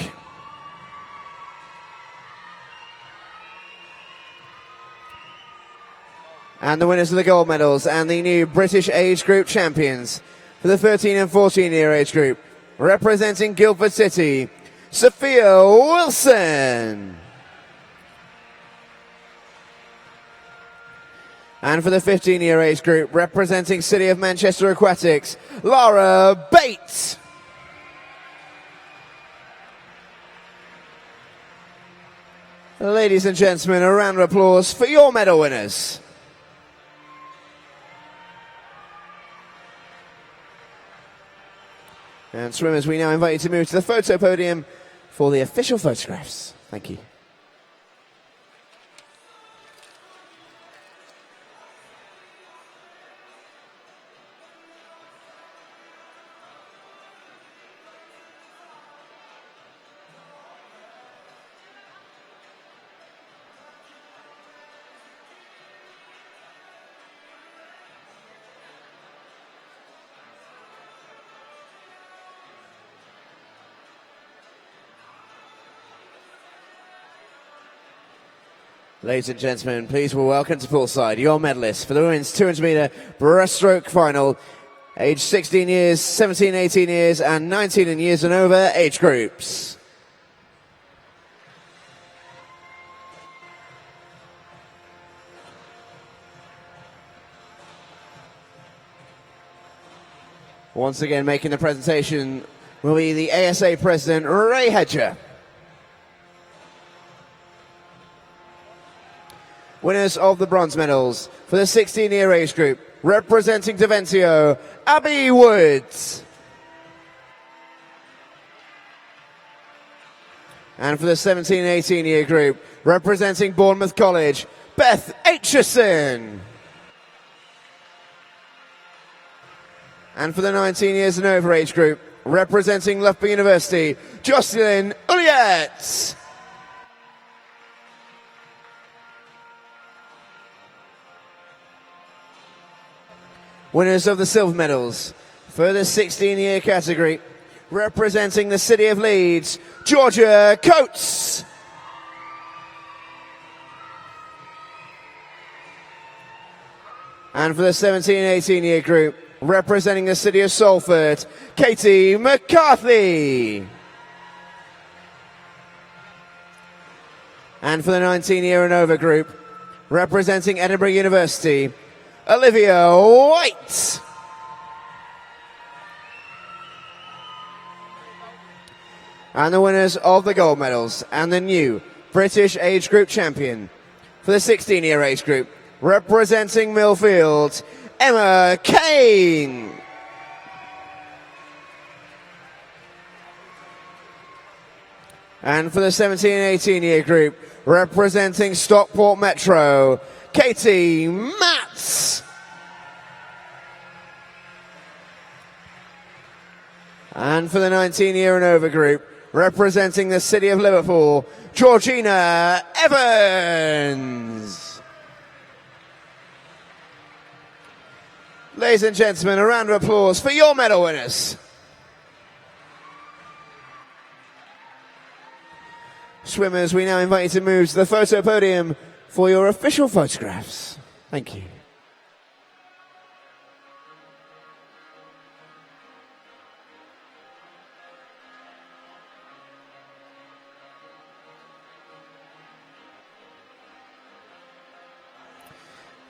And the winners of the gold medals and the new British age group champions for the 13 and 14-year age group, representing Guildford City, Sophia Wilson. And for the 15-year age group, representing City of Manchester Aquatics, Lara Bates. Ladies and gentlemen, a round of applause for your medal winners. And swimmers, we now invite you to move to the photo podium for the official photographs. Thank you. Ladies and gentlemen, please welcome to poolside your medalists for the women's 200-meter breaststroke final, age 16 years, 17, 18 years, and 19 years and over age groups. Once again, making the presentation will be the ASA President, Ray Hedger. Winners of the bronze medals for the 16-year age group, representing Daventio, Abby Woods. And for the 17-18-year group, representing Bournemouth College, Beth Aitchison. And for the 19 years and over age group, representing Loughborough University, Jocelyn Uliet. Winners of the silver medals for the 16-year category, representing the City of Leeds, Georgia Coates. And for the 17-18-year group, representing the City of Salford, Katie McCarthy. And for the 19-year and over group, representing Edinburgh University, Olivia White. And the winners of the gold medals and the new British age group champion for the 16-year age group, representing Millfield, Emma Kane. And for the 17 and 18-year group, representing Stockport Metro, Katie Matz. And for the 19-year and over group, representing the city of Liverpool, Georgina Evans. Ladies and gentlemen, a round of applause for your medal winners. Swimmers, we now invite you to move to the photo podium for your official photographs. Thank you.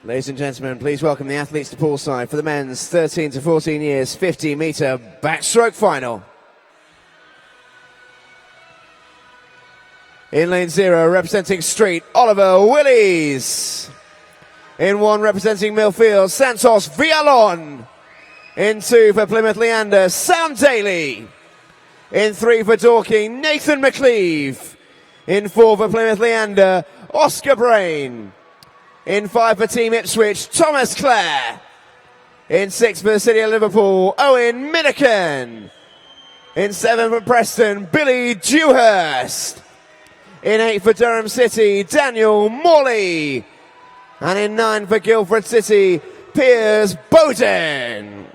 Ladies and gentlemen, please welcome the athletes to poolside for the men's 13 to 14 years 50-metre backstroke final. In lane 0, representing Street, Oliver Willies. In 1, representing Millfield, Santos Villalon. In 2, for Plymouth Leander, Sam Daly. In 3, for Dorking, Nathan McLeave. In 4, for Plymouth Leander, Oscar Brain. In 5, for Team Ipswich, Thomas Clare. In 6, for the City of Liverpool, Owen Miniken. In 7, for Preston, Billy Dewhurst. In 8, for Durham City, Daniel Morley. And in 9, for Guildford City, Piers Bowden.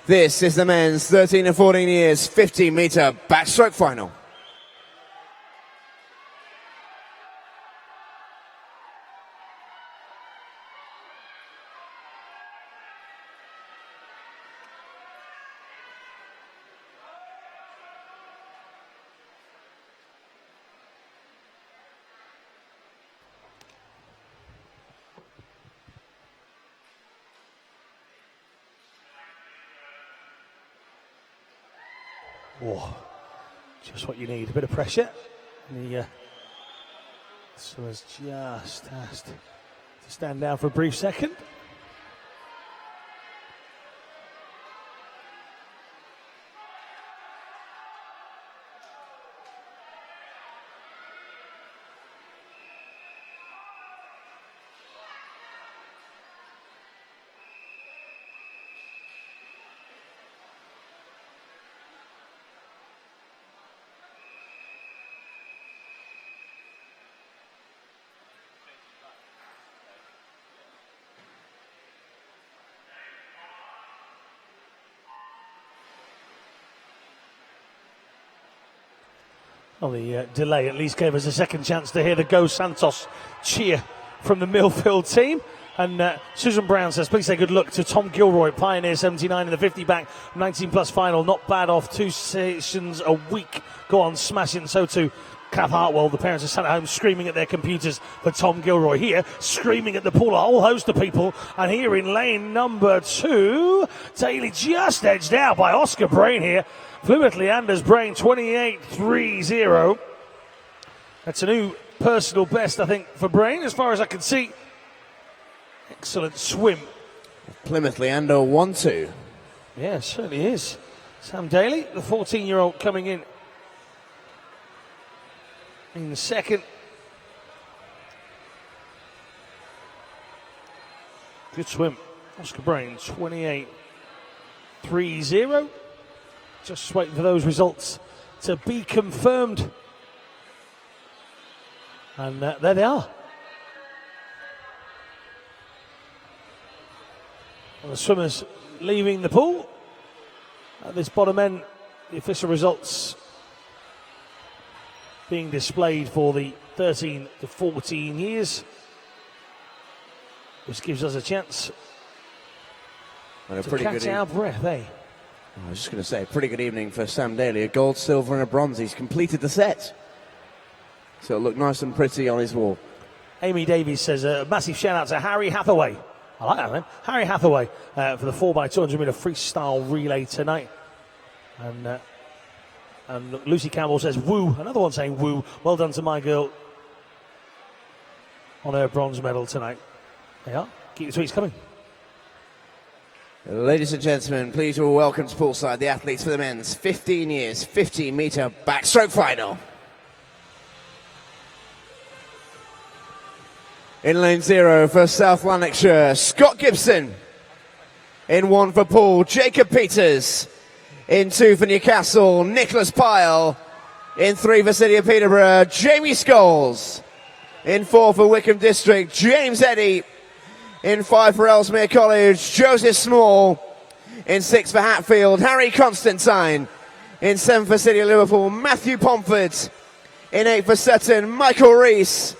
This is the men's 13 to 14 years 50-metre backstroke final. Oh, just what you need, a bit of pressure. The Swimmers just asked to stand down for a brief second. Well, the delay at least gave us a second chance to hear the Go Santos cheer from the Millfield team. And Susan Brown says, please say good luck to Tom Gilroy, Pioneer 79 in the 50 back, 19 plus final. Not bad off 2 sessions a week. Go on, smashing. So too Kath Hartwell. The parents are sat at home screaming at their computers for Tom Gilroy. Here, screaming at the pool, a whole host of people. And here in lane number 2, Daly just edged out by Oscar Brain here. Plymouth Leander's Brain 28.30. That's a new personal best, I think, for Brain, as far as I can see. Excellent swim. Plymouth Leander 1-2. Yeah, it certainly is. Sam Daly, the 14-year-old, coming in the second. Good swim. Oscar Brain 28.30. Just waiting for those results to be confirmed. And there they are. And the swimmers leaving the pool. At this bottom end, the official results being displayed for the 13 to 14 years. Which gives us a chance to catch our breath, eh? I was just going to say, pretty good evening for Sam Daly. A gold, silver and a bronze. He's completed the set. so it'll look nice and pretty on his wall. Amy Davies says a massive shout out to Harry Hathaway. I like that name. Harry Hathaway for the 4x200 metre freestyle relay tonight. And Lucy Campbell says woo. Another one saying woo. Well done to my girl on her bronze medal tonight. They are. Keep the tweets coming. Ladies and gentlemen, please all welcome to poolside the athletes for the men's 15 years, 50-metre backstroke final. In lane 0 for South Lanarkshire, Scott Gibson. In 1 for Poole, Jacob Peters. In 2 for Newcastle, Nicholas Pyle. In 3 for City of Peterborough, Jamie Scholes. In 4 for Wickham District, James Eddy. In 5 for Ellesmere College, Joseph Small. In 6 for Hatfield, Harry Constantine. In 7 for City of Liverpool, Matthew Pomford. In 8 for Sutton, Michael Rees.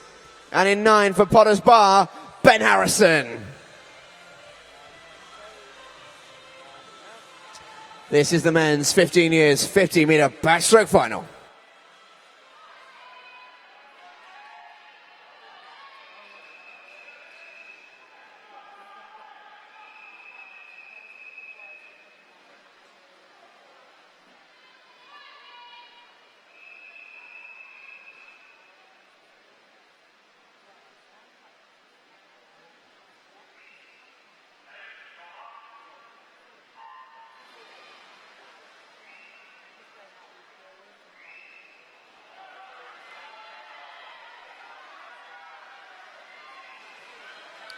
And in 9 for Potters Bar, Ben Harrison. This is the men's 15 years, 50-metre backstroke final.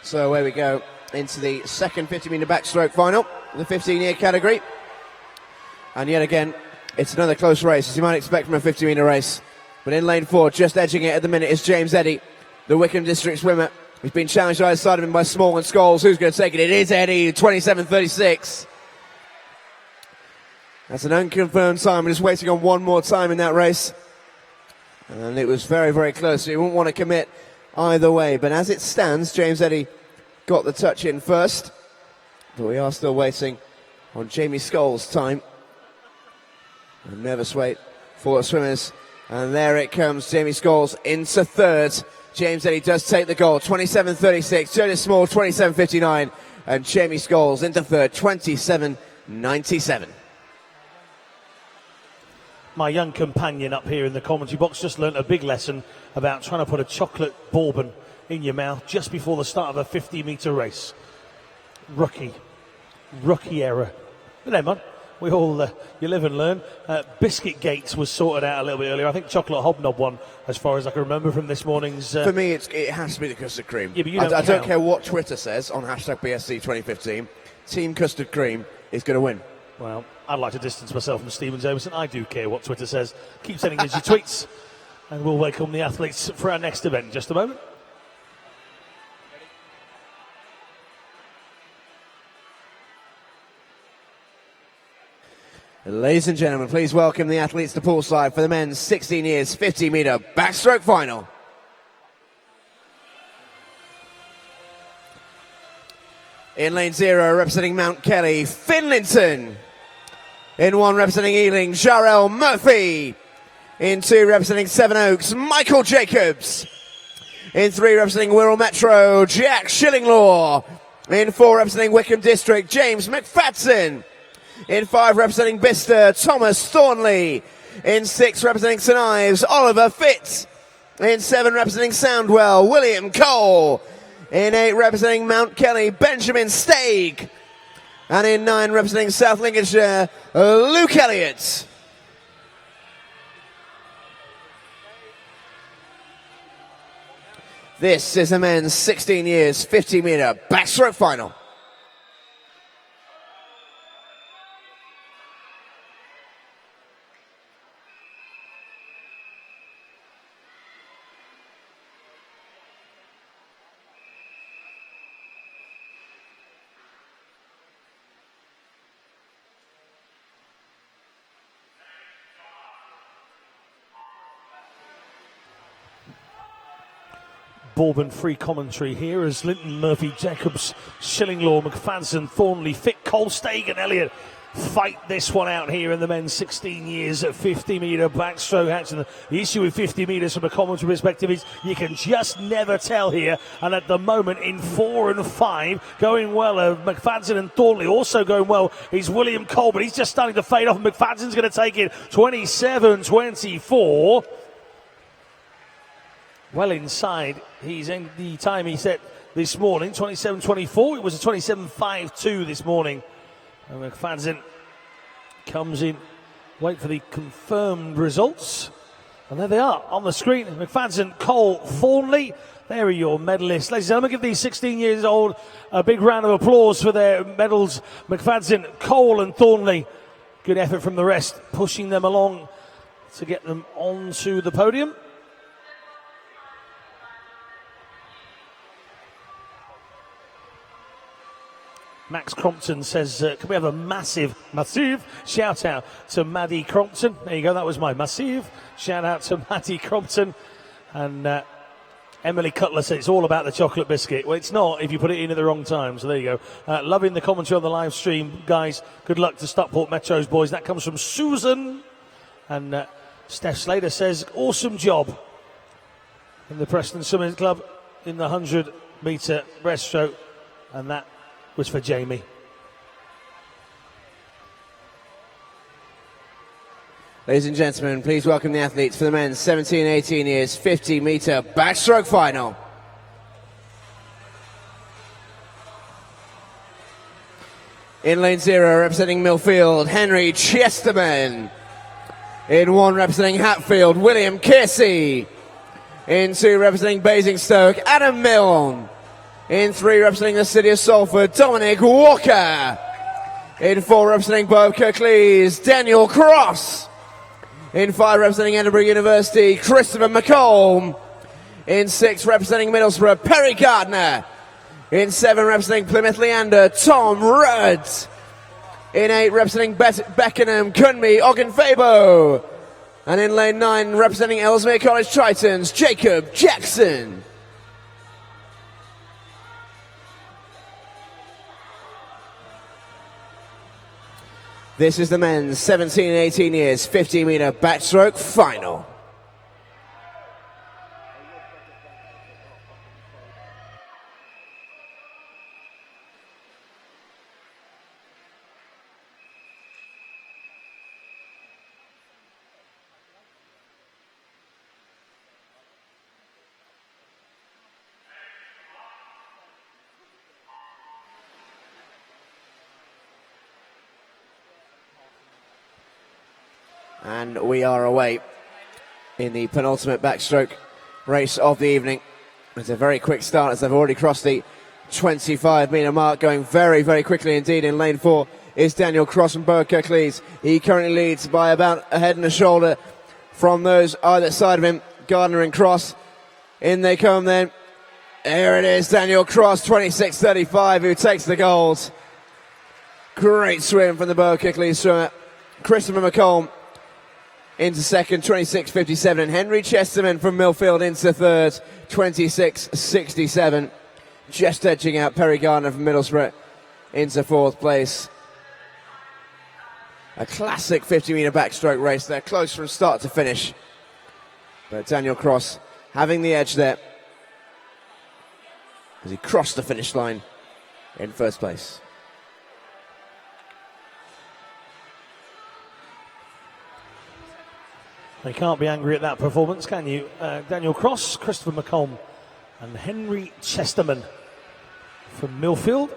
So away we go into the second 50-metre backstroke final, the 15-year category. And yet again, it's another close race, as you might expect from a 50-metre race. But in lane 4, just edging it at the minute, is James Eddy, the Wickham District swimmer. He's been challenged either side of him by Small and Scholes. Who's going to take it? It is Eddy, 27.36. That's an unconfirmed time. We're just waiting on one more time in that race. And it was very, very close, so you wouldn't want to commit either way. But as it stands, James Eddy got the touch in first. But we are still waiting on Jamie Scholes' time. A nervous wait for the swimmers. And there it comes, Jamie Scholes into third. James Eddy does take the goal, 27.36. Joseph Small, 27.59. And Jamie Scholes into third, 27.97. My young companion up here in the commentary box just learnt a big lesson about trying to put a chocolate bourbon in your mouth just before the start of a 50-metre race. Rookie error. But never mind. We all, you live and learn. Biscuit Gates was sorted out a little bit earlier. I think Chocolate Hobnob won, as far as I can remember from this morning's... For me, it has to be the custard cream. Yeah, but you I don't care what Twitter says on hashtag BSC 2015. Team Custard Cream is going to win. Well, I'd like to distance myself from Stephen Jamieson. I do care what Twitter says. Keep sending us your tweets. And we'll welcome the athletes for our next event in just a moment. Ladies and gentlemen, please welcome the athletes to poolside for the men's 16 years, 50-metre backstroke final. In lane 0, representing Mount Kelly, Finlinton. In 1, representing Ealing, Jarrell Murphy. In 2, representing Sevenoaks, Michael Jacobs. In 3, representing Wirral Metro, Jack Shillinglaw. In 4, representing Wickham District, James McFadden. In 5, representing Bicester, Thomas Thornley. In 6, representing St Ives, Oliver Fitz. In 7, representing Soundwell, William Cole. In 8, representing Mount Kelly, Benjamin Staig. And in 9, representing South Lincolnshire, Luke Elliott. This is the men's 16 years, 50-metre backstroke final. Bourbon free commentary here as Linton, Murphy, Jacobs, Shillinglaw, McFadden, Thornley, Fitt, Cole, Staig and Elliott fight this one out here in the men's 16 years at 50-metre backstroke action. The issue with 50 metres from a commentary perspective is you can just never tell here. And at the moment, in 4 and 5, going well. McFadden and Thornley also going well. Is William Cole, but he's just starting to fade off. And McFadden's going to take it 27-24. Well inside. He's in the time he set this morning, 27-24. It was a 27-5-2 this morning. And McFadden comes in. Wait for the confirmed results. And there they are on the screen. McFadden, Cole, Thornley. There are your medalists. Ladies and gentlemen, give these 16 years old a big round of applause for their medals. McFadden, Cole and Thornley. Good effort from the rest, pushing them along to get them onto the podium. Max Crompton says, can we have a massive shout out to Maddie Crompton? There you go, that was my massive shout out to Maddie Crompton. And Emily Cutler said it's all about the chocolate biscuit. Well, it's not if you put it in at the wrong time, so there you go. Loving the commentary on the live stream, guys. Good luck to Stockport Metro's boys. That comes from Susan. And Steph Slater says, awesome job in the Preston Swimming Club in the 100-metre breaststroke. And that was for Jamie. Ladies and gentlemen, please welcome the athletes for the men's 17-18 years 50-metre backstroke final. In lane 0, representing Millfield, Henry Chesterman. In 1, representing Hatfield, William Kersey. In 2, representing Basingstoke, Adam Milne. In 3, representing the city of Salford, Dominic Walker. In 4, representing Bob Kirklees, Daniel Cross. In 5, representing Edinburgh University, Christopher McComb. In 6, representing Middlesbrough, Perry Gardner. In 7, representing Plymouth Leander, Tom Rudd. In 8, representing Beckenham, Cunby, Ogunfabo. And in lane 9, representing Ellesmere College Tritons, Jacob Jackson. This is the men's 17-18 years 50-metre backstroke final. And we are away in the penultimate backstroke race of the evening. It's a very quick start as they've already crossed the 25-metre mark, going very, very quickly indeed. In lane 4 is Daniel Cross from Boa Kirklees. He currently leads by about a head and a shoulder from those either side of him, Gardner and Cross. In they come then. There it is, Daniel Cross, 26.35, who takes the gold. Great swim from the Boa Kirklees swimmer. Christopher McComb into second, 26.57, and Henry Chesterman from Millfield into third, 26.67. Just edging out Perry Gardner from Middlesbrough into fourth place. A classic 50-metre backstroke race. They're close from start to finish. But Daniel Cross having the edge there as he crossed the finish line in first place. You can't be angry at that performance, can you? Daniel Cross, Christopher McComb, and Henry Chesterman from Millfield.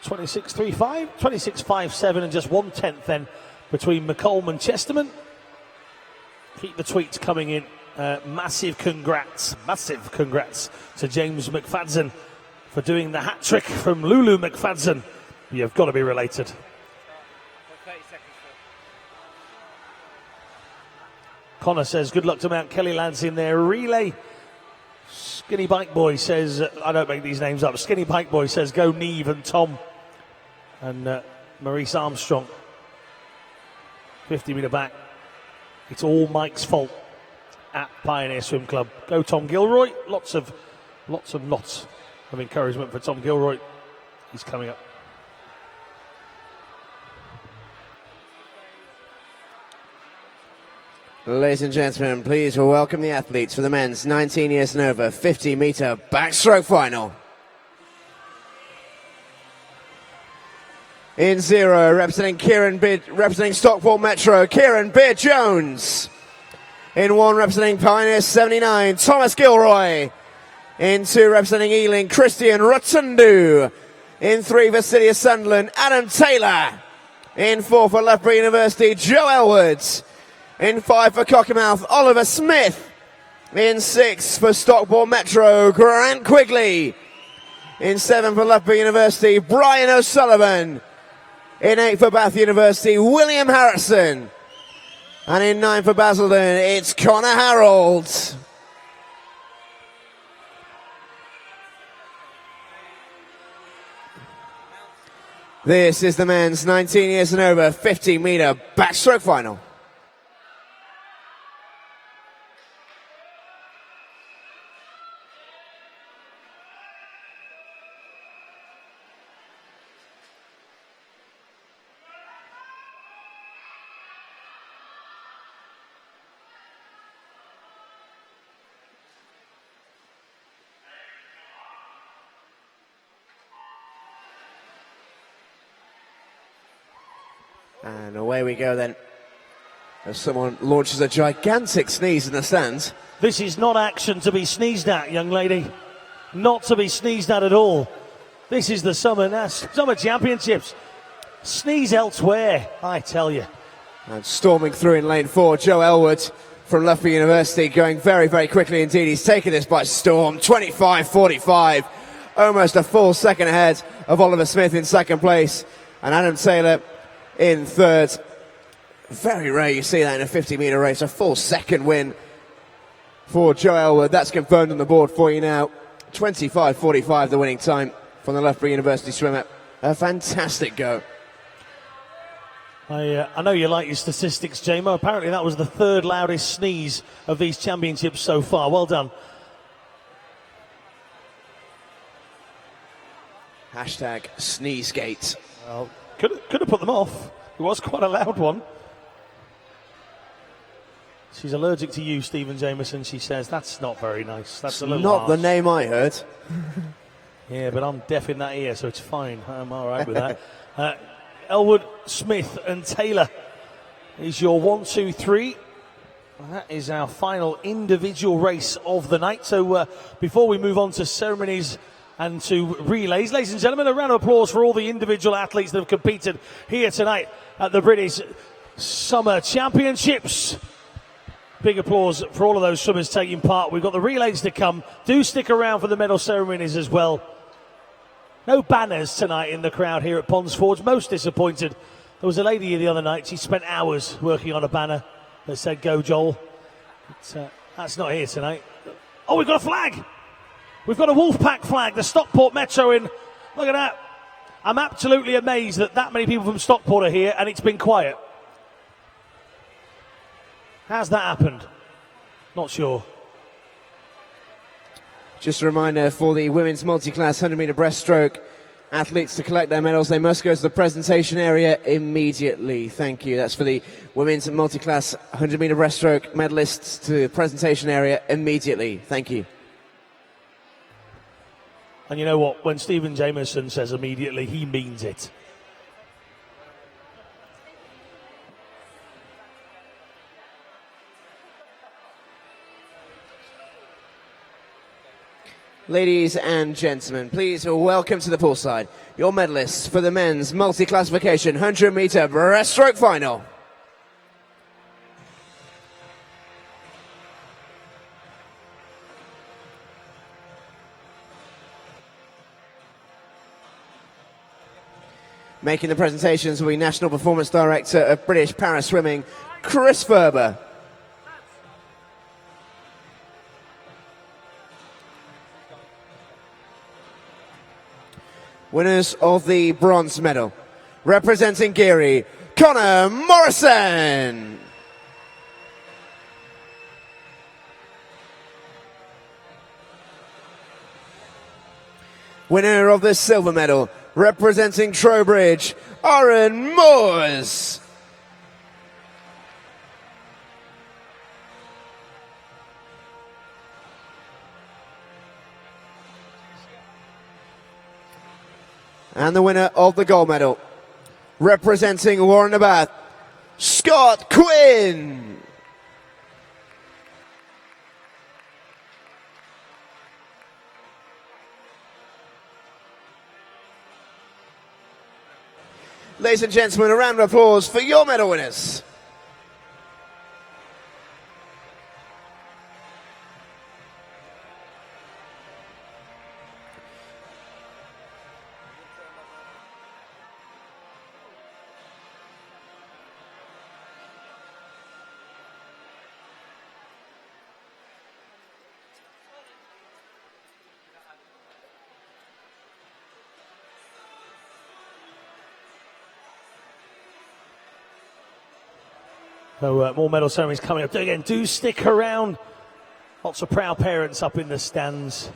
.26.35, 26.57, and just 1/10 then between McComb and Chesterman. Keep the tweets coming in. Massive congrats to James McFadden for doing the hat trick from Lulu McFadden. You've got to be related. Connor says, good luck to Mount Kelly lads in their relay. Skinny Bike Boy says, I don't make these names up. Skinny Bike Boy says, go Neve and Tom. And Maurice Armstrong, 50-metre back. It's all Mike's fault at Pioneer Swim Club. Go Tom Gilroy. Lots of of encouragement for Tom Gilroy. He's coming up. Ladies and gentlemen, please welcome the athletes for the men's 19 years and over 50-meter backstroke final. In 0, representing Stockport Metro, Kieran Beard-Jones. In 1, representing Pioneer 79, Thomas Gilroy. In 2, representing Ealing, Christian Rotundu. In 3, for City of Sunderland, Adam Taylor. In 4, for Loughborough University, Joe Elwood. In 5, for Cockermouth, Oliver Smith. In 6, for Stockport Metro, Grant Quigley. In 7, for Loughborough University, Brian O'Sullivan. In 8, for Bath University, William Harrison. And in 9, for Basildon, it's Connor Harold. This is the men's 19 years and over 50-meter backstroke final. And away we go then, as someone launches a gigantic sneeze in the stands. This is not action to be sneezed at, young lady. Not to be sneezed at all. This is the Summer Championships. Sneeze elsewhere, I tell you. And storming through in lane 4, Joe Elwood from Loughborough University, going very, very quickly indeed. He's taken this by storm, 25.45. Almost a full second ahead of Oliver Smith in second place. And Adam Taylor in third. Very rare you see that in a 50-meter race. A full second win for Joe Elwood. That's confirmed on the board for you now. 25.45 the winning time from the Loughborough University swimmer. A fantastic go. I know you like your statistics, JMO. Apparently that was the third loudest sneeze of these championships so far. Well done. Hashtag sneezegate. Well, could have put them off. It was quite a loud one. She's allergic to you, Stephen Jameson, she says. That's not very nice. That's a little not harsh. the name I heard. Yeah, but I'm deaf in that ear, so it's fine. I'm all right with that. Elwood, Smith and Taylor is your 1, 2, 3. That is our final individual race of the night. So before we move on to ceremonies and to relays, ladies and gentlemen, a round of applause for all the individual athletes that have competed here tonight at the British Summer Championships. Big applause for all of those swimmers taking part. We've got the relays to come. Do stick around for the medal ceremonies as well. No banners tonight in the crowd here at Ponds Forge. Most disappointed. There was a lady here the other night. She spent hours working on a banner that said "Go Joel." That's not here tonight. Oh, we've got a flag. We've got a Wolfpack flag. The Stockport Metro in. Look at that. I'm absolutely amazed that many people from Stockport are here and it's been quiet. How's that happened? Not sure. Just a reminder for the women's multi-class 100-meter breaststroke athletes to collect their medals, they must go to the presentation area immediately. Thank you. That's for the women's multi-class 100-meter breaststroke medalists to the presentation area immediately. Thank you. And you know what? When Stephen Jameson says immediately, he means it. Ladies and gentlemen, please welcome to the poolside your medalists for the men's multi-classification 100-meter breaststroke final. Making the presentations will be National Performance Director of British Para Swimming, Chris Ferber. Winners of the bronze medal, representing Geary, Connor Morrison. Winner of the silver medal, representing Trowbridge, Aaron Moores. And the winner of the gold medal, representing Warren Abath, Scott Quinn. Ladies and gentlemen, a round of applause for your medal winners. So more medal ceremonies coming up. Again, do stick around. Lots of proud parents up in the stands.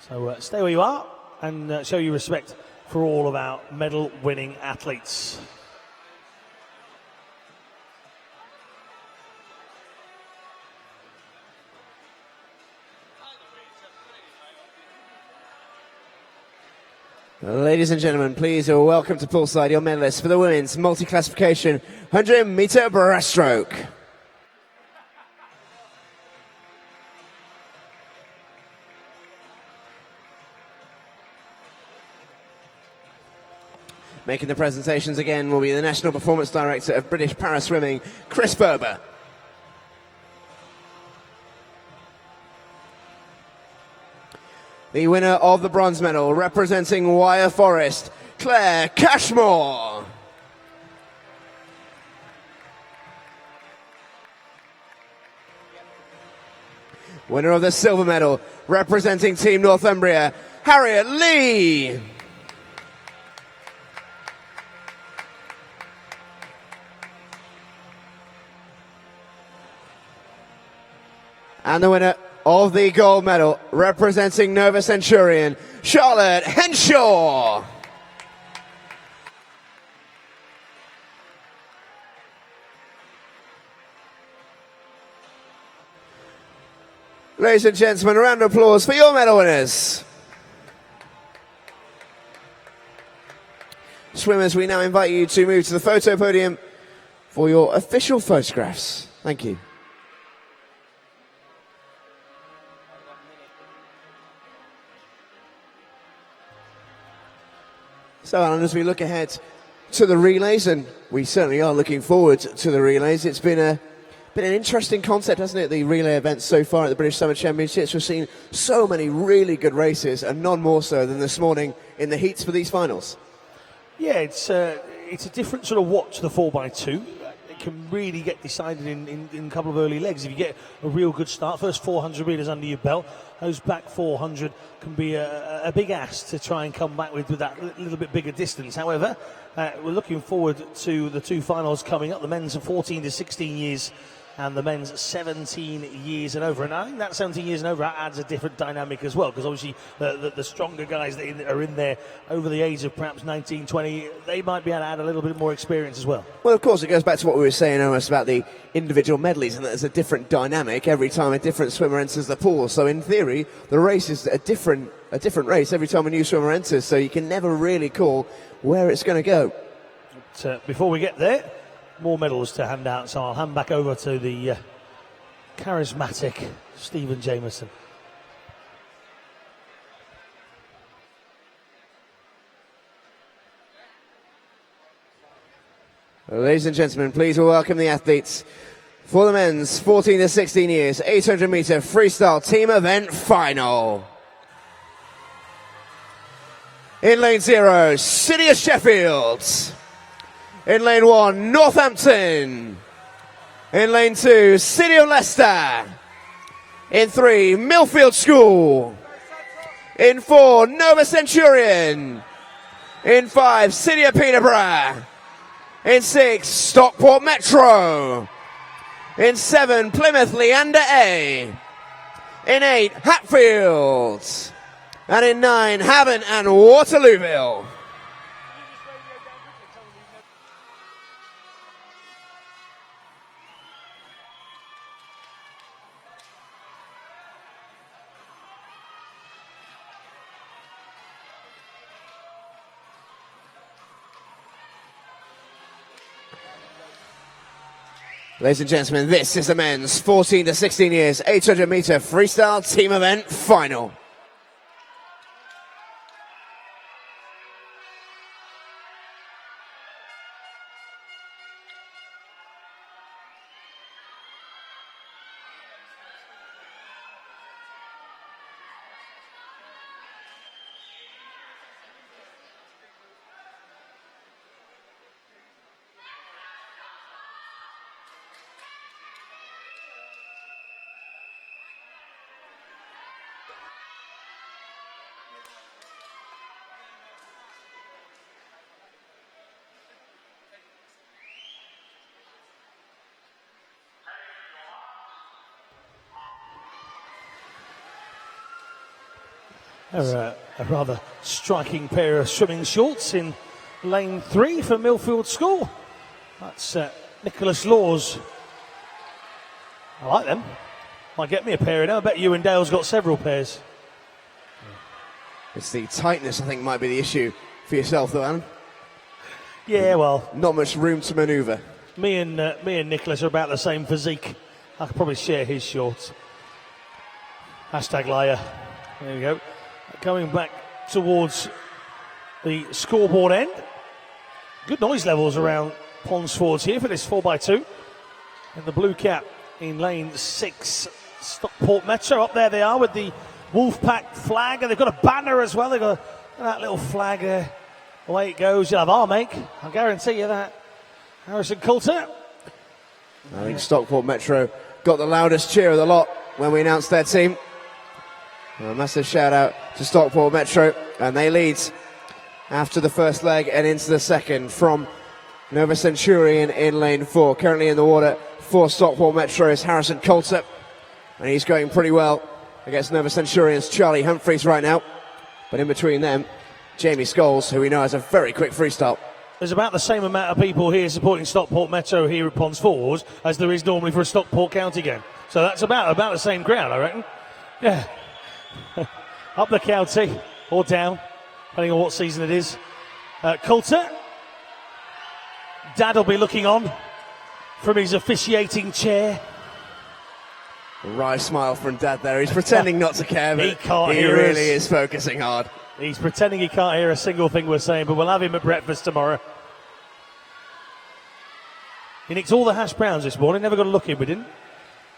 So stay where you are and show your respect for all of our medal-winning athletes. Ladies and gentlemen, please welcome to poolside your medalists for the women's multi-classification 100-meter breaststroke. Making the presentations again will be the National Performance Director of British Para Swimming, Chris Berber. The winner of the bronze medal, representing Wyre Forest, Claire Cashmore. Winner of the silver medal, representing Team Northumbria, Harriet Lee. And the winner of the gold medal, representing Nova Centurion, Charlotte Henshaw. Ladies and gentlemen, a round of applause for your medal winners. Swimmers, we now invite you to move to the photo podium for your official photographs. Thank you. So, Alan, as we look ahead to the relays, and we certainly are looking forward to the relays, it's been an interesting concept, hasn't it, the relay events so far at the British Summer Championships. We've seen so many really good races, and none more so than this morning in the heats for these finals. Yeah, it's a different sort of watch, the 4x2. It can really get decided in a couple of early legs. If you get a real good start, first 400 metres under your belt, those back 400 can be a big ask to try and come back with that little bit bigger distance. However, we're looking forward to the two finals coming up, the men's of 14 to 16 years and the men's 17 years and over. And I think that 17 years and over adds a different dynamic as well, because obviously the stronger guys that are in there over the age of perhaps 19, 20, they might be able to add a little bit more experience as well. Well, of course, it goes back to what we were saying almost about the individual medleys, and that there's a different dynamic every time a different swimmer enters the pool. So in theory, the race is a different race every time a new swimmer enters, so you can never really call where it's going to go. But, before we get there, more medals to hand out, so I'll hand back over to the charismatic Stephen Jameson. Ladies and gentlemen, please welcome the athletes for the men's 14 to 16 years 800 meter freestyle team event final. In lane 0, City of Sheffield. In lane 1, Northampton. In lane 2, City of Leicester. In 3, Millfield School. In 4, Nova Centurion. In 5, City of Peterborough. In 6, Stockport Metro. In 7, Plymouth Leander A. In 8, Hatfield. And in 9, Havant and Waterlooville. Ladies and gentlemen, this is the men's 14 to 16 years 800 meter freestyle team event final. A rather striking pair of swimming shorts in lane 3 for Millfield School. That's Nicholas Laws. I like them. Might get me a pair in there. I bet you and Dale's got several pairs. It's the tightness, I think, might be the issue for yourself, though, Alan. Yeah, well, not much room to manoeuvre. Me and Nicholas are about the same physique. I could probably share his shorts. Hashtag liar. There we go. Going back towards the scoreboard end. Good noise levels around Ponsfords here for this 4x2. And the blue cap in lane 6, Stockport Metro. Up there they are with the Wolfpack flag, and they've got a banner as well. They've got that little flag there. Away it goes. You'll have our make. I guarantee you that. Harrison Coulter. I think Stockport Metro got the loudest cheer of the lot when we announced their team. A massive shout out to Stockport Metro, and they lead after the first leg and into the second from Nova Centurion in lane 4. Currently in the water for Stockport Metro is Harrison Coulter, and he's going pretty well against Nova Centurion's Charlie Humphreys right now. But in between them, Jamie Scholes, who we know has a very quick freestyle. There's about the same amount of people here supporting Stockport Metro here at Ponsfords as there is normally for a Stockport County game. So that's about the same crowd, I reckon. Yeah. Up the county or down, depending on what season it is. Coulter. Dad will be looking on from his officiating chair. A wry smile from Dad there. He's pretending not to care, but he really is focusing hard. He's pretending he can't hear a single thing we're saying, but we'll have him at breakfast tomorrow. He nicked all the hash browns this morning, never got a look in, we didn't.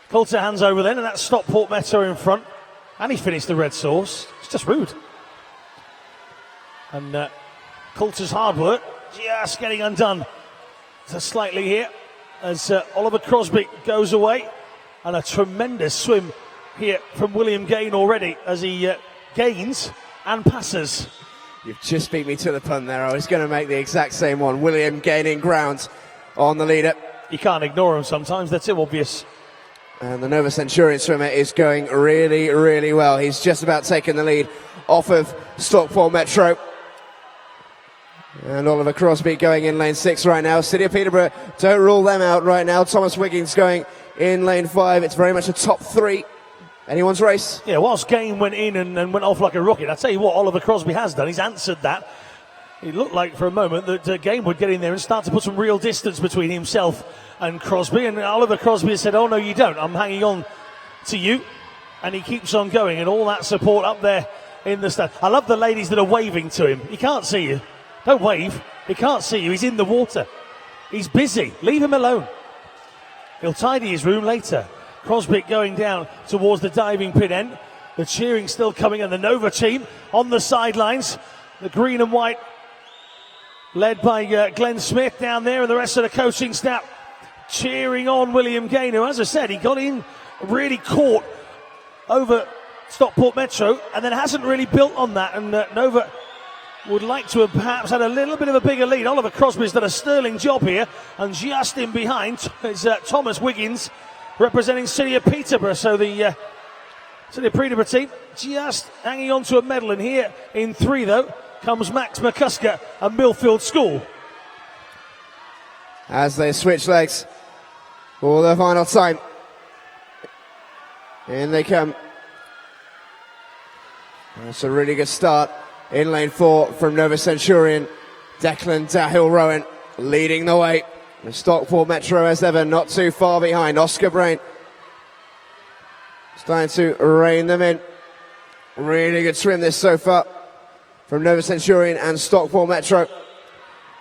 Coulter hands over then, and that's Stockport Metro in front. And he finished the red sauce. It's just rude. And Coulter's hard work just getting undone. So slightly here as Oliver Crosby goes away. And a tremendous swim here from William Gain already as he gains and passes. You've just beat me to the pun there. I was going to make the exact same one. William gaining ground on the leader. You can't ignore him sometimes. They're too obvious. And the Nova Centurion swimmer is going really, really well. He's just about taken the lead off of Stockport Metro. And Oliver Crosby going in lane 6 right now. City of Peterborough, don't rule them out right now. Thomas Wiggins going in lane 5. It's very much a top 3. Anyone's race. Yeah, whilst Gain went in and went off like a rocket, I'll tell you what Oliver Crosby has done. He's answered that. It looked like for a moment that Gain would get in there and start to put some real distance between himself and Crosby, and Oliver Crosby has said, oh no you don't, I'm hanging on to you, and he keeps on going, and all that support up there in the stand. I love the ladies that are waving to him. He can't see you. Don't wave. He can't see you. He's in the water. He's busy. Leave him alone. He'll tidy his room later. Crosby going down towards the diving pit end. The cheering still coming, and the Nova team on the sidelines. The green and white led by Glenn Smith down there, and the rest of the coaching staff cheering on William Gain, who, as I said, he got in, really caught over Stockport Metro, and then hasn't really built on that, and Nova would like to have perhaps had a little bit of a bigger lead. Oliver Crosby's done a sterling job here, and just in behind is Thomas Wiggins representing City of Peterborough. So the So the Peterborough team just hanging on to a medal, and here in 3 though comes Max McCusker and Millfield School. As they switch legs for the final time. In they come. That's a really good start in lane 4 from Nova Centurion. Declan Dahill-Rowan leading the way. The Stockport Metro as ever, not too far behind. Oscar Brain starting to rein them in. Really good swim this so far from Nova Centurion and Stockport Metro.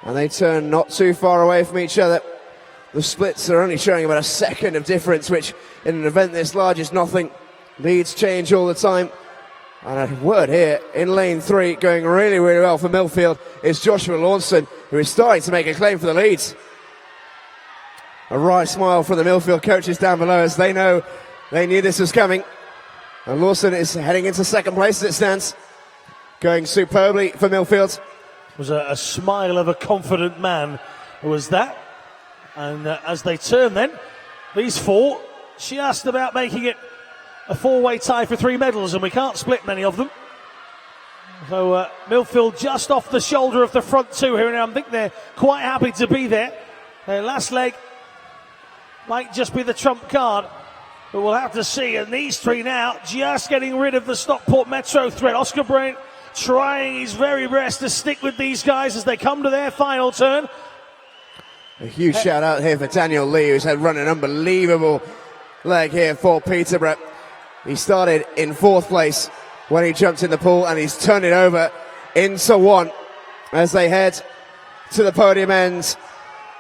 And they turn not too far away from each other. The splits are only showing about a second of difference, which in an event this large is nothing. Leads change all the time. And a word here in lane 3, going really, really well for Millfield, is Joshua Lawson, who is starting to make a claim for the leads. A wry smile from the Millfield coaches down below, as they know they knew this was coming. And Lawson is heading into second place as it stands. Going superbly for Millfield. It was a smile of a confident man, was that. And as they turn then, these 4, she asked about making it a 4-way tie for 3 medals, and we can't split many of them. So Millfield just off the shoulder of the front 2 here, and I think they're quite happy to be there. Their last leg might just be the trump card, but we'll have to see. And these 3 now just getting rid of the Stockport Metro threat. Oscar Brain trying his very best to stick with these guys as they come to their final turn. A huge shout out here for Daniel Lee, who's had run an unbelievable leg here for Peterborough. He started in 4th place when he jumped in the pool, and he's turned it over into 1 as they head to the podium ends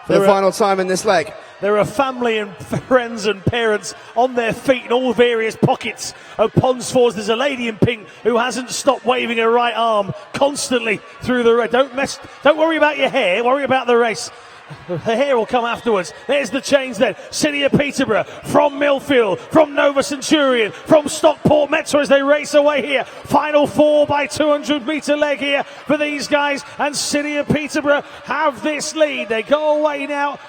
for the final time in this leg. There are family and friends and parents on their feet in all various pockets of Ponsfords. There's a lady in pink who hasn't stopped waving her right arm constantly through the race. Don't worry about your hair, worry about the race. The hair will come afterwards. There's the change then. City of Peterborough from Millfield, from Nova Centurion, from Stockport Metro as they race away here. Final 4 by 200 metre leg here for these guys. And City of Peterborough have this lead. They go away now.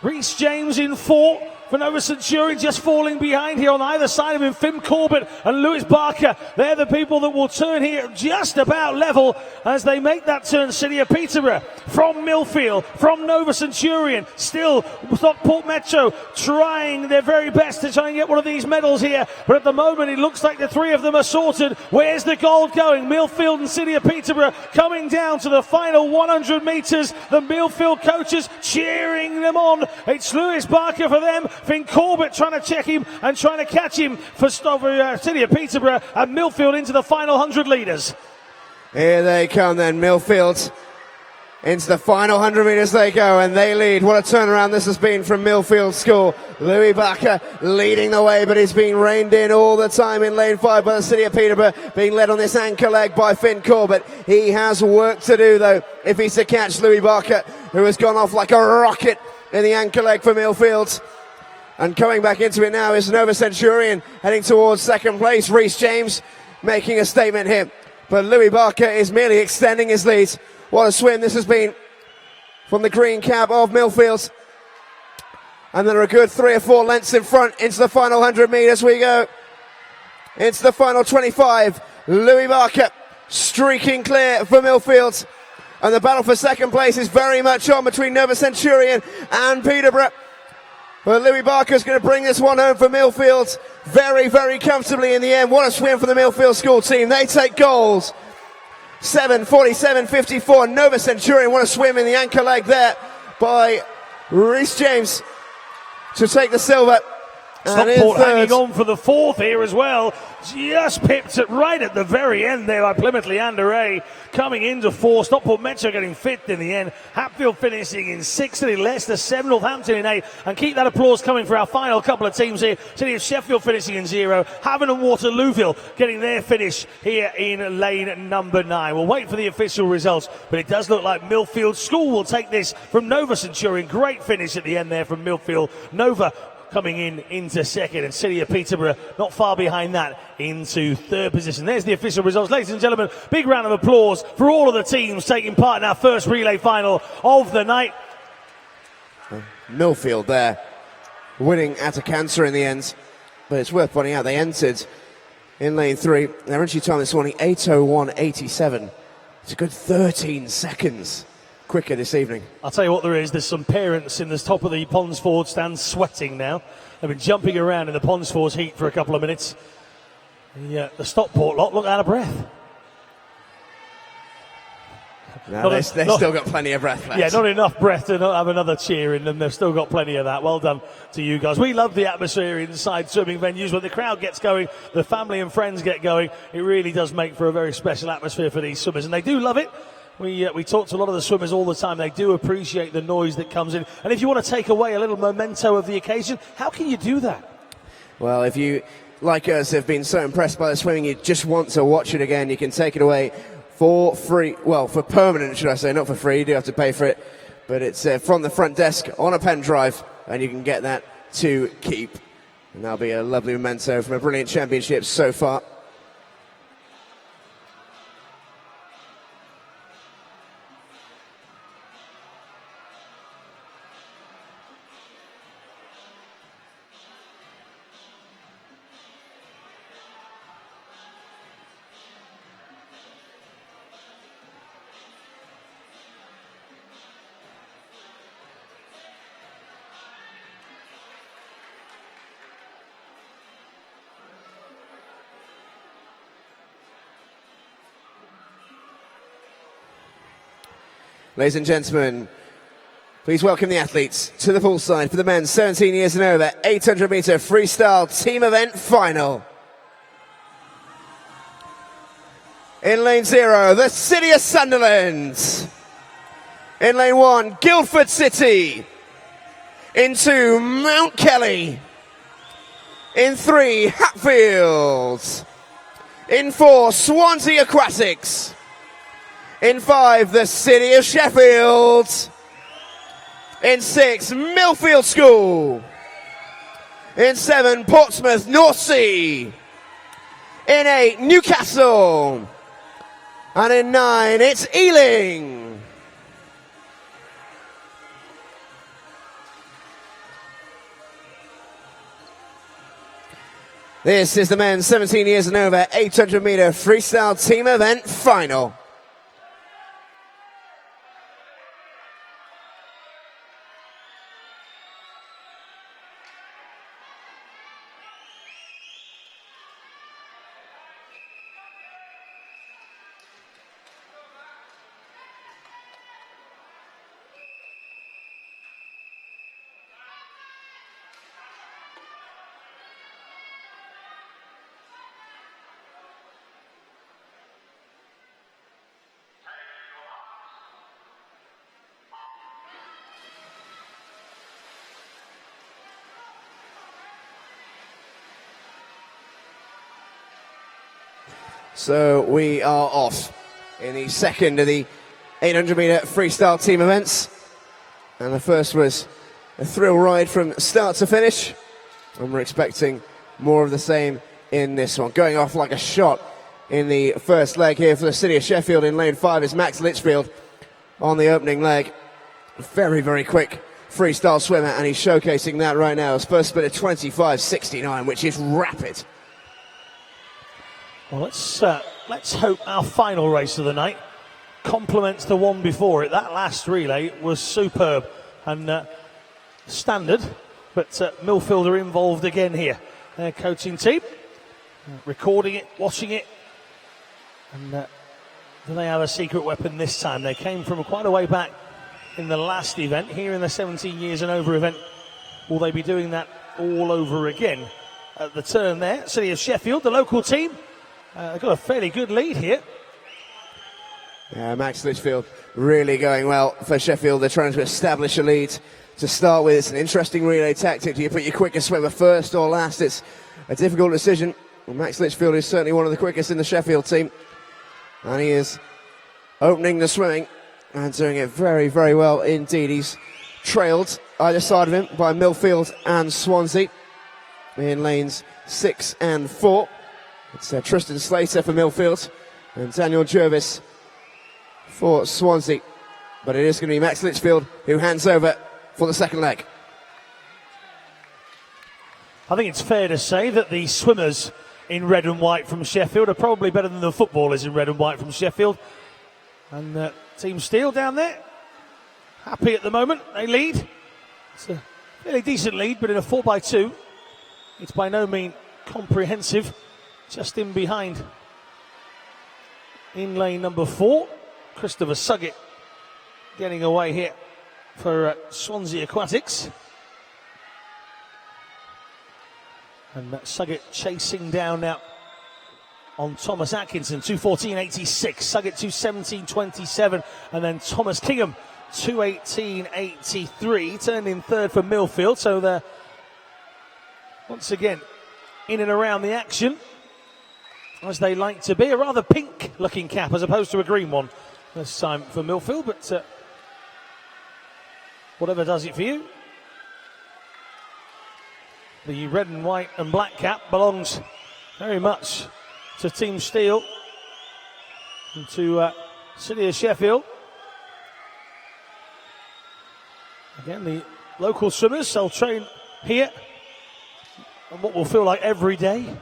Rhys James in 4 for Nova Centurion, just falling behind here on either side of him. Finn Corbett and Lewis Barker, they're the people that will turn here just about level as they make that turn. City of Peterborough from Millfield, from Nova Centurion, still Stockport Metro trying their very best to try and get one of these medals here, but at the moment it looks like the 3 of them are sorted. Where's the gold going? Millfield and City of Peterborough coming down to the final 100 metres. The Millfield coaches cheering them on. It's Lewis Barker for them. Finn Corbett trying to check him and trying to catch him for City of Peterborough, and Millfield into the final 100 leaders. Here they come then, Millfield. Into the final 100 metres they go, and they lead. What a turnaround this has been from Millfield School. Louis Barker leading the way, but he's being reined in all the time in lane 5 by the City of Peterborough, being led on this anchor leg by Finn Corbett. He has work to do, though, if he's to catch Louis Barker, who has gone off like a rocket in the anchor leg for Millfield. And coming back into it now is Nova Centurion, heading towards second place. Rhys James making a statement here, but Louis Barker is merely extending his lead. What a swim this has been from the green cap of Millfield. And there are a good 3 or 4 lengths in front into the final 100 metres we go. Into the final 25. Louis Barker streaking clear for Millfield. And the battle for second place is very much on between Nova Centurion and Peterborough. But Louis Barker's going to bring this one home for Millfield very, very comfortably in the end. What a swim for the Millfield School team. They take goals. 7:47.54. Nova Centurion, what a swim in the anchor leg there by Rhys James to take the silver. Stockport hanging on for the 4th here as well. Just pipped it right at the very end there by Plymouth Leander Ray. Coming into 4. Stockport Metro getting 5th in the end. Hatfield finishing in 6th. Leicester 7th. Northampton in 8th. And keep that applause coming for our final couple of teams here. City of Sheffield finishing in 0. Havant and Waterlooville getting their finish here in lane number 9. We'll wait for the official results, but it does look like Millfield School will take this from Nova Centurion. Great finish at the end there from Millfield. Nova coming into second, and City of Peterborough not far behind that into 3rd position. There's the official results. Ladies and gentlemen, big round of applause for all of the teams taking part in our first relay final of the night. Millfield there winning at a cancer in the end, but it's worth pointing out they entered in lane 3. Their entry time this morning, 8:01.87. It's a good 13 seconds quicker this evening. I'll tell you what there is. There's some parents in the top of the Ponsford stand sweating now. They've been jumping around in the Ponsford's heat for a couple of minutes. The Stockport lot look out of breath. No, they've still got plenty of breath left. Yeah, not enough breath to not have another cheer in them. They've still got plenty of that. Well done to you guys. We love the atmosphere inside swimming venues. When the crowd gets going, the family and friends get going, it really does make for a very special atmosphere for these swimmers. And they do love it. We talk to a lot of the swimmers all the time. They do appreciate the noise that comes in. And if you want to take away a little memento of the occasion, how can you do that? Well, if you, like us, have been so impressed by the swimming, you just want to watch it again, you can take it away for free. Well, for permanent, should I say, not for free. You do have to pay for it. But it's from the front desk on a pen drive, and you can get that to keep. And that'll be a lovely memento from a brilliant championship so far. Ladies and gentlemen, please welcome the athletes to the poolside for the men's 17 years and over 800 metre freestyle team event final. In lane 0, the City of Sunderland. In lane 1, Guildford City. In 2, Mount Kelly. In 3, Hatfield. In 4, Swansea Aquatics. In 5, the City of Sheffield. In 6, Millfield School. In 7, Portsmouth North Sea. In 8, Newcastle. And in 9, it's Ealing. This is the men's 17 years and over 800 metre freestyle team event final. So we are off in the second of the 800 metre freestyle team events. And the first was a thrill ride from start to finish. And we're expecting more of the same in this one. Going off like a shot in the first leg here for the City of Sheffield in lane 5 is Max Litchfield on the opening leg. Very, very quick freestyle swimmer, and he's showcasing that right now. His first split of 25.69, which is rapid. Well, let's hope our final race of the night complements the one before it. That last relay was superb and standard, but Millfield are involved again here. Their coaching team, recording it, watching it, and do they have a secret weapon this time? They came from quite a way back in the last event. Here in the 17 years and over event, will they be doing that all over again? At the turn there, City of Sheffield, the local team, they've got a fairly good lead here. Yeah, Max Litchfield really going well for Sheffield. They're trying to establish a lead to start with. It's an interesting relay tactic. Do you put your quickest swimmer first or last? It's a difficult decision. Well, Max Litchfield is certainly one of the quickest in the Sheffield team. And he is opening the swimming and doing it very, very well indeed. He's trailed either side of him by Millfield and Swansea in lanes 6 and 4. It's Tristan Slater for Millfield and Daniel Jervis for Swansea. But it is going to be Max Litchfield who hands over for the second leg. I think it's fair to say that the swimmers in red and white from Sheffield are probably better than the footballers in red and white from Sheffield. And Team Steel down there, happy at the moment. They lead. It's a fairly decent lead, but in a 4x2, it's by no means comprehensive. Just in behind, in lane number 4, Christopher Suggett getting away here for Swansea Aquatics. And Suggett chasing down now on Thomas Atkinson, 2:14.86. Suggett 2:17.27, and then Thomas Kingham 2:18.83, turned in third for Millfield. So they're once again in and around the action, as they like to be. A rather pink looking cap as opposed to a green one this time for Millfield, but whatever does it for you. The red and white and black cap belongs very much to Team Steel and to City of Sheffield. Again, the local swimmers, they'll train here on what will feel like every day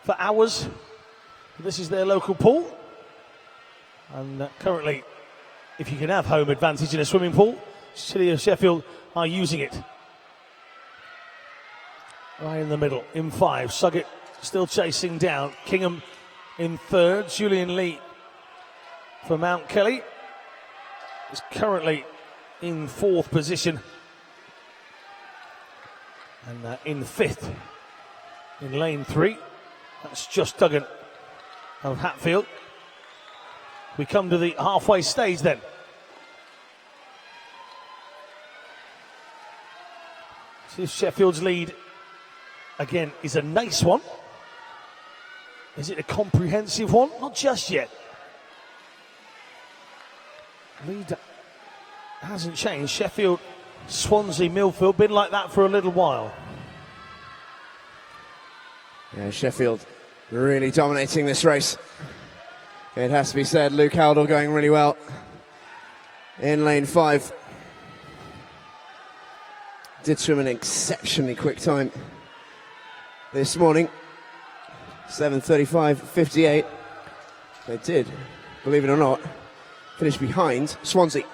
for hours. This is their local pool. And currently, if you can have home advantage in a swimming pool, City of Sheffield are using it. Right in the middle, in 5. Suggett still chasing down. Kingham in third. Julian Lee for Mount Kelly is currently in 4th position. And in 5th in lane 3. That's Josh Duggan of Hatfield. We come to the halfway stage then. See if Sheffield's lead again is a nice one. Is it a comprehensive one? Not just yet. Lead hasn't changed. Sheffield, Swansea, Millfield, been like that for a little while. Yeah, Sheffield really dominating this race. It has to be said, Luke Howdell going really well in lane 5. Did swim an exceptionally quick time this morning, 7:35.58. They did, believe it or not, finish behind Swansea,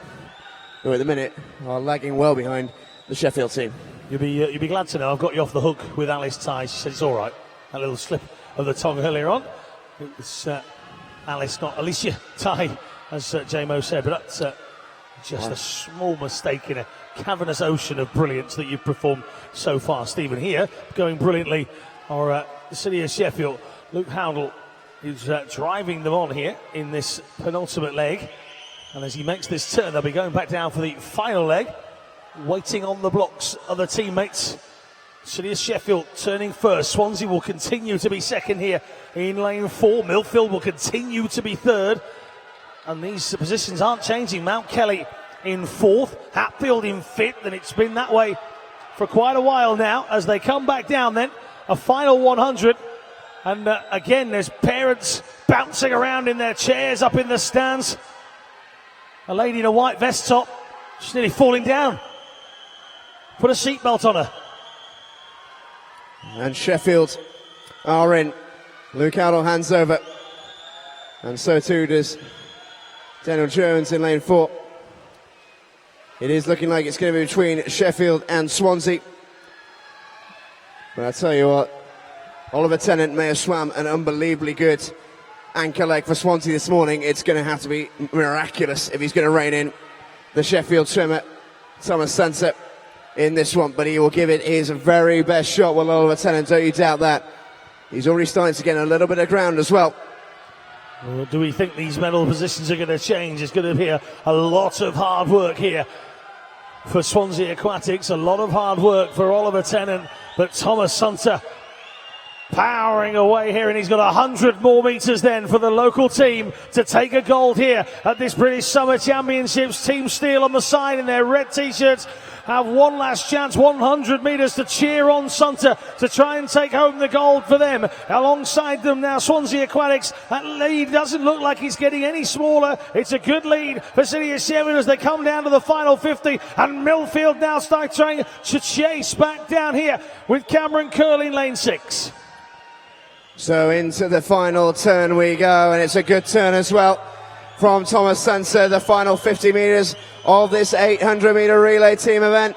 who at the minute are lagging well behind the Sheffield team. You'll be glad to know I've got you off the hook with Alice Ty. She said it's all right. That little slip of the tongue earlier on. It was Alice, not Alicia Ty, as J-Mo said, but that's just a small mistake in a cavernous ocean of brilliance that you've performed so far. Stephen here going brilliantly, or the City of Sheffield. Luke Howdell is driving them on here in this penultimate leg, and as he makes this turn, they'll be going back down for the final leg, waiting on the blocks of the teammates. City of Sheffield turning first. Swansea will continue to be second here in lane 4. Millfield will continue to be third, and these positions aren't changing. Mount Kelly in 4th, Hatfield in 5th, and it's been that way for quite a while now as they come back down then. A final 100, and again there's parents bouncing around in their chairs up in the stands. A lady in a white vest top, she's nearly falling down. Put a seatbelt on her. And Sheffield are in. Luke Howdell hands over, and so too does Daniel Jones in lane 4. It is looking like it's going to be between Sheffield and Swansea. But I tell you what, Oliver Tennant may have swam an unbelievably good anchor leg for Swansea this morning. It's going to have to be miraculous if he's going to rein in the Sheffield swimmer, Thomas Sunset, in this one. But he will give it his very best shot, will Oliver Tennant, don't you doubt that. He's already starting to get a little bit of ground as well. Do we think these medal positions are going to change? It's going to be a lot of hard work here for Swansea Aquatics, a lot of hard work for Oliver Tennant, but Thomas Sunter powering away here, and he's got 100 more metres then for the local team to take a gold here at this British Summer Championships. Team Steel on the side in their red t-shirts have one last chance, 100 metres to cheer on Sunter to try and take home the gold for them. Alongside them now, Swansea Aquatics. That lead doesn't look like it's getting any smaller. It's a good lead for City of Sheffield as they come down to the final 50, and Millfield now start trying to chase back down here with Cameron Curley in lane 6. So into the final turn we go, and it's a good turn as well from Thomas Santa, the final 50 metres of this 800-metre relay team event.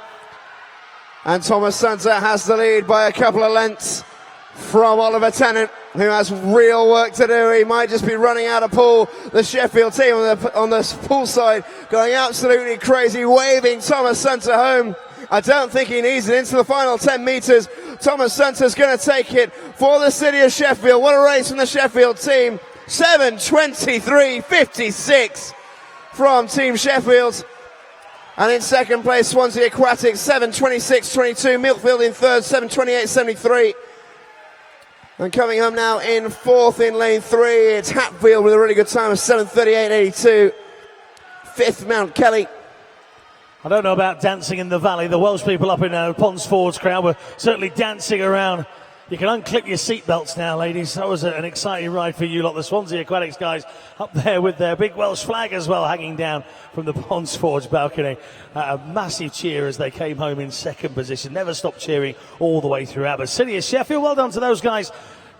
And Thomas Santa has the lead by a couple of lengths from Oliver Tennant, who has real work to do. He might just be running out of pool. The Sheffield team on the pool side going absolutely crazy, waving Thomas Santa home. I don't think he needs it into the final 10 metres. Thomas Santa's going to take it for the city of Sheffield. What a race from the Sheffield team. 7:23.56 from Team Sheffield. And in second place, Swansea Aquatics, 7:26.22. Milkfield in third, 7:28.73. And coming home now in fourth in lane 3, it's Hatfield with a really good time of 7:38.82. Fifth, Mount Kelly. I don't know about dancing in the valley. The Welsh people up in Ponds Fords crowd were certainly dancing around. You can unclip your seatbelts now, ladies. That was an exciting ride for you lot. The Swansea Aquatics guys up there with their big Welsh flag as well hanging down from the Ponds Fords balcony. A massive cheer as they came home in second position. Never stopped cheering all the way throughout. But City of Sheffield, well done to those guys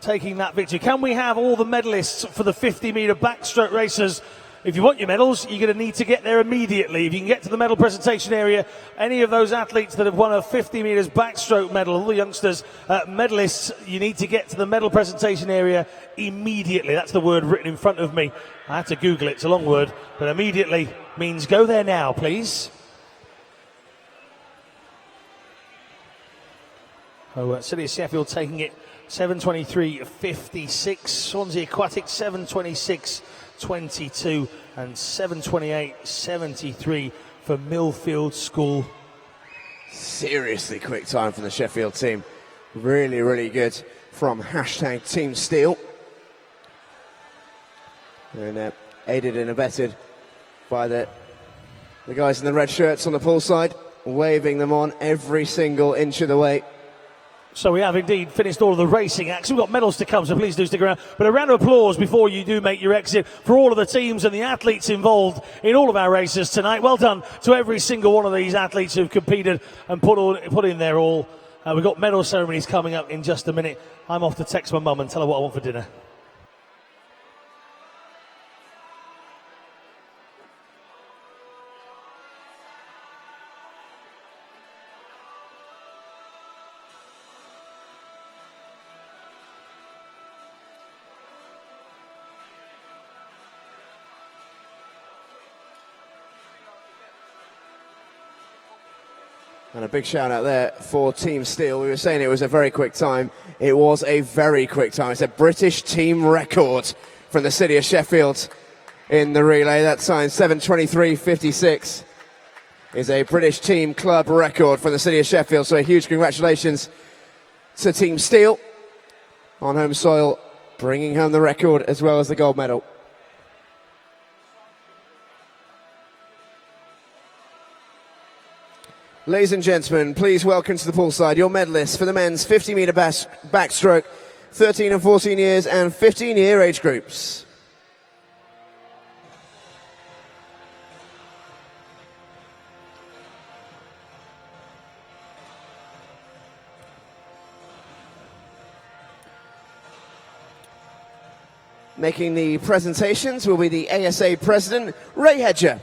taking that victory. Can we have all the medalists for the 50-metre backstroke races? If you want your medals, you're going to need to get there immediately. If you can get to the medal presentation area, any of those athletes that have won a 50 metres backstroke medal, all the youngsters, medalists, you need to get to the medal presentation area immediately. That's the word written in front of me. I had to Google it. It's a long word, but immediately means go there now, please. Oh, City of Sheffield taking it 7:23.56. Swansea Aquatics 7:26.22 and 7:28.73 for Millfield School. Seriously quick time from the Sheffield team. Really, really good from hashtag Team Steel. And aided and abetted by the guys in the red shirts on the pool side, waving them on every single inch of the way. So we have indeed finished all of the racing acts. We've got medals to come, so please do stick around. But a round of applause before you do make your exit for all of the teams and the athletes involved in all of our races tonight. Well done to every single one of these athletes who've competed and put in their all. We've got medal ceremonies coming up in just a minute. I'm off to text my mum and tell her what I want for dinner. And a big shout out there for Team Steel. We were saying it was a very quick time. It was a very quick time. It's a British team record from the city of Sheffield in the relay. That time, 7:23.56, is a British team club record from the city of Sheffield. So a huge congratulations to Team Steel on home soil, bringing home the record as well as the gold medal. Ladies and gentlemen, please welcome to the poolside your medalists for the men's 50-metre backstroke, 13 and 14 years and 15-year age groups. Making the presentations will be the ASA President, Ray Hedger.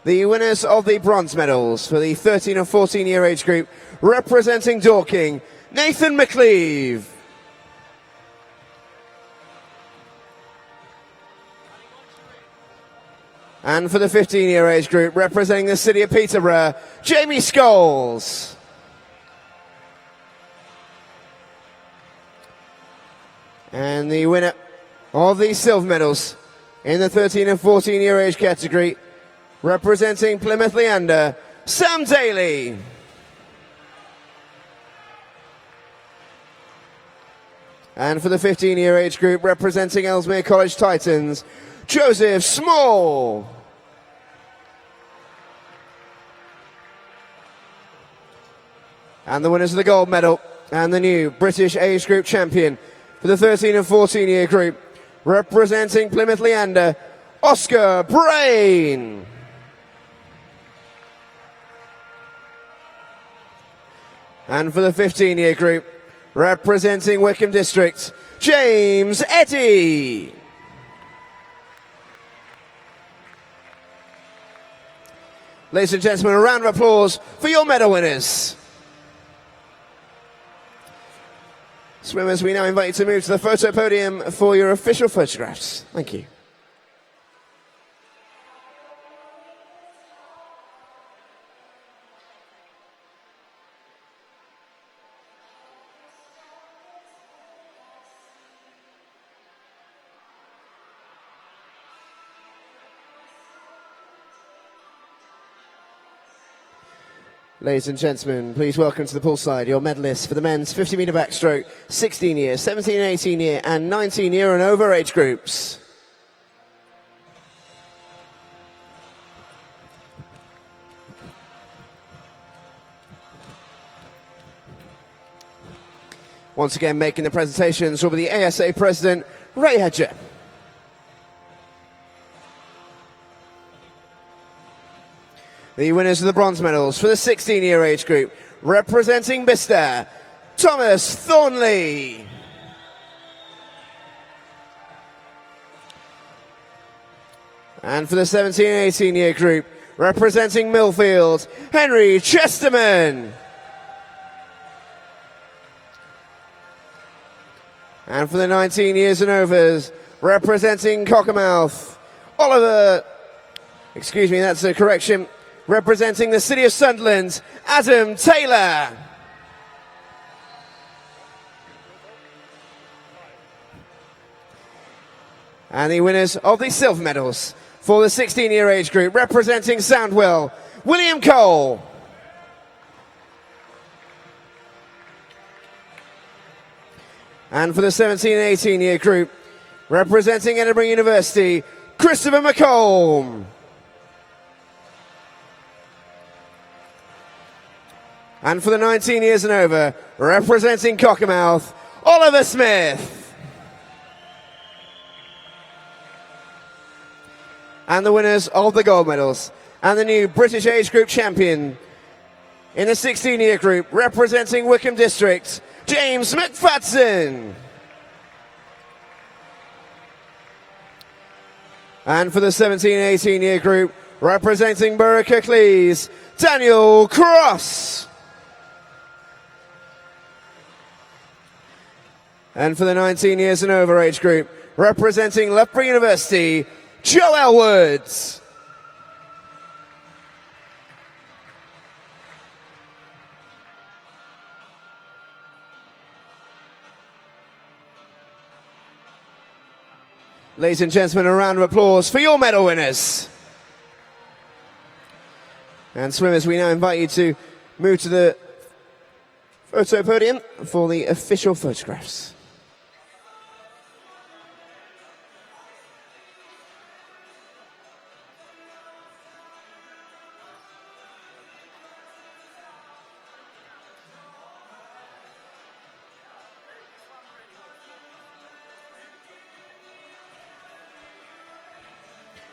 The winners of the bronze medals for the 13 and 14-year age group, representing Dorking, Nathan McLeave. And for the 15-year age group, representing the city of Peterborough, Jamie Scholes. And the winner of the silver medals in the 13 and 14-year age category, representing Plymouth Leander, Sam Daly. And for the 15-year age group, representing Ellesmere College Titans, Joseph Small. And the winners of the gold medal and the new British age group champion for the 13 and 14-year group, representing Plymouth Leander, Oscar Brain. And for the 15-year group, representing Wickham District, James Eddy. Ladies and gentlemen, a round of applause for your medal winners. Swimmers, we now invite you to move to the photo podium for your official photographs. Thank you. Ladies and gentlemen, please welcome to the poolside your medalists for the men's 50-metre backstroke, 16-year, 17, 18-year and 19-year and over age groups. Once again making the presentations will be the ASA President, Ray Hedger. The winners of the bronze medals for the 16-year age group, representing Bicester, Thomas Thornley. And for the 17 and 18-year group, representing Millfield, Henry Chesterman. And for the 19 years and overs, representing Cockermouth, that's a correction, representing the City of Sunderland, Adam Taylor. And the winners of the silver medals for the 16-year age group, representing Soundwell, William Cole. And for the 17 and 18-year group, representing Edinburgh University, Christopher McComb. And for the 19 years and over, representing Cockermouth, Oliver Smith. And the winners of the gold medals and the new British age group champion in the 16-year group, representing Wickham District, James McFadden. And for the 17 and 18-year group, representing Berwick-Kirklees, Daniel Cross. And for the 19 years and over age group, representing Loughborough University, Joel Woods. Ladies and gentlemen, a round of applause for your medal winners. And swimmers, we now invite you to move to the photo podium for the official photographs.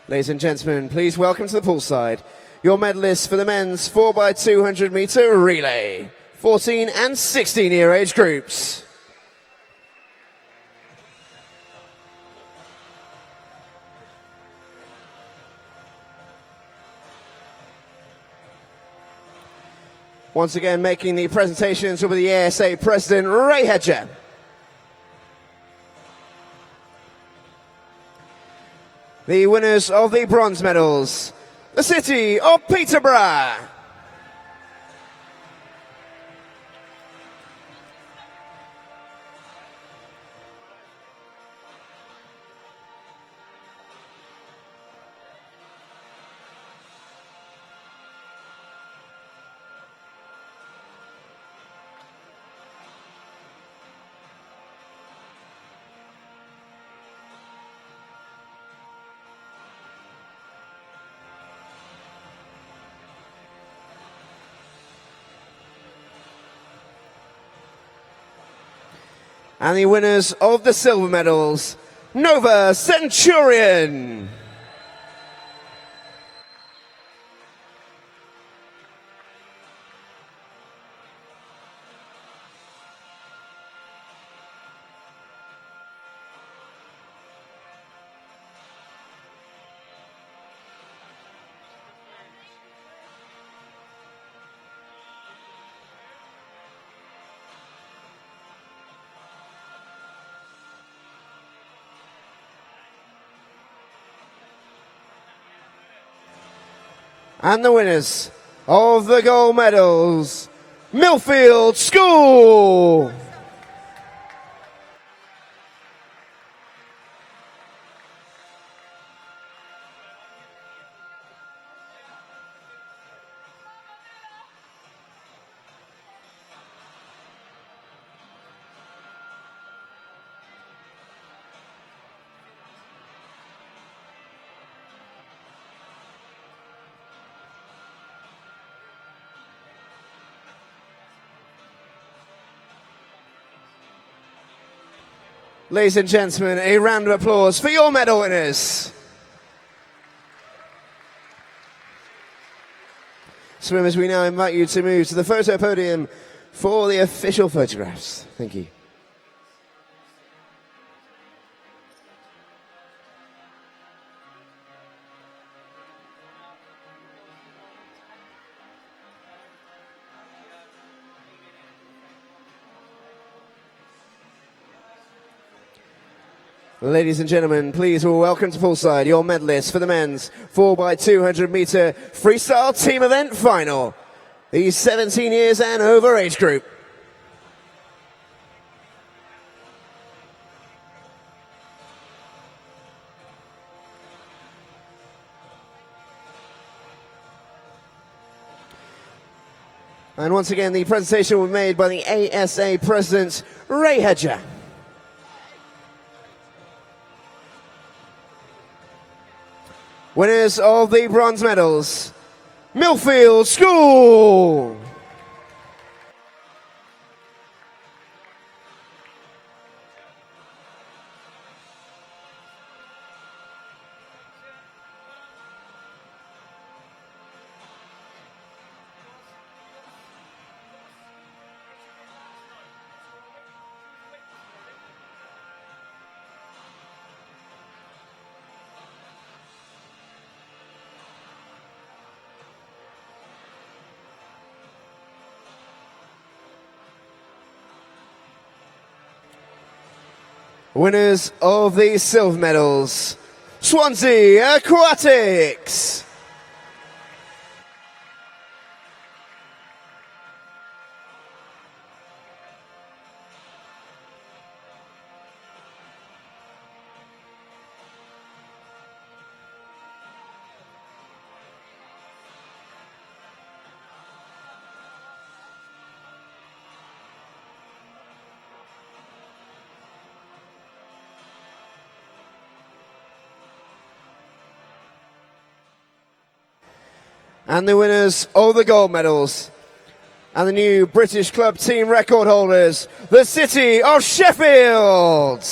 Ladies and gentlemen, please welcome to the poolside your medalists for the men's 4x200 metre relay, 14 and 16-year age groups. Once again making the presentations will be the ASA President, Ray Hedger. The winners of the bronze medals, the City of Peterborough. And the winners of the silver medals, Nova Centurion. And the winners of the gold medals, Millfield School. Ladies and gentlemen, a round of applause for your medal winners. Swimmers, we now invite you to move to the photo podium for the official photographs. Thank you. Ladies and gentlemen, please welcome to poolside your medalists for the men's 4x200 meter freestyle team event final, the 17 years and over age group. And once again, the presentation will be made by the ASA President, Ray Hedger. Winners of the bronze medals, Millfield School. Winners of the silver medals, Swansea Aquatics. And the winners of the gold medals and the new British Club team record holders, the City of Sheffield.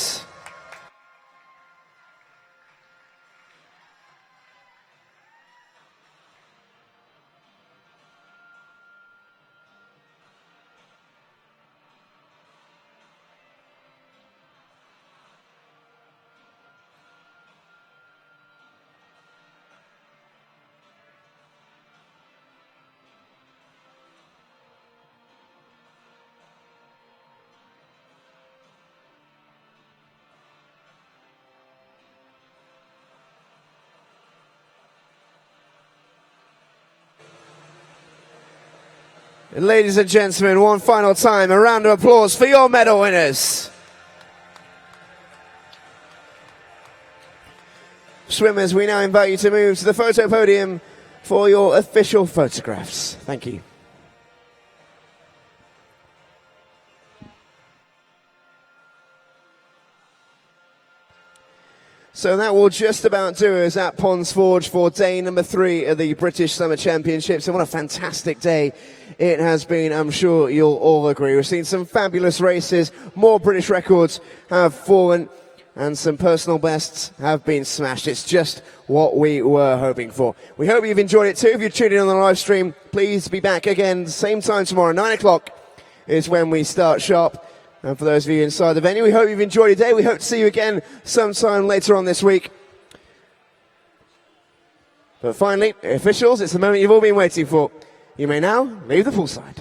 Ladies and gentlemen, one final time, a round of applause for your medal winners. Swimmers, we now invite you to move to the photo podium for your official photographs. Thank you. So that will just about do us at Ponds Forge for day number 3 of the British Summer Championships. And what a fantastic day it has been, I'm sure you'll all agree. We've seen some fabulous races, more British records have fallen, and some personal bests have been smashed. It's just what we were hoping for. We hope you've enjoyed it too. If you're tuning in on the live stream, please be back again, same time tomorrow, 9 o'clock is when we start sharp. And for those of you inside the venue, we hope you've enjoyed your day. We hope to see you again sometime later on this week. But finally, officials, it's the moment you've all been waiting for. You may now leave the poolside.